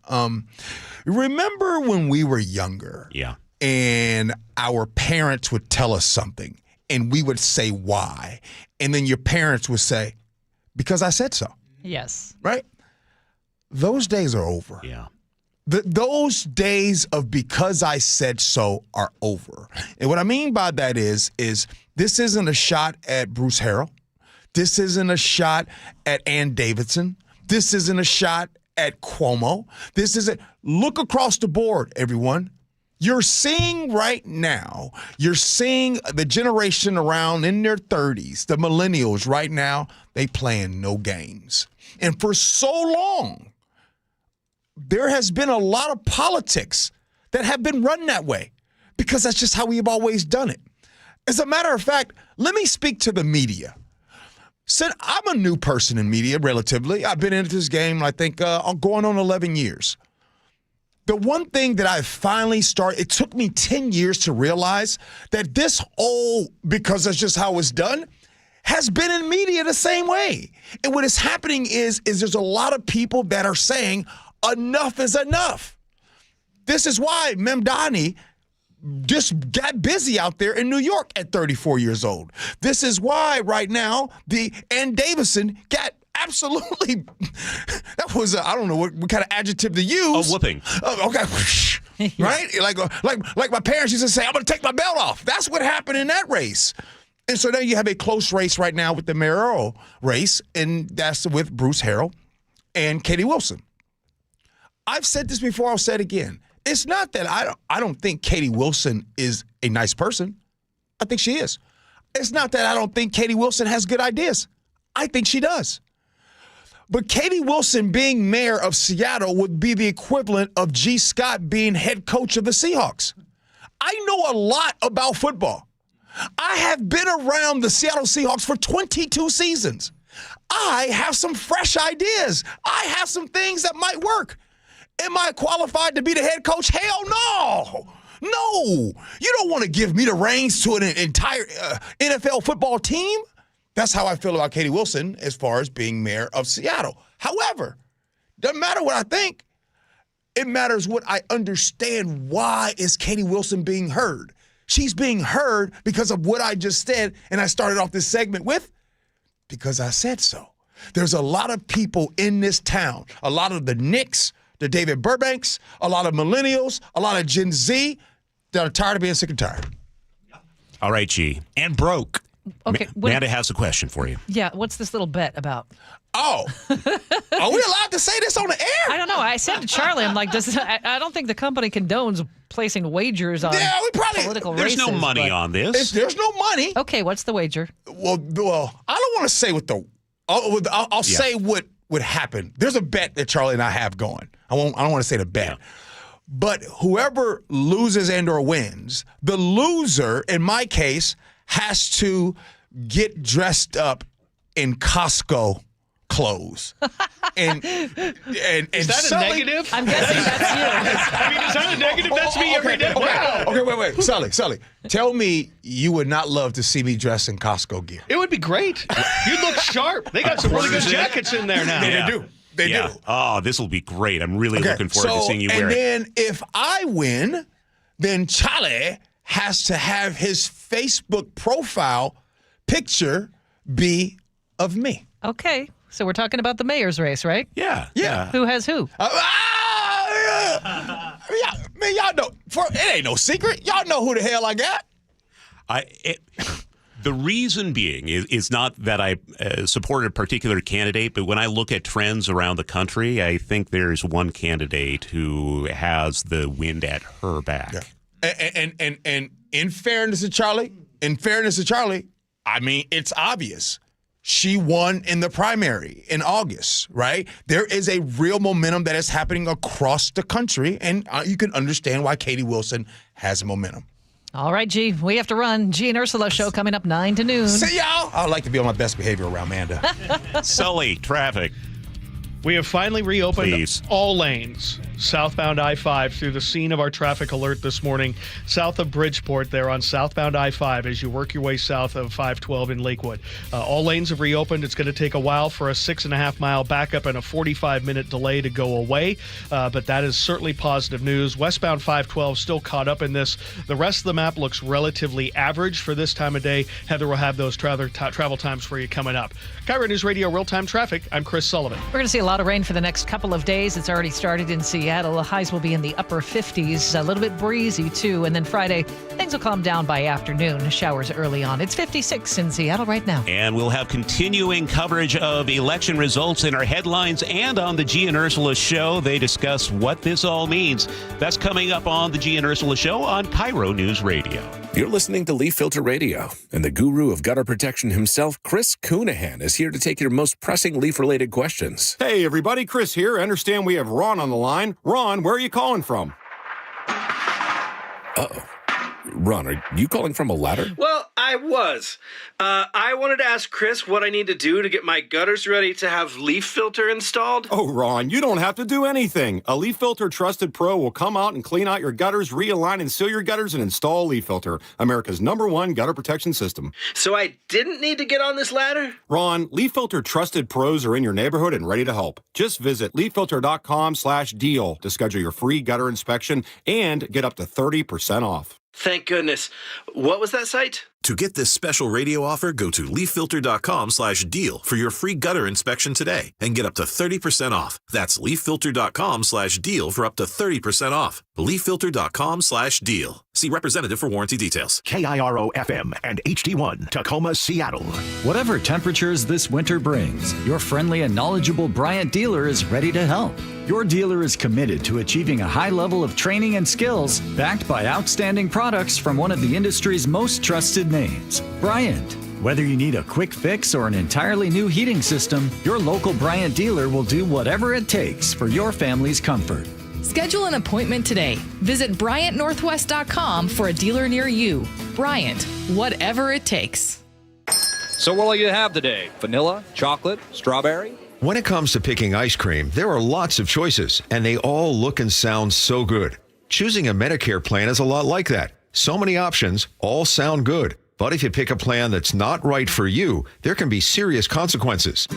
Remember when we were younger? Yeah. And our parents would tell us something and we would say why. And then your parents would say, because I said so. Yes. Right? Those days are over. Yeah. Those days of because I said so are over. And what I mean by that is this isn't a shot at Bruce Harrell. This isn't a shot at Ann Davidson. This isn't a shot at Cuomo. This isn't. Look across the board, everyone. You're seeing right now, you're seeing the generation around in their 30s, the millennials right now, they playing no games. And for so long, there has been a lot of politics that have been run that way because that's just how we've always done it. As a matter of fact, let me speak to the media. Said I'm a new person in media, relatively. I've been into this game, I think, going on 11 years. The one thing that I finally started, it took me 10 years to realize that this whole, because that's just how it's done, has been in media the same way. And what is happening is there's a lot of people that are saying enough is enough. This is why Mamdani just got busy out there in New York at 34 years old. This is why right now Ann Davidson got absolutely, that was I don't know what kind of adjective to use. A whooping. Okay. Right? Like my parents used to say, I'm going to take my belt off. That's what happened in that race. And so now you have a close race right now with the mayoral race, and that's with Bruce Harrell and Katie Wilson. I've said this before, I'll say it again. It's not that I don't think Katie Wilson is a nice person. I think she is. It's not that I don't think Katie Wilson has good ideas. I think she does. But Katie Wilson being mayor of Seattle would be the equivalent of G. Scott being head coach of the Seahawks. I know a lot about football. I have been around the Seattle Seahawks for 22 seasons. I have some fresh ideas. I have some things that might work. Am I qualified to be the head coach? Hell no. No. You don't want to give me the reins to an entire NFL football team. That's how I feel about Katie Wilson as far as being mayor of Seattle. However, doesn't matter what I think. It matters what I understand. Why is Katie Wilson being heard? She's being heard because of what I just said, and I started off this segment with, because I said so. There's a lot of people in this town, a lot of the Knicks, the David Burbanks, a lot of millennials, a lot of Gen Z that are tired of being sick and tired. All right, G. And broke. Okay, Amanda has a question for you. Yeah, what's this little bet about? Oh, are we allowed to say this on the air? I don't know. I said to Charlie, I'm like, I don't think the company condones placing wagers on political races. There's no money on this. There's no money. Okay, what's the wager? Well, I don't want to say what I'll say what would happen. There's a bet that Charlie and I have going. I don't want to say the bet. Yeah. But whoever loses and or wins, the loser, in my case, has to get dressed up in Costco clothes. And is that a negative? I'm guessing that's you. I mean, is that a negative? That's me every day. Wow. Okay, wait. Sully, tell me you would not love to see me dressed in Costco gear. It would be great. You'd look sharp. They got some really good jackets in there now. They do. They do. Oh, this will be great. I'm really looking forward to seeing you wear it. And then if I win, then Charlie has to have his Facebook profile picture be of me. Okay. So we're talking about the mayor's race, right? Yeah. Who has who? Man, y'all know. It ain't no secret. Y'all know who the hell I got. The reason being is not that I support a particular candidate, but when I look at trends around the country, I think there's one candidate who has the wind at her back. Yeah. And in fairness to Charlie, I mean, it's obvious. She won in the primary in August, right? There is a real momentum that is happening across the country, and you can understand why Katie Wilson has momentum. All right, G, we have to run. G and Ursula show coming up 9 to noon. See y'all. I like to be on my best behavior around Manda. Sully, traffic. We have finally reopened all lanes southbound I-5 through the scene of our traffic alert this morning, south of Bridgeport there on southbound I-5 as you work your way south of 512 in Lakewood. All lanes have reopened. It's going to take a while for a 6.5-mile backup and a 45-minute delay to go away, but that is certainly positive news. Westbound 512 still caught up in this. The rest of the map looks relatively average for this time of day. Heather will have those travel times for you coming up. KIRO Newsradio Real-Time Traffic. I'm Chris Sullivan. We're going to see a lot lot of rain for the next couple of days. It's already started in Seattle. The highs will be in the upper 50s, a little bit breezy too. And then Friday, things will calm down by afternoon. Showers early on. It's 56 in Seattle right now. And we'll have continuing coverage of election results in our headlines and on the G and Ursula Show. They discuss what this all means. That's coming up on the G and Ursula Show on KIRO Newsradio. You're listening to Leaf Filter Radio, and the guru of gutter protection himself, Chris Coonahan, is here to take your most pressing leaf-related questions. Hey, everybody, Chris here. I understand we have Ron on the line. Ron, where are you calling from? Uh-oh. Ron, are you calling from a ladder? Well, I was. I wanted to ask Chris what I need to do to get my gutters ready to have leaf filter installed. Oh, Ron, you don't have to do anything. A Leaf Filter Trusted Pro will come out and clean out your gutters, realign and seal your gutters, and install Leaf Filter, America's #1 gutter protection system. So I didn't need to get on this ladder? Ron, Leaf Filter Trusted Pros are in your neighborhood and ready to help. Just visit leaffilter.com/deal to schedule your free gutter inspection and get up to 30% off. Thank goodness. What was that site? To get this special radio offer, go to leaffilter.com/deal for your free gutter inspection today and get up to 30% off. That's leaffilter.com/deal for up to 30% off. leaffilter.com/deal. See representative for warranty details. KIRO FM and HD1 Tacoma, Seattle. Whatever temperatures this winter brings, your friendly and knowledgeable Bryant dealer is ready to help. Your dealer is committed to achieving a high level of training and skills backed by outstanding products from one of the industry's most trusted names, Bryant. Whether you need a quick fix or an entirely new heating system, your local Bryant dealer will do whatever it takes for your family's comfort. Schedule an appointment today. Visit BryantNorthwest.com for a dealer near you. Bryant, whatever it takes. So what will you have today? Vanilla, chocolate, strawberry? When it comes to picking ice cream, there are lots of choices, and they all look and sound so good. Choosing a Medicare plan is a lot like that. So many options, all sound good. But if you pick a plan that's not right for you, there can be serious consequences.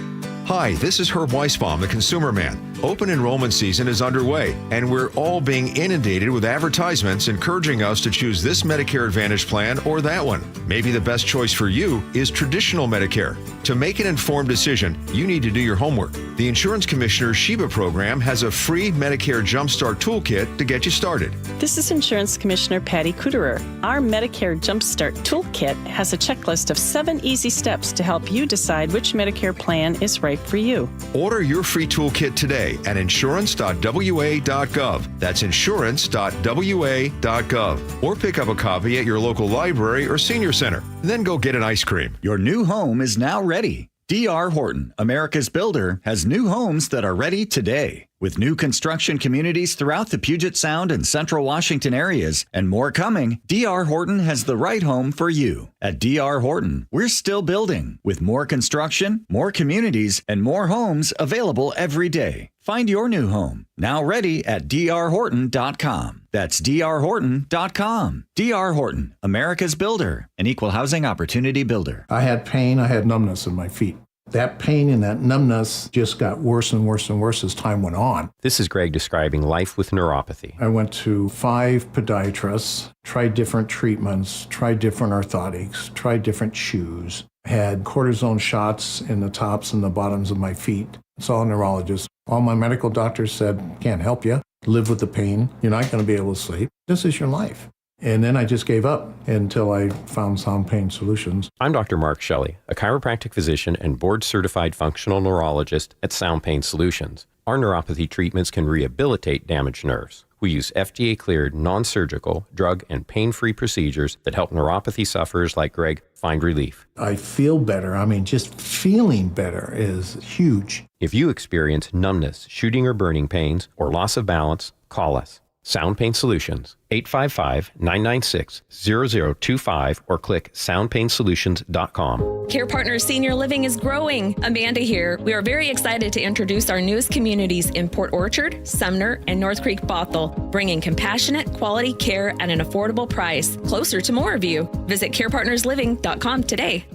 Hi, this is Herb Weisbaum, the Consumer Man. Open enrollment season is underway, and we're all being inundated with advertisements encouraging us to choose this Medicare Advantage plan or that one. Maybe the best choice for you is traditional Medicare. To make an informed decision, you need to do your homework. The Insurance Commissioner's Sheba program has a free Medicare Jumpstart Toolkit to get you started. This is Insurance Commissioner Patty Kuderer. Our Medicare Jumpstart Toolkit has a checklist of 7 easy steps to help you decide which Medicare plan is right for you. Order your free toolkit today at insurance.wa.gov. That's insurance.wa.gov. Or pick up a copy at your local library or senior center. Then go get an ice cream. Your new home is now ready. D.R. Horton, America's builder, has new homes that are ready today. With new construction communities throughout the Puget Sound and Central Washington areas, and more coming, D.R. Horton has the right home for you. At D.R. Horton, we're still building, with more construction, more communities, and more homes available every day. Find your new home, now ready at drhorton.com. That's drhorton.com. D.R. Horton, America's builder, an equal housing opportunity builder. I had pain, I had numbness in my feet. That pain and that numbness just got worse and worse and worse as time went on. This is Greg describing life with neuropathy. I went to 5 podiatrists, tried different treatments, tried different orthotics, tried different shoes, had cortisone shots in the tops and the bottoms of my feet. Saw a neurologist. All my medical doctors said, can't help you. Live with the pain. You're not going to be able to sleep. This is your life. And then I just gave up until I found Sound Pain Solutions. I'm Dr. Mark Shelley, a chiropractic physician and board-certified functional neurologist at Sound Pain Solutions. Our neuropathy treatments can rehabilitate damaged nerves. We use FDA-cleared, non-surgical, drug, and pain-free procedures that help neuropathy sufferers like Greg find relief. I feel better. I mean, just feeling better is huge. If you experience numbness, shooting or burning pains, or loss of balance, call us. Sound Pain Solutions, 855-996-0025 or click soundpainsolutions.com. Care Partners Senior Living is growing. Amanda here. We are very excited to introduce our newest communities in Port Orchard, Sumner, and North Creek Bothell, bringing compassionate, quality care at an affordable price, closer to more of you. Visit carepartnersliving.com today.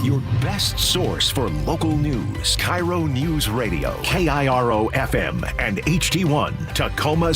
Your best source for local news, KIRO Newsradio, KIRO FM and HD1 Tacoma,